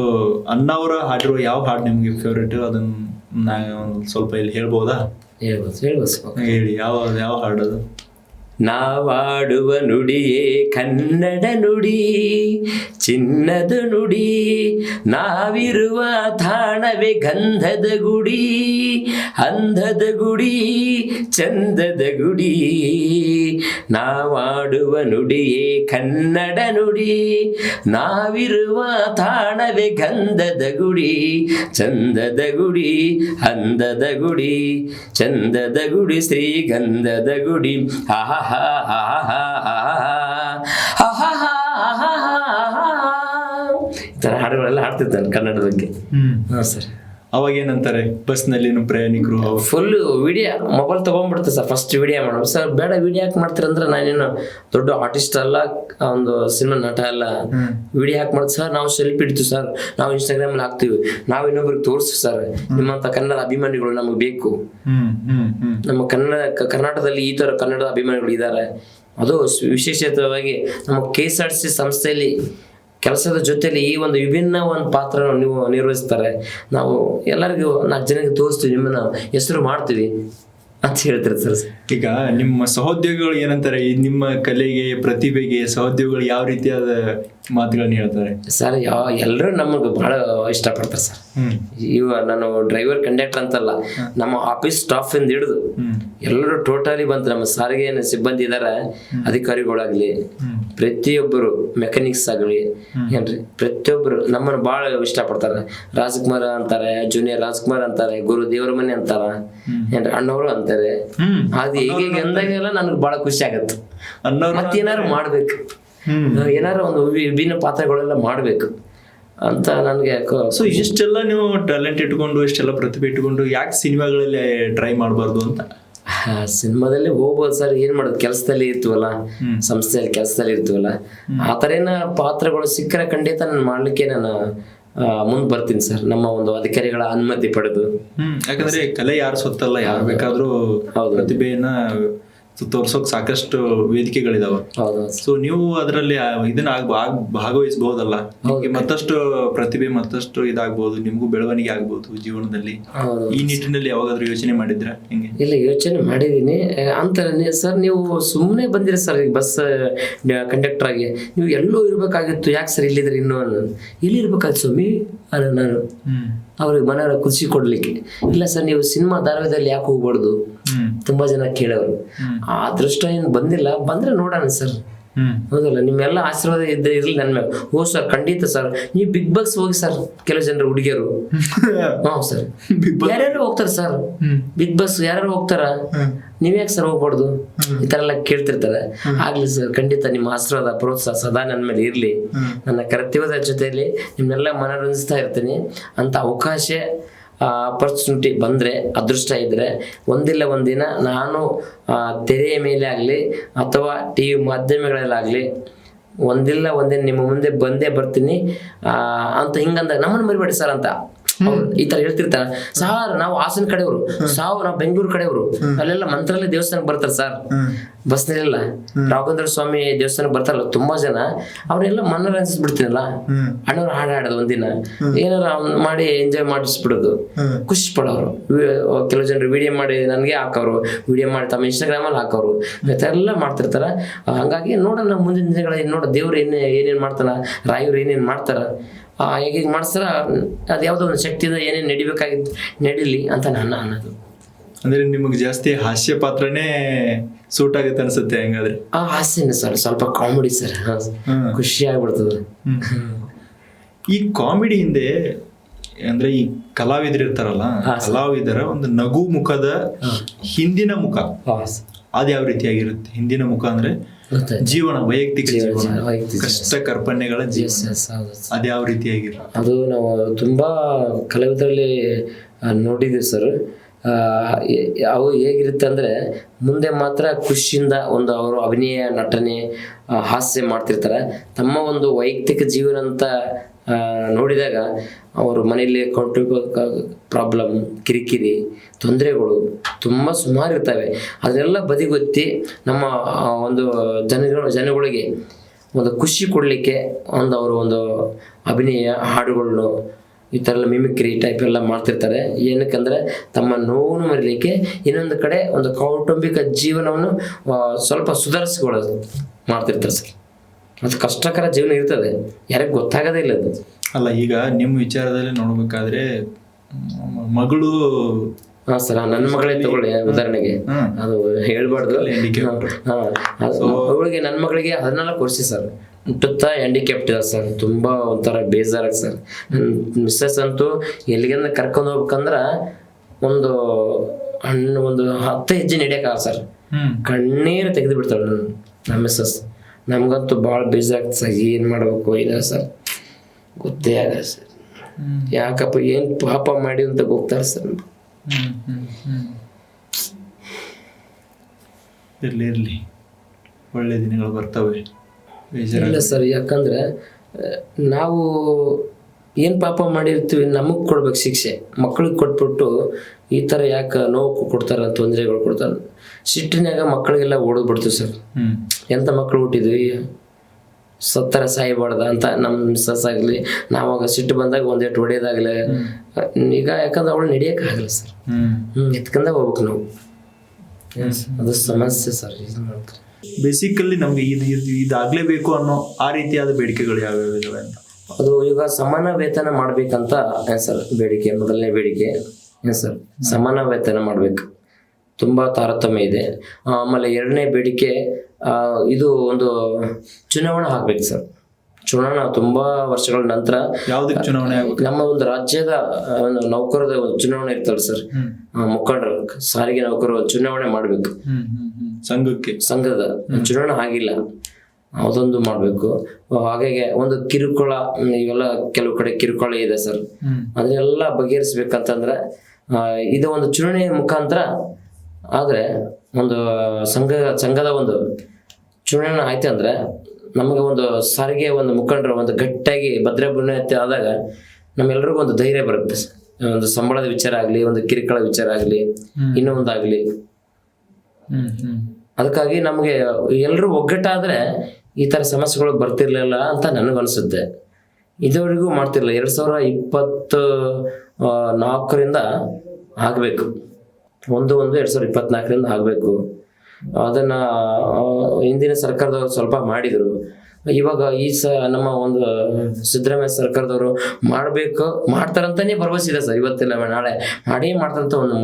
ಅಣ್ಣ ಅವರ ಹಾಡಿರೋ ಯಾವ ಹಾಡು ನಿಮ್ಗೆ ಫೇವ್ರೇಟ್? ಅದನ್ನ ಒಂದು ಸ್ವಲ್ಪ ಇಲ್ಲಿ ಹೇಳ್ಬೋದಾ? ಹೇಳ್ಬೋದು. ಹೇಳಿ, ಯಾವ ಹಾಡು ಅದು? ನಾವಾಡುವ ನುಡಿಯೇ ಕನ್ನಡ ನುಡಿ, ಚಿನ್ನದ ನುಡಿ, ನಾವಿರುವ ತಾಣವೇ ಗಂಧದ ಗುಡಿ, ಅಂಧದ ಗುಡಿ, ಚಂದದ ಗುಡಿ. ನಾವಾಡುವ ನುಡಿಯೇ ಕನ್ನಡ ನುಡಿ, ನಾವಿರುವ ತಾಣವೇ ಗಂಧದ ಗುಡಿ, ಚಂದದ ಗುಡಿ, ಅಂದದ ಗುಡಿ, ಚಂದದ ಗುಡಿ, ಶ್ರೀಗಂಧದ ಗುಡಿ. ಆಹಾ ಈ ಥರ ಹಾಡುಗಳೆಲ್ಲ ಹಾಡ್ತಿದ್ದಾನೆ ಕನ್ನಡದ ಬಗ್ಗೆ. ಹಾಂ ಸರ್. ಅವಾಗ ಏನಂತಾರೆ ಬಸ್ನಲ್ಲಿ ಪ್ರಯಾಣಿಕರು? ಫುಲ್ ವಿಡಿಯೋ ಮೊಬೈಲ್ ತೊಗೊಂಡ್ಬಿಡ್ತೆ ಸರ್, ಫಸ್ಟ್ ವಿಡಿಯೋ ಮಾಡೋದು. ಸರ್ ಬೇಡ, ವಿಡಿಯೋ ಯಾಕೆ ಮಾಡ್ತೀರಂದ್ರೆ ನಾನೇನು ದೊಡ್ಡ ಆರ್ಟಿಸ್ಟ್ ಅಲ್ಲ, ಒಂದು ಸಿನಿಮಾ ನಟ ಅಲ್ಲ, ವಿಡಿಯೋ ಯಾಕೆ ಮಾಡ್ತೀವಿ ಸರ್, ನಾವು ಸೆಲ್ಫಿ ಇಡ್ತೀವಿ ಸರ್, ನಾವು ಇನ್ಸ್ಟಾಗ್ರಾಮಲ್ಲಿ ಹಾಕ್ತೀವಿ, ನಾವು ಇನ್ನೊಬ್ರಿಗೆ ತೋರಿಸ್ತೀವಿ ಸರ್, ನಿಮ್ಮಂಥ ಕನ್ನಡ ಅಭಿಮಾನಿಗಳು ನಮಗೆ ಬೇಕು. ನಮ್ಮ ಕರ್ನಾಟಕದಲ್ಲಿ ಈ ಥರ ಕನ್ನಡದ ಅಭಿಮಾನಿಗಳು ಇದ್ದಾರೆ. ಅದು ವಿಶೇಷವಾಗಿ ನಮ್ಮ KSRTC ಸಂಸ್ಥೆಯಲ್ಲಿ ಕೆಲಸದ ಜೊತೆಲಿ ಈ ಒಂದು ವಿಭಿನ್ನ ಒಂದು ಪಾತ್ರ ನೀವು ನಿರ್ವಹಿಸ್ತಾರೆ. ನಾವು ಎಲ್ಲರಿಗೂ 4 ಜನಕ್ಕೆ ತೋರಿಸ್ತೀವಿ, ನಿಮ್ಮನ್ನ ಹೆಸರು ಮಾಡ್ತೀವಿ ಅಂತ ಹೇಳ್ತಾರೆ ಸರ್. ಈಗ ನಿಮ್ಮ ಸಹೋದ್ಯೋಗಿಗಳು ಏನಂತಾರೆ? ನಿಮ್ಮ ಕಲೆಗೆ, ಪ್ರತಿಭೆಗೆ ಸಹೋದ್ಯೋಗಿಗಳು ಯಾವ ರೀತಿಯಾದ ಮಾತುಗಳನ್ನ ಹೇಳ್ತಾರೆ ಸರ್? ಎಲ್ಲರೂ ನಮಗೆ ಬಹಳ ಇಷ್ಟಪಡ್ತಾರೆ ಸರ್. ನಾನು ಡ್ರೈವರ್, ಕಂಡಕ್ಟರ್ ಅಂತಲ್ಲ, ನಮ್ಮ ಆಫೀಸ್ ಸ್ಟಾಫ್ ಇಂದ ಹಿಡಿದು ಎಲ್ಲರೂ ಟೋಟಲಿ ಬಂತು. ನಮ್ಮ ಸಾರಿಗೆ ಏನು ಸಿಬ್ಬಂದಿ ಇದಾರೆ, ಅಧಿಕಾರಿಗಳಾಗ್ಲಿ, ಪ್ರತಿಯೊಬ್ಬರು ಮೆಕ್ಯಾನಿಕ್ಸ್ ಆಗಲಿ ಏನ್ರಿ, ಪ್ರತಿಯೊಬ್ಬರು ನಮ್ಮನ್ನು ಬಹಳ ಇಷ್ಟಪಡ್ತಾರೆ. ರಾಜ್ಕುಮಾರ್ ಅಂತಾರೆ, ಜೂನಿಯರ್ ರಾಜ್ಕುಮಾರ್ ಅಂತಾರೆ, ಗುರು ದೇವರ ಮನೆ ಅಂತಾರ ಏನ್ರಿ, ಅಣ್ಣವರು ಅಂತಾರೆ. ಅದು ಹೇಗೆ ಅಂದಾಗೆಲ್ಲ ನನಗೆ ಬಹಳ ಖುಷಿ ಆಗತ್ತೆ. ಮತ್ತೇನಾರು ಮಾಡ್ಬೇಕು, ಏನಾರು ಒಂದು ವಿಭಿನ್ನ ಪಾತ್ರಗಳೆಲ್ಲ ಮಾಡ್ಬೇಕು ಅಂತ ನನಗೆ ಯಾಕೋ. ಸೊ ಇಷ್ಟೆಲ್ಲ ನೀವು ಟ್ಯಾಲೆಂಟ್ ಇಟ್ಕೊಂಡು, ಇಷ್ಟೆಲ್ಲ ಪ್ರತಿಭೆ ಇಟ್ಕೊಂಡು ಯಾಕೆ ಸಿನಿಮಾಗಳಲ್ಲಿ ಟ್ರೈ ಮಾಡಬಾರ್ದು ಅಂತ? ಸಿನಿಮಾದಲ್ಲಿ ಹೋಗ್ಬೋದು ಸರ್, ಏನ್ ಮಾಡೋದು, ಕೆಲಸದಲ್ಲಿ ಇರ್ತೀವಲ್ಲ, ಸಂಸ್ಥೆಯಲ್ಲಿ ಕೆಲಸದಲ್ಲಿ ಇರ್ತೀವಲ್ಲ, ಆ ಥರ ಏನ ಪಾತ್ರಗಳು ಸಿಕ್ಕರೆ ಖಂಡಿತ ನಾನು ಮಾಡ್ಲಿಕ್ಕೆ ನಾನು ಮುಂದೆ ಬರ್ತೀನಿ ಸರ್, ನಮ್ಮ ಒಂದು ಅಧಿಕಾರಿಗಳ ಅನುಮತಿ ಪಡೆದು. ಯಾಕಂದ್ರೆ ಕಲೆ ಯಾರು ಸೊತ್ತಲ್ಲ, ಯಾರು ಬೇಕಾದ್ರೂ ಪ್ರತಿಭೆಯನ್ನ ತೋರ್ಸೋಕ್ ಸಾಕಷ್ಟು ವೇದಿಕೆಗಳಿದಾವ. ಸೊ ನೀವು ಅದರಲ್ಲಿ ಇದನ್ನ ಭಾಗವಹಿಸಬಹುದಲ್ಲ, ನಿಮ್ಗೆ ಮತ್ತಷ್ಟು ಪ್ರತಿಭೆ ಮತ್ತಷ್ಟು ಇದಾಗಬಹುದು, ನಿಮ್ಗೂ ಬೆಳವಣಿಗೆ ಆಗ್ಬಹುದು ಜೀವನದಲ್ಲಿ. ಈ ನಿಟ್ಟಿನಲ್ಲಿ ಯಾವಾಗಾದ್ರೂ ಯೋಚನೆ ಮಾಡಿದ್ರ? ಹೆಂಗೆ? ಇಲ್ಲ, ಯೋಚನೆ ಮಾಡಿದೀನಿ ಅಂತ ಸರ್. ನೀವು ಸುಮ್ಮನೆ ಬಂದಿರಿ ಸರ್ ಈಗ ಬಸ್ ಕಂಡಕ್ಟರ್ ಆಗಿ, ನೀವು ಎಲ್ಲೋ ಇರ್ಬೇಕಾಗಿತ್ತು, ಯಾಕೆ ಸರ್ ಇಲ್ಲಿದ್ರೆ ಇನ್ನೂ ಇಲ್ಲಿ ಇರ್ಬೇಕಾಗಿತ್ತು ಸ್ವಾಮಿ ನಾನು ಅವ್ರಿಗೆ ಮನೆಯವ್ರ ಖುಷಿ ಕೊಡ್ಲಿಕ್ಕೆ. ಇಲ್ಲ ಸರ್, ನೀವು ಸಿನಿಮಾ ಧಾರಾವಾಹಿಯಲ್ಲಿ ಯಾಕೆ ಹೋಗ್ಬಾರ್ದು, ತುಂಬಾ ಜನ ಕೇಳೋರು. ಆ ಅದೃಷ್ಟ ಏನು ಬಂದಿಲ್ಲ, ಬಂದ್ರೆ ನೋಡೋಣ ಸರ್. ಹೌದಲ್ಲ, ನಿಮ್ಮೆಲ್ಲ ಆಶೀರ್ವಾದ ಇರ್ಲಿ ನನ್ನ ಮೇಲೆ. ಓ ಸರ್, ಖಂಡಿತ ಸರ್, ನೀವು ಬಿಗ್ ಬಾಸ್ ಹೋಗಿ ಸರ್. ಕೆಲವು ಜನರು ಹುಡುಗಿಯರು ಸರ್ ಯಾರ್ಯಾರು ಹೋಗ್ತಾರ ಸರ್, ಬಿಗ್ ಬಾಸ್ ಯಾರು ಹೋಗ್ತಾರ, ನೀವ್ಯಾಕೆ ಸರ್ ಹೋಗ್ಬಾರ್ದು, ಈ ತರ ಎಲ್ಲ ಕೇಳ್ತಿರ್ತಾರೆ. ಆಗ್ಲಿ ಸರ್, ಖಂಡಿತ ನಿಮ್ಮ ಆಶೀರ್ವಾದ ಪ್ರೋತ್ಸಾಹ ಸದಾ ನನ್ನ ಮೇಲೆ ಇರ್ಲಿ. ನನ್ನ ಕರ್ತವ್ಯದ ಜೊತೆಯಲ್ಲಿ ನಿಮ್ಮೆಲ್ಲ ಮನರಂಜಿಸ್ತಾ ಇರ್ತೀನಿ ಅಂತ ಅವಕಾಶ ಆಪರ್ಚುನಿಟಿ ಬಂದರೆ, ಅದೃಷ್ಟ ಇದ್ದರೆ, ಒಂದಿಲ್ಲ ಒಂದಿನ ನಾನು ತೆರೆಯ ಮೇಲೆ ಆಗಲಿ ಅಥವಾ TV ಮಾಧ್ಯಮಗಳಲ್ಲಾಗಲಿ ಒಂದಿಲ್ಲ ಒಂದಿನ ನಿಮ್ಮ ಮುಂದೆ ಬಂದೇ ಬರ್ತೀನಿ ಅಂತ ಹಿಂಗಂದಾಗ ನಮ್ಮನ್ನು ಮರಿಬೇಡಿ ಸರ್ ಅಂತ ಈ ತರ ಹೇಳ್ತಿರ್ತಾರ. ಸಾರ್ ನಾವು ಹಾಸನ ಕಡೆಯವರು, ನಾವು ಬೆಂಗಳೂರು ಕಡೆಯವರು, ಅಲ್ಲೆಲ್ಲ ಮಂತ್ರಾಲಯ ದೇವಸ್ಥಾನಕ್ಕೆ ಬರ್ತಾರೆ ಸರ್. ಬಸ್ನಲ್ಲೆಲ್ಲ ರಾಘವೇಂದ್ರ ಸ್ವಾಮಿ ದೇವಸ್ಥಾನಕ್ಕೆ ಬರ್ತಾರಲ್ಲ ತುಂಬಾ ಜನ, ಅವ್ರೆಲ್ಲ ಮನೋರಂಜಿಸ್ಬಿಡ್ತೀನಲ್ಲ, ಅಣ್ಣವ್ರು ಹಾಡಾಡೋದು ಒಂದಿನ ಏನಾರ ಮಾಡಿ ಎಂಜಾಯ್ ಮಾಡಿಸ್ಬಿಡೋದು, ಖುಷಿ ಪಡೋರು. ಕೆಲವು ಜನರು ವಿಡಿಯೋ ಮಾಡಿ ನನಗೆ ಹಾಕೋರು, ವಿಡಿಯೋ ಮಾಡಿ ತಮ್ಮ ಇನ್ಸ್ಟಾಗ್ರಾಮಲ್ಲಿ ಹಾಕೋರು, ಎಲ್ಲ ಮಾಡ್ತಿರ್ತಾರ. ಹಂಗಾಗಿ ನೋಡೋಣ ಮುಂದಿನ ದಿನಗಳಲ್ಲಿ, ನೋಡ ದೇವ್ರು ಏನೇನು ಮಾಡ್ತಾರ, ರಾಯವ್ರು ಏನೇನು ಮಾಡ್ತಾರ, ಹೇಗೆ ಮಾಡಿಸ್ತಾರ, ಅದು ಯಾವುದೋ ಒಂದು ಶಕ್ತಿಯಿಂದ ಏನೇನು ನಡಿಬೇಕಾಗಿತ್ತು ನಡೀಲಿ ಅಂತ ನಾನು ಅನ್ನೋದು. ಅಂದ್ರೆ ನಿಮಗೆ ಜಾಸ್ತಿ ಹಾಸ್ಯ ಪಾತ್ರನೇ ಸೂಟ್ ಆಗುತ್ತೆ ಅನ್ಸುತ್ತೆ ಹೆಂಗಾದ್ರೆ? ಹಾಸ್ಯನೇ ಸರ್, ಸ್ವಲ್ಪ ಕಾಮಿಡಿ ಸರ್, ಖುಷಿ ಆಗ್ಬಿಡ್ತದೆ. ಈ ಕಾಮಿಡಿ ಹಿಂದೆ ಅಂದ್ರೆ ಈ ಕಲಾವಿದರು ಇರ್ತಾರಲ್ಲ, ಕಲಾವಿದರ ಒಂದು ನಗು ಮುಖದ ಹಿಂದಿನ ಮುಖ ಅದು ಯಾವ ರೀತಿಯಾಗಿರುತ್ತೆ? ಹಿಂದಿನ ಮುಖ ಅಂದ್ರೆ ಜೀವನ, ವೈಯಕ್ತಿಕ ಜೀವನ, ಕಷ್ಟ ಕಾರ್ಪಣ್ಯಗಳ ಜೀವನ, ಅದು ಯಾವ ರೀತಿಯಾಗಿರುತ್ತೆ? ಅದು ನಾವು ತುಂಬಾ ಕಲಾವಿದರಲ್ಲಿ ನೋಡಿದ್ದೀವಿ ಸರ್. ಅವು ಹೇಗಿರುತ್ತೆ ಅಂದರೆ, ಮುಂದೆ ಮಾತ್ರ ಖುಷಿಯಿಂದ ಒಂದು ಅವರು ಅಭಿನಯ, ನಟನೆ, ಹಾಸ್ಯ ಮಾಡ್ತಿರ್ತಾರೆ. ತಮ್ಮ ಒಂದು ವೈಯಕ್ತಿಕ ಜೀವನ ಅಂತ ನೋಡಿದಾಗ ಅವರು ಮನೆಯಲ್ಲಿ ಪ್ರಾಬ್ಲಮ್, ಕಿರಿಕಿರಿ, ತೊಂದರೆಗಳು ತುಂಬ ಸುಮಾರು ಇರ್ತವೆ. ಅದನ್ನೆಲ್ಲ ಬದಿಗೊತ್ತಿ ನಮ್ಮ ಒಂದು ಜನಗಳಿಗೆ ಒಂದು ಖುಷಿ ಕೊಡಲಿಕ್ಕೆ ಅವರು ಒಂದು ಅಭಿನಯ, ಹಾಡುಗಳನ್ನು ಈ ಥರ ಎಲ್ಲ ಮಿಮಿಕ್ರಿ ಟೈಪ್ ಎಲ್ಲ ಮಾಡ್ತಿರ್ತಾರೆ. ಏನಕ್ಕಂದರೆ ತಮ್ಮ ನೋವನ್ನು ಮರೀಲಿಕ್ಕೆ, ಇನ್ನೊಂದು ಕಡೆ ಒಂದು ಕೌಟುಂಬಿಕ ಜೀವನವನ್ನು ಸ್ವಲ್ಪ ಸುಧಾರಿಸಿಕೊಳ್ಳೋದು ಮಾಡ್ತಿರ್ತಾರೆ ಸರ್. ಅದು ಕಷ್ಟಕರ ಜೀವನ ಇರ್ತದೆ, ಯಾರಿಗೆ ಗೊತ್ತಾಗೋದೇ ಇಲ್ಲ ಅದು. ಅಲ್ಲ, ಈಗ ನಿಮ್ಮ ವಿಚಾರದಲ್ಲಿ ನೋಡ್ಬೇಕಾದ್ರೆ ಮಗಳು, ಹಾಂ ಸರ್, ನನ್ನ ಮಗಳೇ ತಗೊಳ್ಳಿ ಉದಾಹರಣೆಗೆ, ಅದು ಹೇಳ್ಬಾರ್ದು. ಅವಳಿಗೆ, ನನ್ನ ಮಗಳಿಗೆ 14 ವರ್ಷ ಸರ್, ಹುಟ್ಟುತ್ತಾ ಹ್ಯಾಂಡಿಕ್ಯಾಪ್ಟ್ ಇದೆ ಸರ್. ತುಂಬ ಒಂಥರ ಬೇಜಾರಾಗ ಸರ್. ನನ್ನ ಮಿಸ್ಸಸ್ ಅಂತೂ ಎಲ್ಲಿಗೆಂದ ಕರ್ಕೊಂಡು ಹೋಗ್ಬೇಕಂದ್ರೆ ಒಂದು 10 ಹೆಜ್ಜೆ ನಡೆಯೋಕ್ಕಾಗ ಸರ್, ಕಣ್ಣೀರು ತೆಗೆದು ಬಿಡ್ತಾಳೆ ನಮ್ಮ ಮಿಸ್ಸಸ್. ನಮಗಂತೂ ಭಾಳ ಬೇಜಾರಾಗ್ತದೆ ಸರ್, ಏನು ಮಾಡಬೇಕು ಇಲ್ಲ ಸರ್, ಗೊತ್ತೇ ಆಗ ಸರ್. ಯಾಕಪ್ಪ ಏನು ಪಾಪ ಮಾಡಿ ಅಂತ ಹೋಗ್ತಾರೆ ಸರ್. ಇರ್ಲಿ ಒಳ್ಳೆ ದಿನಗಳು ಬರ್ತವೆ. ಇಲ್ಲ ಸರ್, ಯಾಕಂದ್ರೆ ನಾವು ಏನು ಪಾಪ ಮಾಡಿರ್ತೀವಿ ನಮಗೆ ಕೊಡ್ಬೇಕು ಶಿಕ್ಷೆ. ಮಕ್ಕಳಿಗೆ ಕೊಟ್ಬಿಟ್ಟು ಈ ಥರ ಯಾಕೆ ನೋವು ಕೊಡ್ತಾರೆ, ತೊಂದರೆಗಳು ಕೊಡ್ತಾರೆ, ಸಿಟ್ಟಿನಾಗ ಮಕ್ಕಳಿಗೆಲ್ಲ ಓಡೋದ್ಬಿಡ್ತೀವಿ ಸರ್. ಎಂಥ ಮಕ್ಕಳು ಹುಟ್ಟಿದ್ವಿ, ಸತ್ತರ ಸಾಯಬಾರ್ದ ಅಂತ ನಮ್ಮ ಮಿಸ್ಸಸ್ ಆಗಲಿ, ನಾವಾಗ ಸಿಟ್ಟು ಬಂದಾಗ ಒಂದೇಟು ಹೊಡೆಯೋದಾಗಲಿ. ಈಗ ಯಾಕಂದ್ರೆ ಅವಳು ನಡೆಯೋಕ್ಕಾಗಲ್ಲ ಸರ್, ಎತ್ಕೊಂಡ ಹೋಗ್ಬೇಕು ನಾವು. ಅದು ಸಮಸ್ಯೆ ಸರ್. ಇದು ಮಾಡ್ತಾರೆ ಬೇಸಿಕಲ್ಲಿ ನಮ್ಗೆ ಇದಾಗಲೇಬೇಕು ಅನ್ನೋ ಆ ರೀತಿಯಾದ ಬೇಡಿಕೆಗಳು ಯಾವ್ಯಾವ ಇದಾವೆ ಅಂತ. ಅದು ಈಗ ಸಮಾನ ವೇತನ ಮಾಡ್ಬೇಕಂತ ಸರ್ ಬೇಡಿಕೆ, ಮೊದಲನೇ ಬೇಡಿಕೆ. ಸರ್, ಸಮಾನ ವೇತನ ಮಾಡ್ಬೇಕು, ತುಂಬ ತಾರತಮ್ಯ ಇದೆ. ಆಮೇಲೆ ಎರಡನೇ ಬೇಡಿಕೆ, ಇದು ಒಂದು ಚುನಾವಣೆ ಆಗ್ಬೇಕು ಸರ್. ಚುನಾವಣೆ ತುಂಬ ವರ್ಷಗಳ ನಂತರ ಯಾವುದಕ್ಕೆ ಚುನಾವಣೆ ಆಗ್ಬೇಕು? ನಮ್ಮ ಒಂದು ರಾಜ್ಯದ ಒಂದು ನೌಕರದ ಒಂದು ಚುನಾವಣೆ ಇರ್ತಾಳೆ ಸರ್. ಮುಖಂಡರು, ಸಾರಿಗೆ ನೌಕರರು ಚುನಾವಣೆ ಮಾಡ್ಬೇಕು. ಸಂಘದ ಚುನಾವಣೆ ಆಗಿಲ್ಲ, ಅದೊಂದು ಮಾಡಬೇಕು. ಹಾಗಾಗಿ ಒಂದು ಕಿರುಕುಳ, ಇವೆಲ್ಲ ಕೆಲವು ಕಡೆ ಕಿರುಕುಳ ಇದೆ ಸರ್, ಅದನ್ನೆಲ್ಲ ಬಗೆಹರಿಸ್ಬೇಕಂತಂದ್ರೆ ಇದು ಒಂದು ಚುನಾವಣೆ ಮುಖಾಂತರ ಆದರೆ ಒಂದು ಸಂಘದ ಒಂದು ಚುನಾವಣೆ ಆಯ್ತು ಅಂದ್ರೆ ನಮಗೆ ಒಂದು ಸಾರಿಗೆ ಒಂದು ಮುಖಂಡರು ಒಂದು ಗಟ್ಟಿಯಾಗಿ ಭದ್ರ ಬುನಾದಿ ಆದಾಗ ನಮ್ಮೆಲ್ಲರಿಗೂ ಒಂದು ಧೈರ್ಯ ಬರುತ್ತೆ. ಒಂದು ಸಂಬಳದ ವಿಚಾರ ಆಗಲಿ, ಒಂದು ಕಿರುಕುಳ ವಿಚಾರ ಆಗಲಿ, ಇನ್ನೂ ಒಂದಾಗಲಿ. ಅದಕ್ಕಾಗಿ ನಮಗೆ ಎಲ್ಲರೂ ಒಗ್ಗಟ್ಟಾದರೆ ಈ ಥರ ಸಮಸ್ಯೆಗಳು ಬರ್ತಿರ್ಲಿಲ್ಲ ಅಂತ ನನಗನ್ಸುತ್ತೆ. ಇದುವರೆಗೂ ಮಾಡ್ತಿರಲಿಲ್ಲ. 2024ರಿಂದ ಆಗಬೇಕು, 1/1/2024ರಿಂದ ಆಗಬೇಕು. ಅದನ್ನು ಹಿಂದಿನ ಸರ್ಕಾರದವರು ಸ್ವಲ್ಪ ಮಾಡಿದರು. ಇವಾಗ ನಮ್ಮ ಒಂದು ಸಿದ್ದರಾಮಯ್ಯ ಸರ್ಕಾರದವರು ಮಾಡ್ತಾರಂತಾನೆ ಭರವಸೆ ಇದೆ ಸರ್. ಇವತ್ತಿಲ್ಲ ನಾಳೆ ಮಾಡೇ ಮಾಡ್ತಾರಂತ ಒಂದು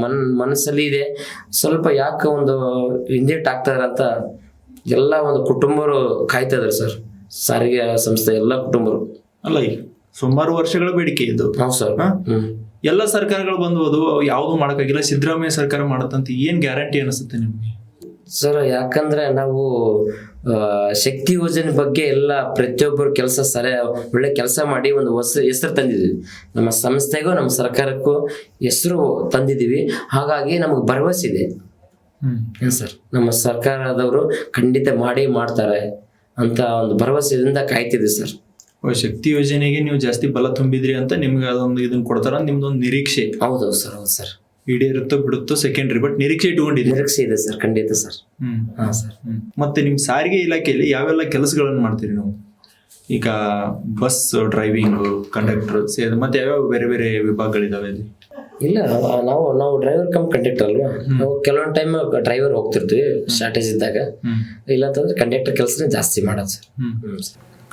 ಮನಸ್ಸಲ್ಲಿ ಇದೆ. ಸ್ವಲ್ಪ ಯಾಕೆ ಒಂದು ಹಿಂದೇಟ್ ಆಗ್ತಾರೆ ಅಂತ ಎಲ್ಲ ಒಂದು ಕುಟುಂಬರು ಕಾಯ್ತಾ ಇದಾರೆ ಸರ್. ಸಾರಿಗೆ ಸಂಸ್ಥೆ ಎಲ್ಲ ಕುಟುಂಬರು. ಅಲ್ಲ, ಈಗ ಸುಮಾರು ವರ್ಷಗಳ ಬೇಡಿಕೆ ಇದು. ಹೌದು ಸರ್. ಎಲ್ಲ ಸರ್ಕಾರಗಳು ಬಂದ್ಬೋದು, ಯಾವುದು ಮಾಡೋಕ್ಕಾಗಿಲ್ಲ. ಸಿದ್ದರಾಮಯ್ಯ ಸರ್ಕಾರ ಮಾಡತ್ತಂತ ಏನ್ ಗ್ಯಾರಂಟಿ ಅನಿಸುತ್ತೆ ನಿಮ್ಗೆ ಸರ್? ಯಾಕಂದ್ರೆ ನಾವು ಶಕ್ತಿ ಯೋಜನೆ ಬಗ್ಗೆ ಎಲ್ಲ ಪ್ರತಿಯೊಬ್ಬರು ಒಳ್ಳೆ ಕೆಲಸ ಮಾಡಿ ಒಂದು ಹೆಸರು ತಂದಿದ್ದೀವಿ. ನಮ್ಮ ಸಂಸ್ಥೆಗೂ ನಮ್ಮ ಸರ್ಕಾರಕ್ಕೂ ಹೆಸರು ತಂದಿದ್ದೀವಿ. ಹಾಗಾಗಿ ನಮಗೆ ಭರವಸೆ ಇದೆ ಸರ್, ನಮ್ಮ ಸರ್ಕಾರದವರು ಖಂಡಿತ ಮಾಡ್ತಾರೆ ಅಂತ ಒಂದು ಭರವಸೆಯಿಂದ ಕಾಯ್ತಿದ್ವಿ ಸರ್. ಶಕ್ತಿ ಯೋಜನೆಗೆ ನೀವು ಜಾಸ್ತಿ ಬಲ ತುಂಬಿದ್ರಿ ಅಂತ ನಿಮ್ಗೆ ಅದೊಂದು ಇದನ್ನ ಕೊಡ್ತಾರ ನಿಮ್ದೊಂದು ನಿರೀಕ್ಷೆ. ಹೌದು ಸರ್. ಹೌದು ಸರ್. ಈಡೇರುತ್ತೋ ಬಿಡುತ್ತೋ ಸೆಕೆಂಡ್ರಿ, ಬಟ್ ನಿರೀಕ್ಷೆ ಇಟ್ಕೊಂಡಿದ್ದೀವಿ. ನಿರೀಕ್ಷೆ ಇದೆ ಸರ್, ಖಂಡಿತ ಸರ್. ಹಾ ಸರ್. ಮತ್ತೆ ನಿಮ್ ಸಾರಿಗೆ ಇಲಾಖೆಯಲ್ಲಿ ಯಾವೆಲ್ಲ ಕೆಲಸಗಳನ್ನು ಮಾಡ್ತೀರಿ ನೀವು? ಈಗ ಬಸ್ ಡ್ರೈವಿಂಗ್, ಕಂಡಕ್ಟರ್ ಸೇರಿ ಮತ್ತೆ ಯಾವ್ಯಾವ ಬೇರೆ ಬೇರೆ ವಿಭಾಗಗಳಿದಾವೆ ಅಲ್ಲಿ? ಇಲ್ಲ, ನಾವು ಡ್ರೈವರ್ ಕಮ್ ಕಂಡಕ್ಟರ್ ಅಲ್ವಾ. ನಾವು ಕೆಲವೊಂದು ಟೈಮ್ ಡ್ರೈವರ್ ಹೋಗ್ತಿರ್ತೀವಿ ಶಾರ್ಟೇಜ್ ಇದ್ದಾಗ. ಇಲ್ಲ ಅಂತಂದ್ರೆ ಕಂಡಕ್ಟರ್ ಕೆಲಸನೇ ಜಾಸ್ತಿ ಮಾಡೋದು ಸರ್.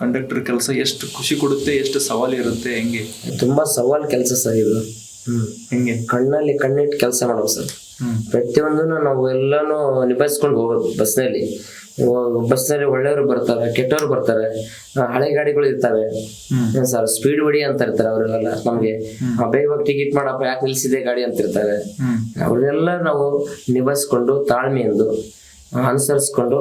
ಕಂಡಕ್ಟರ್ ಕೆಲಸ ಎಷ್ಟು ಖುಷಿ ಕೊಡುತ್ತೆ, ಎಷ್ಟು ಸವಾಲು ಇರುತ್ತೆ, ಹೆಂಗೆ? ತುಂಬಾ ಸವಾಲ್ ಕೆಲಸ ಸರ್ ಇದು. ಹೆಂಗೆ? ಕಣ್ಣಿಟ್ಟು ಕೆಲಸ ಮಾಡೋದು ಸರ್. ಪ್ರತಿಯೊಂದನ್ನು ನಾವು ಎಲ್ಲಾನು ನಿಭಾಯಿಸ್ಕೊಂಡು ಹೋಗೋದು. ಬಸ್ನಲ್ಲಿ ಒಳ್ಳೆಯವರು ಬರ್ತಾರೆ, ಕೆಟ್ಟವರು ಬರ್ತಾರೆ, ಹಳೆ ಗಾಡಿಗಳು ಇರ್ತವೆ ಸರ್. ಸ್ಪೀಡ್ ಹೊಡಿ ಅಂತ ಇರ್ತಾರೆ ಅವರೆಲ್ಲ. ನಮ್ಗೆ ಬೇಗ ಟಿಕೆಟ್ ಮಾಡಪ್ಪ, ಯಾಕೆ ನಿಲ್ಸಿದೆ ಗಾಡಿ ಅಂತ ಇರ್ತಾರೆ. ಅವ್ರನ್ನೆಲ್ಲ ನಾವು ನಿಭಾಯಿಸ್ಕೊಂಡು ತಾಳ್ಮೆಯಿಂದ ಅನುಸರಿಸ್ಕೊಂಡು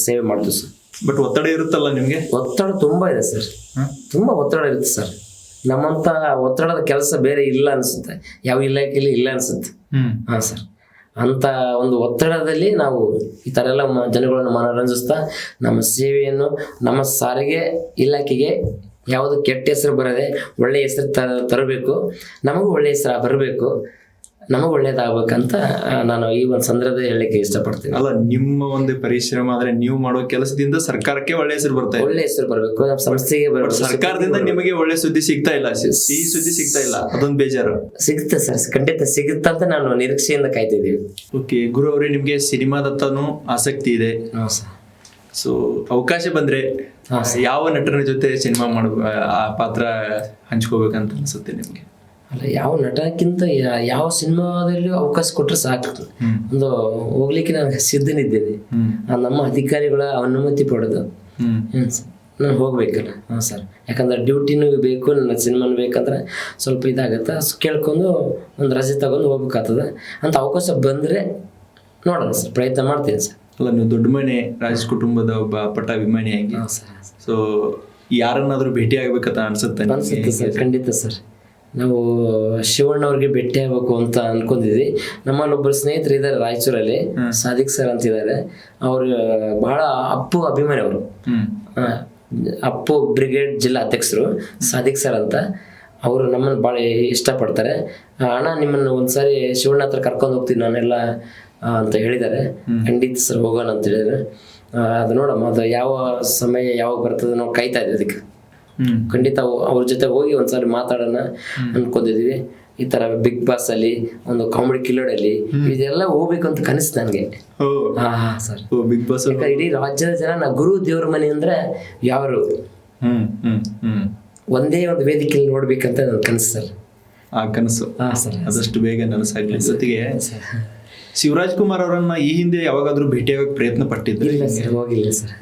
ಸೇವೆ ಮಾಡ್ತೀವಿ ಸರ್. ಬಟ್ ಒತ್ತಡ ಇರುತ್ತಲ್ಲ ನಿಮ್ಗೆ? ಒತ್ತಡ ತುಂಬಾ ಇದೆ ಸರ್, ತುಂಬಾ ಒತ್ತಡ ಇರುತ್ತೆ ಸರ್. ನಮ್ಮಂತ ಒತ್ತಡದ ಕೆಲಸ ಬೇರೆ ಇಲ್ಲ ಅನ್ಸುತ್ತೆ, ಯಾವ ಇಲಾಖೆಯಲ್ಲಿ ಇಲ್ಲ ಅನ್ಸುತ್ತೆ. ಹಾ ಸರ್. ಅಂತ ಒಂದು ಒತ್ತಡದಲ್ಲಿ ನಾವು ಈ ಥರ ಎಲ್ಲ ಜನಗಳನ್ನು ಮನರಂಜಿಸ್ತಾ ನಮ್ಮ ಸೇವೆಯನ್ನು ನಮ್ಮ ಸಾರಿಗೆ ಇಲಾಖೆಗೆ ಯಾವುದು ಕೆಟ್ಟ ಹೆಸರು ಬರದೆ ಒಳ್ಳೆ ಹೆಸರು ತರಬೇಕು, ನಮಗೂ ಒಳ್ಳೆ ಹೆಸರು ಬರಬೇಕು, ನಮಗೆ ಒಳ್ಳೇದಾಗಬೇಕಂತ ನಾನು ಈ ಒಂದು ಸಂದರ್ಭದಲ್ಲಿ ಹೇಳಲಿಕ್ಕೆ ಇಷ್ಟಪಡ್ತೀನಿ. ಅಲ್ಲ, ನಿಮ್ಮ ಒಂದು ಪರಿಶ್ರಮ ಅಂದ್ರೆ ನೀವು ಮಾಡೋ ಕೆಲಸದಿಂದ ಸರ್ಕಾರಕ್ಕೆ ಒಳ್ಳೆ ಹೆಸರು ಬರ್ತಾ ಇದೆ, ಒಳ್ಳೆ ಹೆಸರು ಬರಬೇಕು, ನಮ್ಮ ಸಂಸ್ಥೆಗೆ ಬರಬೇಕು. ಸರ್ಕಾರದಿಂದ ನಿಮಗೆ ಒಳ್ಳೆ ಸುದ್ದಿ ಸಿಗ್ತಾ ಇಲ್ಲ, ಸಿಹಿ ಸುದ್ದಿ ಸಿಗ್ತಾ ಇಲ್ಲ, ಅದೊಂದು ಬೇಜಾರು. ಸಿಗುತ್ತೆ ಸರ್, ಖಂಡಿತ ಸಿಗುತ್ತಂತ ನಾವು ನಿರೀಕ್ಷೆಯಿಂದ ಕಾಯ್ತಿದ್ದೀವಿ. ಓಕೆ ಗುರು ಅವರೇ, ನಿಮ್ಗೆ ಸಿನಿಮಾದತ್ತನೂ ಆಸಕ್ತಿ ಇದೆ. ಹಾಂ ಸರ್. ಸೊ ಅವಕಾಶ ಬಂದ್ರೆ ಯಾವ ನಟನ ಜೊತೆ ಸಿನಿಮಾ ಆ ಪಾತ್ರ ಹಂಚ್ಕೋಬೇಕಂತ ಅನ್ಸುತ್ತೆ ನಿಮ್ಗೆ? ಅಲ್ಲ, ಯಾವ ನಟಕ್ಕಿಂತ ಯಾವ ಸಿನಿಮಾದಲ್ಲಿ ಅವಕಾಶ ಕೊಟ್ಟರೆ ಸಾಕು, ಒಂದು ಹೋಗ್ಲಿಕ್ಕೆ ನಾನು ಸಿದ್ಧನಿದ್ದೇನೆ. ನಮ್ಮ ಅಧಿಕಾರಿಗಳ ಅನುಮತಿ ಪಡೆದು ನಾನು ಹೋಗ್ಬೇಕಲ್ಲ. ಹಾಂ ಸರ್, ಯಾಕಂದ್ರೆ ಡ್ಯೂಟಿನೂ ಬೇಕು, ನನ್ನ ಸಿನಿಮಾನು ಬೇಕಂದ್ರೆ ಸ್ವಲ್ಪ ಇದಾಗುತ್ತೆ. ಕೇಳ್ಕೊಂಡು ಒಂದು ರಜೆ ತಗೊಂಡು ಹೋಗ್ಬೇಕಾಗ್ತದೆ. ಅಂತ ಅವಕಾಶ ಬಂದರೆ ನೋಡೋಣ ಸರ್, ಪ್ರಯತ್ನ ಮಾಡ್ತೀನಿ ಸರ್. ಅಲ್ಲ, ನೀವು ದೊಡ್ಡ ಮನೆ ರಾಜ್ ಕುಟುಂಬದ ಒಬ್ಬ ಪಟ್ಟ ಅಭಿಮಾನಿಯಾಗಿ ಸೊ ಯಾರನ್ನಾದ್ರೂ ಭೇಟಿ ಆಗ್ಬೇಕಂತ ಅನ್ಸುತ್ತೆ ಸರ್? ಖಂಡಿತ ಸರ್. ನಾವು ಶಿವಣ್ಣವ್ರಿಗೆ ಭೇಟಿ ಆಗ್ಬೇಕು ಅಂತ ಅನ್ಕೊಂಡಿದ್ವಿ. ನಮ್ಮಲ್ಲೊಬ್ಬರು ಸ್ನೇಹಿತರು ಇದ್ದಾರೆ ರಾಯಚೂರಲ್ಲಿ, ಸಾದಿಕ್ ಸರ್ ಅಂತಿದ್ದಾರೆ. ಅವರು ಬಹಳ ಅಪ್ಪು ಅಭಿಮಾನಿ. ಅವರು ಅಪ್ಪು ಬ್ರಿಗೇಡ್ ಜಿಲ್ಲಾ ಅಧ್ಯಕ್ಷರು ಸಾದಿಕ್ ಸರ್ ಅಂತ. ಅವರು ನಮ್ಮನ್ನು ಭಾಳ ಇಷ್ಟಪಡ್ತಾರೆ. ಅಣ್ಣ, ನಿಮ್ಮನ್ನು ಒಂದ್ಸಾರಿ ಶಿವಣ್ಣ ಹತ್ರ ಕರ್ಕೊಂಡು ಹೋಗ್ತೀನಿ ನಾನೆಲ್ಲ ಅಂತ ಹೇಳಿದ್ದಾರೆ. ಖಂಡಿತ ಸರ್, ಹೋಗೋಣ ಅಂತ ಹೇಳಿದ್ದಾರೆ. ಅದು ನೋಡಮ್ಮ, ಅದು ಯಾವ ಸಮಯ ಯಾವಾಗ ಬರ್ತದೆ ನಾವು ಕಾಯ್ತಾ ಇದ್ದೀವಿ. ಅದಕ್ಕೆ ಖಂಡಿತ ಅವ್ರ ಜೊತೆ ಹೋಗಿ ಒಂದ್ಸಲ ಮಾತಾಡೋಣ ಅನ್ಕೊಂಡಿದೀವಿ. ಈ ತರ ಬಿಗ್ ಬಾಸ್ ಅಲ್ಲಿ, ಒಂದು ಕಾಮಿಡಿ ಕಿಲ್ಲರ್ ಅಲ್ಲಿ ಇದೆಲ್ಲ ಹೋಗ್ಬೇಕು ಅಂತ ಕನಸು ನನಗೆ. ಸರ್, ಬಿಗ್ ಬಾಸ್ ಇಡೀ ರಾಜ್ಯದ ಜನ ಗುರು ದೇವ್ರ ಮನೆ ಅಂದ್ರೆ ಯಾರು ಒಂದೇ ಒಂದು ವೇದಿಕೆಯಲ್ಲಿ ನೋಡ್ಬೇಕಂತ ನನ್ನ ಕನಸು ಸರ್. ಆ ಕನಸು ಆದಷ್ಟು ಬೇಗ ನನಸಾಗ್ಲಿ. ಜೊತೆಗೆ ಶಿವರಾಜ್ ಕುಮಾರ್ ಅವರನ್ನ ಈ ಹಿಂದೆ ಯಾವಾಗಾದ್ರೂ ಭೇಟಿಯಾಗಕ್ಕೆ ಪ್ರಯತ್ನ ಪಟ್ಟಿದ್ರೆ? ಹೋಗಿಲ್ಲ ಸರ್,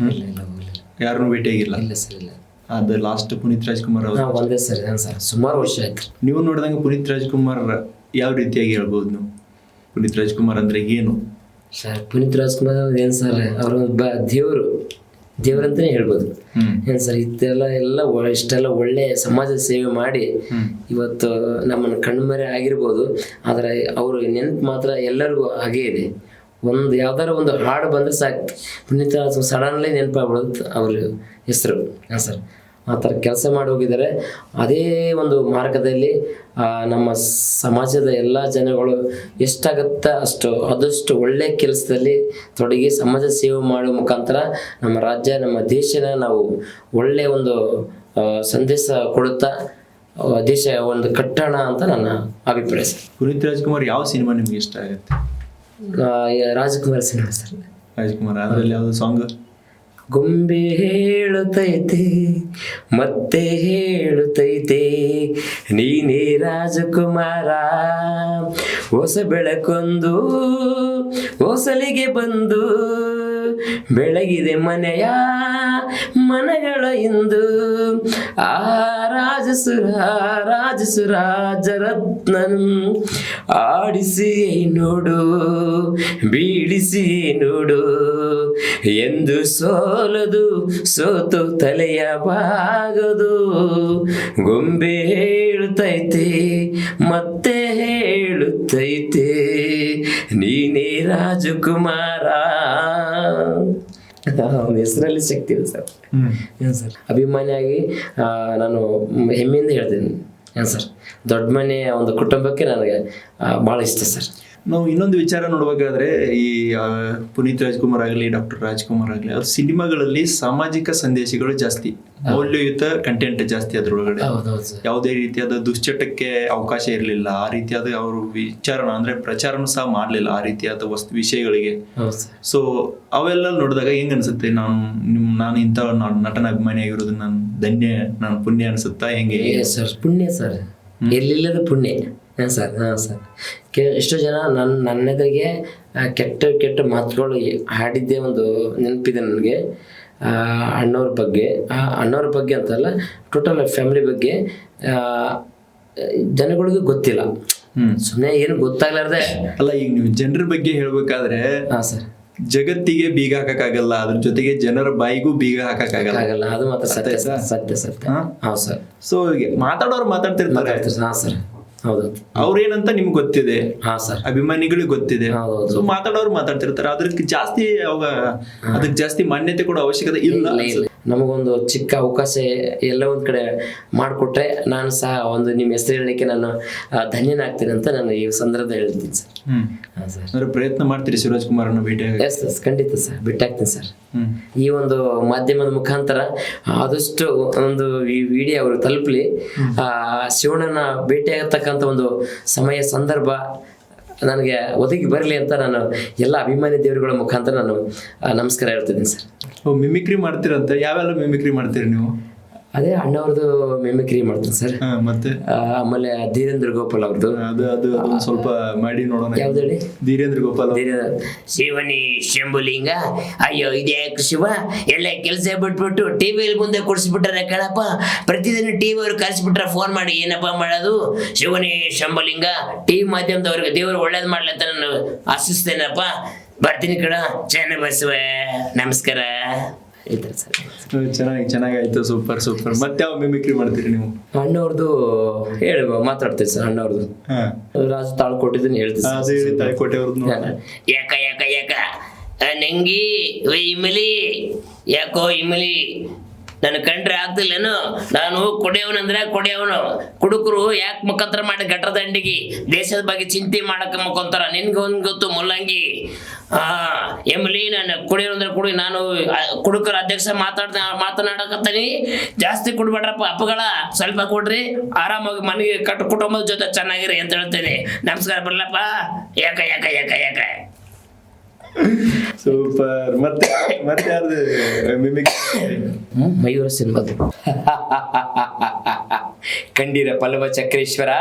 ಯಾರನ್ನು ಭೇಟಿಯಾಗಿಲ್ಲ? ಇಲ್ಲ ಸರ್, ಇಲ್ಲ. ಅದು ಲಾಸ್ಟ್ ಪುನೀತ್ ರಾಜ್ಕುಮಾರ್ ಅವರು ಒಂದೇ ಸರ್. ಸರ್, ಸುಮಾರು ವರ್ಷ ಆಯ್ತು. ನೀವು ನೋಡಿದಂಗೆ ಪುನೀತ್ ರಾಜ್ಕುಮಾರ್ ಯಾವ ರೀತಿಯಾಗಿ ಹೇಳ್ಬೋದು ನೀವು? ಪುನೀತ್ ರಾಜ್ಕುಮಾರ್ ಅಂದ್ರೆ ಏನು ಸರ್? ಪುನೀತ್ ರಾಜ್ಕುಮಾರ್ ಏನು ಸರ್, ಅವರು ದೇವರಂತಾನೆ ಹೇಳ್ಬೋದು. ಏನು ಸರ್, ಇಷ್ಟೆಲ್ಲ ಒಳ್ಳೆ ಸಮಾಜ ಸೇವೆ ಮಾಡಿ ಇವತ್ತು ನಮ್ಮನ್ನು ಕಣ್ಮರೆ ಆಗಿರ್ಬೋದು, ಆದರೆ ಅವರು ನೆನಪು ಮಾತ್ರ ಎಲ್ಲರಿಗೂ ಹಾಗೇ ಇದೆ. ಒಂದು ಯಾವ್ದಾರ ಒಂದು ಹಾಡು ಬಂದರೆ ಸಾಕು, ಪುನೀತ್ ಸಡನ್ಲಿ ನೆನಪಾಗ್ಬಿಡೋದು ಅವ್ರ ಹೆಸರು. ಹಾಂ ಸರ್, ಆ ಥರ ಕೆಲಸ ಮಾಡಿ ಹೋಗಿದ್ದಾರೆ. ಅದೇ ಒಂದು ಮಾರ್ಗದಲ್ಲಿ ನಮ್ಮ ಸಮಾಜದ ಎಲ್ಲ ಜನಗಳು ಎಷ್ಟಾಗತ್ತ ಆದಷ್ಟು ಒಳ್ಳೆ ಕೆಲಸದಲ್ಲಿ ತೊಡಗಿ ಸಮಾಜ ಸೇವೆ ಮಾಡೋ ಮುಖಾಂತರ ನಮ್ಮ ರಾಜ್ಯ, ನಮ್ಮ ದೇಶನ ನಾವು ಒಳ್ಳೆಯ ಒಂದು ಸಂದೇಶ ಕೊಡುತ್ತಾ ದೇಶ ಒಂದು ಕಟ್ಟೋಣ ಅಂತ ನನ್ನ ಅಭಿಪ್ರಾಯ ಸರ್. ಪುನೀತ್ ರಾಜ್ಕುಮಾರ್ ಯಾವ ಸಿನಿಮಾ ನಿಮ್ಗೆ ಇಷ್ಟ ಆಗುತ್ತೆ? Rajkumar cinema sir. ರಾಜ್ಕುಮಾರ್ ಅದರಲ್ಲಿ ಯಾವುದು ಸಾಂಗ್? ಗೊಂಬೆ ಹೇಳುತ್ತೈತೆ ಮತ್ತೆ ಹೇಳುತ್ತೈತೆ ನೀನೇ ರಾಜಕುಮಾರ, ಹೊಸ ಬೆಳಕೊಂದು ಹೊಸಲಿಗೆ ಬಂದು ಬೆಳಗಿದೆ ಮನಗಳ ಇಂದು. ಆ ರಾಜಸುರಾಜರತ್ನನು ಆಡಿಸಿ ನೋಡು ಬೀಳಿಸಿ ನೋಡು ಎಂದು ಸೋತು ತಲೆಯ ಬಾಗದು. ಗೊಂಬೆ ಹೇಳುತ್ತೈತೆ ಮತ್ತೆ ಹೇಳುತ್ತೈತೆ ನೀನೇ ರಾಜಕುಮಾರ. ಅವನ ಹೆಸರಲ್ಲಿ ಶಕ್ತಿ ಇದೆ ಸರ್. ಏನು ಸರ್, ಅಭಿಮಾನಿಯಾಗಿ ನಾನು ಹೆಮ್ಮೆಯಿಂದ ಹೇಳ್ತೀನಿ. ಏನು ಸರ್, ದೊಡ್ಡ ಮನೆಯ ಒಂದು ಕುಟುಂಬಕ್ಕೆ ನನಗೆ ಭಾಳ ಇಷ್ಟ ಸರ್. ನಾವು ಇನ್ನೊಂದು ವಿಚಾರ ನೋಡ್ಬೇಕಾದ್ರೆ ಈ ಪುನೀತ್ ರಾಜ್ಕುಮಾರ್ ಆಗಲಿ ಡಾಕ್ಟರ್ ರಾಜ್ಕುಮಾರ್ ಆಗಲಿ ಅವ್ರ ಸಿನಿಮಾಗಳಲ್ಲಿ ಸಾಮಾಜಿಕ ಸಂದೇಶಗಳು ಜಾಸ್ತಿ, ಮೌಲ್ಯಯುತ ಕಂಟೆಂಟ್ ಜಾಸ್ತಿ ಅದ್ರೊಳಗಡೆ. ಯಾವುದೇ ರೀತಿಯಾದ ದುಶ್ಚಟಕ್ಕೆ ಅವಕಾಶ ಇರಲಿಲ್ಲ. ಆ ರೀತಿಯಾದ ಅವರು ವಿಚಾರಣ ಅಂದ್ರೆ ಪ್ರಚಾರನೂ ಸಹ ಮಾಡಲಿಲ್ಲ ಆ ರೀತಿಯಾದ ವಿಷಯಗಳಿಗೆ. ಸೊ ಅವೆಲ್ಲ ನೋಡಿದಾಗ ಹೆಂಗ್ ಅನ್ಸುತ್ತೆ? ನಾನು ಇಂಥ ನಟನ ಅಭಿಮಾನಿ ಆಗಿರೋದು ನಾನು ಪುಣ್ಯ ಅನ್ಸುತ್ತಾ ಹೆಂಗೆ? ಸರ್, ಪುಣ್ಯ ಸರ್, ಎಲ್ಲಿಲ್ಲದ ಪುಣ್ಯ. ಹಾಂ ಸರ್. ಎಷ್ಟೋ ಜನ ನನ್ನೆದುರಿಗೆ ಕೆಟ್ಟ ಮಾತುಗಳು ಹಾಡಿದ್ದೇ ಒಂದು ನೆನಪಿದೆ ನನಗೆ. ಅಣ್ಣವ್ರ ಬಗ್ಗೆ ಅಂತಲ್ಲ, ಟೋಟಲ್ ಫ್ಯಾಮಿಲಿ ಬಗ್ಗೆ ಜನಗಳಿಗೂ ಗೊತ್ತಿಲ್ಲ. ಸುಮ್ಮನೆ ಏನು ಗೊತ್ತಾಗ್ಲಾರ್ದೆ. ಅಲ್ಲ, ಈಗ ನೀವು ಜನರ ಬಗ್ಗೆ ಹೇಳ್ಬೇಕಾದ್ರೆ ಹಾಂ ಸರ್, ಜಗತ್ತಿಗೆ ಬೀಗ ಹಾಕಕ್ಕಾಗಲ್ಲ, ಅದ್ರ ಜೊತೆಗೆ ಜನರ ಬಾಯಿಗೂ ಬೀಗ ಹಾಕಕ್ಕಾಗಲ್ಲ. ಅದು ಮಾತ್ರ ಸತ್ಯ. ಹಾಂ ಸರ್. ಸೊ ಮಾತಾಡೋರು ಮಾತಾಡ್ತಿರ್ತಾರೆ. ಹಾಂ ಸರ್, ಹೌದು. ಅವ್ರೇನಂತ ನಿಮ್ಗೆ ಗೊತ್ತಿದೆ, ಹಾ ಸರ್, ಅಭಿಮಾನಿಗಳಿಗೆ ಗೊತ್ತಿದೆ. ಸೊ ಮಾತಾಡೋರು ಮಾತಾಡ್ತಿರ್ತಾರೆ. ಅದಕ್ಕೆ ಜಾಸ್ತಿ ಮಾನ್ಯತೆ ಕೊಡೋ ಅವಶ್ಯಕತೆ ಇಲ್ಲ. ನಮಗೊಂದು ಚಿಕ್ಕ ಅವಕಾಶ ಎಲ್ಲ ಒಂದು ಕಡೆ ಮಾಡಿಕೊಟ್ರೆ ನಾನು ಸಹ ಒಂದು ನಿಮ್ಮ ಹೆಸರು ಹೇಳಲಿಕ್ಕೆ ನಾನು ಧನ್ಯನಾಗ್ತೀನಿ ಅಂತ ನಾನು ಈ ಸಂದರ್ಭದಲ್ಲಿ ಹೇಳ್ತೀನಿ ಸರ್. ಹಾಂ ಸರ್. ಅಂದ್ರೆ ಪ್ರಯತ್ನ ಮಾಡ್ತೀರಿ ಶಿವರಾಜ್ ಕುಮಾರನ್ನ ಭೇಟಿಯಾಗಿ? ಎಸ್ ಖಂಡಿತ ಸರ್, ಬಿಟ್ಟಾಗ್ತೀನಿ ಸರ್. ಈ ಒಂದು ಮಾಧ್ಯಮದ ಮುಖಾಂತರ ಆದಷ್ಟು ಒಂದು ಈ ವಿಡಿಯೋ ಅವ್ರಿಗೆ ತಲುಪಲಿ. ಶಿವಣ್ಣನ ಭೇಟಿಯಾಗತಕ್ಕಂಥ ಒಂದು ಸಮಯ ಸಂದರ್ಭ ನನಗೆ ಒದಗಿ ಬರಲಿ ಅಂತ ನಾನು ಎಲ್ಲ ಅಭಿಮಾನಿ ದೇವರುಗಳ ಮುಖಾಂತರ ನಾನು ನಮಸ್ಕಾರ ಹೇಳ್ತಿದ್ದೀನಿ ಸರ್. ಮಿಮಿಕ್ರಿ ಮಾಡ್ತೀರಂತೆ, ಯಾವೆಲ್ಲ ಮಿಮಿಕ್ರಿ ಮಾಡ್ತೀರಿ ನೀವು? ಅದೇ ಅಣ್ಣವ್ರದ್ದು ಮಿಮಿಕ್ರಿ ಮಾಡ್ತೀನಿ ಸರ್. ಮತ್ತೆ ಆಮೇಲೆ ಧೀರೇಂದ್ರ ಗೋಪಾಲ್ ಅವ್ರದ್ದು ಅದು ಸ್ವಲ್ಪ ಮಾಡಿ ನೋಡೋಣ. ಯಾವ್ದು ಹೇಳಿ? ಧೀರೇಂದ್ರ ಗೋಪಾಲ್. ಶಿವನಿ ಶಂಭುಲಿಂಗ, ಅಯ್ಯೋ ಇದ್ಯಾಕೆ ಶಿವ, ಎಲ್ಲ ಕೆಲಸ ಬಿಟ್ಬಿಟ್ಟು ಟಿವಿಯಲ್ಲಿ ಮುಂದೆ ಕೂರಿಸ್ಬಿಟ್ರೆ ಕಣಪ್ಪ, ಪ್ರತಿದಿನ ಟಿವಿ ಅವ್ರು ಕರೆಸ್ಬಿಟ್ರೆ ಫೋನ್ ಮಾಡಿ ಏನಪ್ಪ ಮಾಡೋದು? ಶಿವನಿ ಶಂಭುಲಿಂಗ, ಟಿವಿ ಮಾಧ್ಯಮದವ್ರಿಗೆ ದೇವರು ಒಳ್ಳೇದು ಮಾಡ್ಲಿ ಅಂತ ನಾನು ಆಶಿಸ್ತೇನಪ್ಪ. ಬರ್ತೀನಿ ಕಣ, ಚೆನ್ನ ಬಸವ, ನಮಸ್ಕಾರ. ಚೆನ್ನಾಗಾಯ್ತು, ಸೂಪರ್ ಸೂಪರ್. ಮತ್ತೆ ಯಾವ ಮಿಮಿಕ್ರಿ ಮಾಡ್ತೀರಿ ನೀವು? ಅಣ್ಣವ್ರದ್ದು ಹೇಳಿ ಮಾತಾಡ್ತೀವಿ ಸರ್. ಅಣ್ಣವ್ರದ್ದು ರಾಜ ತಾಳ್ಕೊಟ್ಟಿದ್ದೀನಿ ಹೇಳ್ತೀನಿ. ತಾಳ್ಕೋಟೆ ಅವ್ರದ್ದು ಯಾಕ ಯಾಕ ಯಾಕ ನಂಗಿ ಇಮಲಿ, ಯಾಕೋ ಇಮಲಿ ನನ್ನ ಕಂಡ್ರೆ ಆಗ್ತಿಲ್ಲೇನು? ನಾನು ಕುಡಿಯವನಂದ್ರೆ ಕುಡಿಯವನು. ಕುಡುಕರು ಯಾಕೆ ಮುಖಾಂತರ ಮಾಡಿ ಗಟ್ರ ದಂಡಿಗೆ ದೇಶದ ಬಗ್ಗೆ ಚಿಂತೆ ಮಾಡಕ್ಕೆ ಮುಖಾಂತರ ನಿನ್ಗೆ ಒಂದು ಗೊತ್ತು ಮುಲ್ಲಂಗಿ. ಎಮ್ಲಿ ನಾನು ಕುಡಿಯೋದಂದ್ರೆ ಕುಡಿ, ನಾನು ಕುಡುಕರ ಅಧ್ಯಕ್ಷ ಮಾತನಾಡಕತ್ತೀನಿ. ಜಾಸ್ತಿ ಕುಡ್ಬೇಡ್ರಪ್ಪ ಅಪ್ಪಗಳ, ಸ್ವಲ್ಪ ಕೊಡ್ರಿ, ಆರಾಮಾಗಿ ಮನೆಗೆ ಕುಟುಂಬದ ಜೊತೆ ಚೆನ್ನಾಗಿರಿ ಅಂತ ಹೇಳ್ತೇನೆ. ನಮಸ್ಕಾರ, ಬರ್ಲಪ್ಪ. ಯಾಕ ಯಾಕ ಯಾಕ ಯಾಕ ಸೂಪರ್. ಮತ್ತೆ ಮತ್ತೆ ಯಾರ್ದು ಮಿಮಿಕ್ರಿ? ಮಯೂರ ಸಿನಿಮಾದು ಕಂಡೀರ ಪಲ್ಲವ ಚಕ್ರೇಶ್ವರ,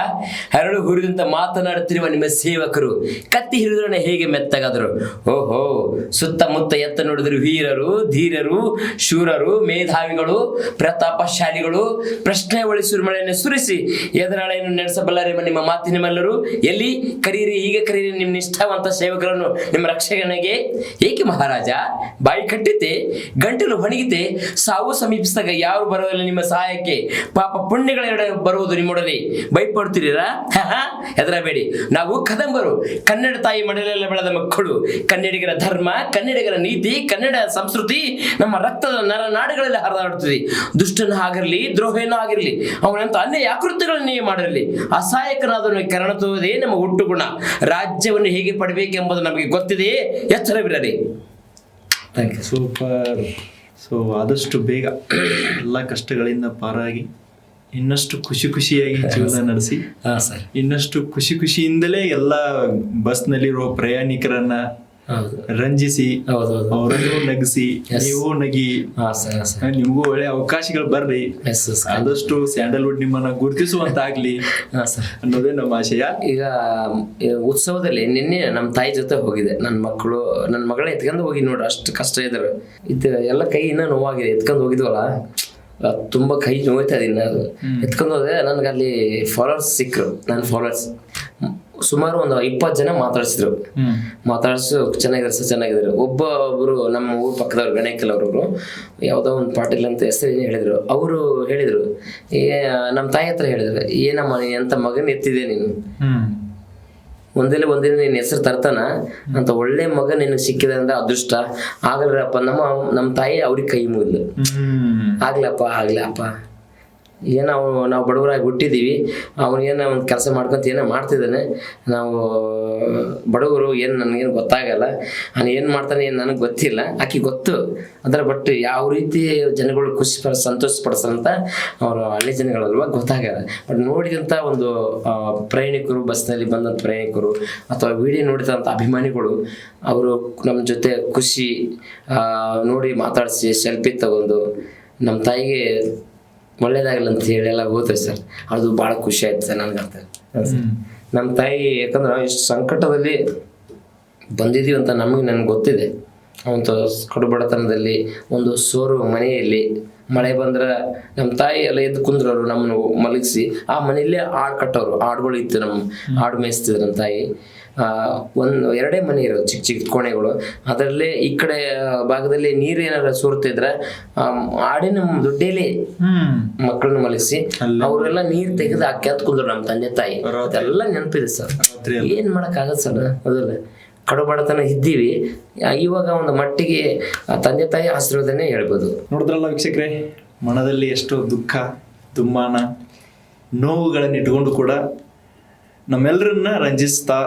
ಹರಳು ಹುರಿದಂತ ಮಾತನಾಡುತ್ತಿರುವ ನಿಮ್ಮ ಸೇವಕರು ಕತ್ತಿ ಹಿಡಿದ್ರೆ ಹೇಗೆ ಮೆತ್ತಗಾದರು. ಓಹೋ, ಸುತ್ತಮುತ್ತ ಎತ್ತ ನೋಡಿದ್ರು ವೀರರು, ಧೀರರು, ಶೂರರು, ಮೇಧಾವಿಗಳು, ಪ್ರತಾಪಶಾಲಿಗಳು, ಪ್ರಶ್ನೆ ಒಳಿ ಸುರಿಮಳೆಯನ್ನು ಸುರಿಸಿ ಎದುರಾಳೆಯನ್ನು ನಡೆಸಬಲ್ಲರೆ ನಿಮ್ಮ ಮಾತಿನಮೆಲ್ಲರೂ. ಎಲ್ಲಿ ಕರೀರಿ, ಈಗ ಕರೀರಿ ನಿಮ್ಮ ನಿಷ್ಠಾವಂತ ಸೇವಕರನ್ನು ನಿಮ್ಮ ರಕ್ಷಣೆಗೆ. ಏಕೆ ಮಹಾರಾಜ ಬಾಯಿ ಕಟ್ಟಿತೆ, ಗಂಟಲು ಹೊಣಗಿತೆ, ಸಾವು ಸಮೀಪಿಸಿದಾಗ ಯಾರು ಬರೋದಿಲ್ಲ ನಿಮ್ಮ ಸಹಾಯಕ್ಕೆ. ಪಾಪ ಪುಣ್ಯಗಳೆರಡು ಬರುವುದು ನಿಮ್ಮೊಡನೆ, ಭಯಪಡ್ತೀರಾ? ಹೆದರಬೇಡಿ, ನಾವು ಕದಂಬರು, ಕನ್ನಡ ತಾಯಿ ಮಡಲೆಲ್ಲ ಬೆಳೆದ ಮಕ್ಕಳು. ಕನ್ನಡಿಗರ ಧರ್ಮ, ಕನ್ನಡಿಗರ ನೀತಿ, ಕನ್ನಡ ಸಂಸ್ಕೃತಿ ನಮ್ಮ ರಕ್ತದ ನರನಾಡುಗಳೆಲ್ಲ ಹರಿದಾಡುತ್ತದೆ. ದುಷ್ಟನ ಆಗಿರಲಿ, ದ್ರೋಹನೂ ಆಗಿರಲಿ, ಅವನಂತ ಅನ್ಯ ಆಕೃತಿಗಳನ್ನೇ ಮಾಡಿರಲಿ, ಅಸಹಾಯಕನಾದವನು ಕರಣತುವುದೇ ನಮ್ಮ ಹುಟ್ಟು ಗುಣ. ರಾಜ್ಯವನ್ನು ಹೇಗೆ ಪಡಬೇಕೆಂಬುದು ನಮಗೆ ಗೊತ್ತಿದೆ, ಎಚ್ಚರವಿರಲಿ. ಸೂಪರ್. ಸೊ ಆದಷ್ಟು ಬೇಗ ಎಲ್ಲ ಕಷ್ಟಗಳಿಂದ ಪಾರಾಗಿ ಇನ್ನಷ್ಟು ಖುಷಿ ಖುಷಿಯಾಗಿ ಜೀವನ ನಡೆಸಿ, ಇನ್ನಷ್ಟು ಖುಷಿ ಖುಷಿಯಿಂದಲೇ ಎಲ್ಲ ಬಸ್ನಲ್ಲಿರೋ ಪ್ರಯಾಣಿಕರನ್ನ ರಂಜಿಸಿ, ಅವರನ್ನು ನಗಿಸಿ, ನೀವು ನಗಿ, ನಿಮಗೂ ಒಳ್ಳೆ ಅವಕಾಶಗಳು ಬರ್ರಿ. ಆದಷ್ಟು ಸ್ಯಾಂಡಲ್ವುಡ್ ನಿಮ್ಮನ್ನ ಗುರುತಿಸುವಂತಾಗ್ಲಿ ಅನ್ನೋದೇ ನಮ್ಮ ಆಶಯ. ಈಗ ಉತ್ಸವದಲ್ಲಿ ನಿನ್ನೆ ನಮ್ಮ ತಾಯಿ ಜೊತೆ ಹೋಗಿದೆ. ನನ್ನ ಮಗಳ ಎತ್ಕೊಂಡು ಹೋಗಿ ನೋಡ್ರಿ, ಅಷ್ಟು ಕಷ್ಟ ಇದ್ದಾರೆ. ಇದು ಎಲ್ಲ ಕೈ ಇನ್ನೂ ನೋವಾಗಿದೆ. ಎತ್ಕೊಂಡು ಹೋಗಿದ್ವಲ್ಲ, ತುಂಬ ಕೈ ನೋಯ್ತಾ ಇದೀನಿ. ಅದು ಎತ್ಕೊಂಡು ಹೋದೆ, ನನಗೆ ಅಲ್ಲಿ ಫಾಲೋವರ್ಸ್ ಸಿಕ್ಕರು. ನನ್ನ ಫಾಲೋವರ್ಸ್ ಸುಮಾರು ಒಂದು 20 ಜನ ಮಾತಾಡ್ಸು ಚೆನ್ನಾಗಿದ್ದಾರೆ. ಒಬ್ಬೊಬ್ರು ನಮ್ಮ ಊರ ಪಕ್ಕದವ್ರು, ಗಣೇಕಲ್ ಅವ್ರವ್ರು, ಯಾವುದೋ ಒಂದು ಪಾಟೀಲ್ ಅಂತ ಹೆಸರು ಹೇಳಿದ್ರು. ಅವರು ಹೇಳಿದ್ರು, ನಮ್ಮ ತಾಯಿ ಹತ್ರ ಹೇಳಿದ್ರು, ಏನಮ್ಮ ಎಂತ ಮಗನ ಎತ್ತಿದೆ ನೀನು, ಒಂದಿನ ನಿನ್ನ ಹೆಸರು ತರ್ತಾನ ಅಂತ, ಒಳ್ಳೆ ಮಗ ನಿನಗೆ ಸಿಕ್ಕಿದೆ ಅಂದ್ರೆ ಅದೃಷ್ಟ. ಆಗಲ್ರಪ್ಪ, ನಮ್ಮ ತಾಯಿ ಅವ್ರಿಗೆ ಕೈ ಮುಗಿದ್ಲು. ಆಗ್ಲಪ್ಪ ಏನೋ ನಾವು ಬಡವರಾಗಿ ಹುಟ್ಟಿದ್ದೀವಿ, ಅವನೇನೋ ಒಂದು ಕೆಲಸ ಮಾಡ್ಕೊಂತ ಏನೋ ಮಾಡ್ತಿದ್ದಾನೆ. ನಾವು ಬಡವರು, ಏನು ನನಗೇನು ಗೊತ್ತಾಗಲ್ಲ, ನಾನು ಏನು ಮಾಡ್ತಾನೆ ಏನು ನನಗೆ ಗೊತ್ತಿಲ್ಲ. ಆಕೆ ಗೊತ್ತು ಅಂದ್ರೆ, ಬಟ್ ಯಾವ ರೀತಿ ಜನಗಳು ಸಂತೋಷ ಪಡಿಸಂತ ಅವರು ಹಳ್ಳಿ ಜನಗಳಲ್ವ ಗೊತ್ತಾಗಲ್ಲ. ಬಟ್ ನೋಡಿದಂಥ ಒಂದು ಪ್ರಯಾಣಿಕರು, ಬಸ್ನಲ್ಲಿ ಬಂದಂಥ ಪ್ರಯಾಣಿಕರು ಅಥವಾ ವಿಡಿಯೋ ನೋಡಿದಂಥ ಅಭಿಮಾನಿಗಳು, ಅವರು ನಮ್ಮ ಜೊತೆ ಖುಷಿ ನೋಡಿ ಮಾತಾಡಿಸಿ ಸೆಲ್ಫಿ ತಗೊಂಡು ನಮ್ಮ ತಾಯಿಗೆ ಒಳ್ಳೇದಾಗಲ್ಲ ಅಂತ ಹೇಳಿ ಎಲ್ಲ ಹೋದ್ರೆ ಸರ್, ಅದು ಭಾಳ ಖುಷಿ ಆಯ್ತು ಸರ್ ನನಗಂತ. ನಮ್ಮ ತಾಯಿ ಯಾಕಂದ್ರೆ ಇಷ್ಟು ಸಂಕಟದಲ್ಲಿ ಬಂದಿದ್ದೀವಿ ಅಂತ ನನಗೆ ಗೊತ್ತಿದೆ. ಅವಂತ ಕಡುಬಡತನದಲ್ಲಿ ಒಂದು ಸೋರು ಮನೆಯಲ್ಲಿ ಮಳೆ ಬಂದ್ರೆ ನಮ್ಮ ತಾಯಿ ಎಲ್ಲ ಎದ್ದು ಕುಂದ್ರವರು, ನಮ್ಮನ್ನು ಮಲಗಿಸಿ ಆ ಮನೆಯಲ್ಲೇ ಆಡು ಕಟ್ಟೋರು. ಆಡುಗಳು ಇತ್ತು, ನಮ್ಮ ಆಡು ಮೇಯಿಸ್ತಿದ್ರು ನಮ್ಮ ತಾಯಿ. 2 ಮನೆ ಇರೋದು, ಚಿಕ್ಕ ಕೋಣೆಗಳು. ಅದರಲ್ಲೇ ಈ ಕಡೆ ಭಾಗದಲ್ಲಿ ನೀರು ಏನಾರ ಸೋರ್ತಿದ್ರೆ ಆಡಿನ ದುಡ್ಡೇಲಿ ಮಕ್ಕಳನ್ನ ಮಲಗಿಸಿ ಅವರೆಲ್ಲ ನೀರು ತೆಗೆದು ಹಾಕಿ ಕುಂದ್ರು ನಮ್ಮ ತಂದೆ ತಾಯಿ. ಅದೆಲ್ಲ ನೆನಪಿದೆ ಸರ್. ಏನ್ ಮಾಡಕ್ ಆಗತ್ತೆ ಸರ್, ಅದಲ್ಲ ಕಡುಬಡತನ ಇದ್ದೀವಿ. ಇವಾಗ ಒಂದು ಮಟ್ಟಿಗೆ ತಂದೆ ತಾಯಿ ಆಶೀರ್ವಾದನೇ ಹೇಳ್ಬೋದು. ನೋಡಿದ್ರಲ್ಲ ವೀಕ್ಷಕರೇ, ಮನದಲ್ಲಿ ಎಷ್ಟೋ ದುಃಖ, ದುಮ್ಮಾನ, ನೋವುಗಳನ್ನು ಇಟ್ಕೊಂಡು ಕೂಡ ನಮ್ಮೆಲ್ಲರನ್ನ ರಂಜಿಸ್ತಾ,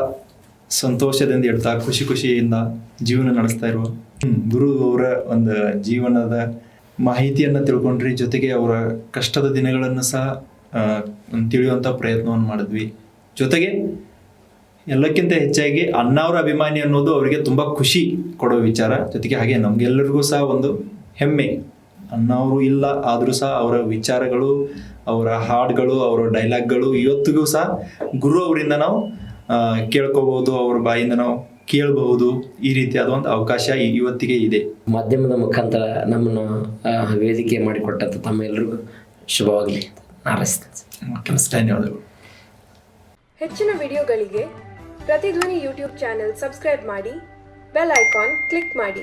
ಸಂತೋಷದಿಂದ ಇಡ್ತಾ, ಖುಷಿಯಿಂದ ಜೀವನ ನಡೆಸ್ತಾ ಇರುವ ಗುರು ಅವರ ಒಂದು ಜೀವನದ ಮಾಹಿತಿಯನ್ನು ತಿಳ್ಕೊಂಡ್ರಿ. ಜೊತೆಗೆ ಅವರ ಕಷ್ಟದ ದಿನಗಳನ್ನು ಸಹ ತಿಳಿಯುವಂಥ ಪ್ರಯತ್ನವನ್ನು ಮಾಡಿದ್ವಿ. ಜೊತೆಗೆ ಎಲ್ಲಕ್ಕಿಂತ ಹೆಚ್ಚಾಗಿ ಅಣ್ಣಾವ್ರ ಅಭಿಮಾನಿ ಅನ್ನೋದು ಅವರಿಗೆ ತುಂಬ ಖುಷಿ ಕೊಡೋ ವಿಚಾರ. ಜೊತೆಗೆ ಹಾಗೆ ನಮಗೆಲ್ಲರಿಗೂ ಸಹ ಒಂದು ಹೆಮ್ಮೆ, ಅಣ್ಣಾವರು ಇಲ್ಲ ಆದರೂ ಸಹ ಅವರ ವಿಚಾರಗಳು, ಅವರ ಹಾಡುಗಳು, ಅವರ ಡೈಲಾಗ್ಗಳು ಇವತ್ತಿಗೂ ಸಹ ಗುರು ಅವರಿಂದ ನಾವು ಕೇಳ್ಕೋಬಹುದು, ಅವ್ರ ಬಾಯಿಂದ ನಾವು ಕೇಳಬಹುದು. ಈ ರೀತಿಯಾದ ಒಂದು ಅವಕಾಶ ಇವತ್ತಿಗೆ ಇದೆ. ಮಾಧ್ಯಮದ ಮುಖಾಂತರ ನಮ್ಮನ್ನು ವೇದಿಕೆ ಮಾಡಿಕೊಟ್ಟಂಥ ತಮ್ಮೆಲ್ಲರಿಗೂ ಶುಭವಾಗಲಿ ಹಾರೈಸ್ತೇನೆ. ಧನ್ಯವಾದಗಳು. ಹೆಚ್ಚಿನ ವಿಡಿಯೋಗಳಿಗೆ ಪ್ರತಿಧ್ವನಿ ಯೂಟ್ಯೂಬ್ ಚಾನೆಲ್ ಸಬ್ಸ್ಕ್ರೈಬ್ ಮಾಡಿ, ಬೆಲ್ ಐಕಾನ್ ಕ್ಲಿಕ್ ಮಾಡಿ.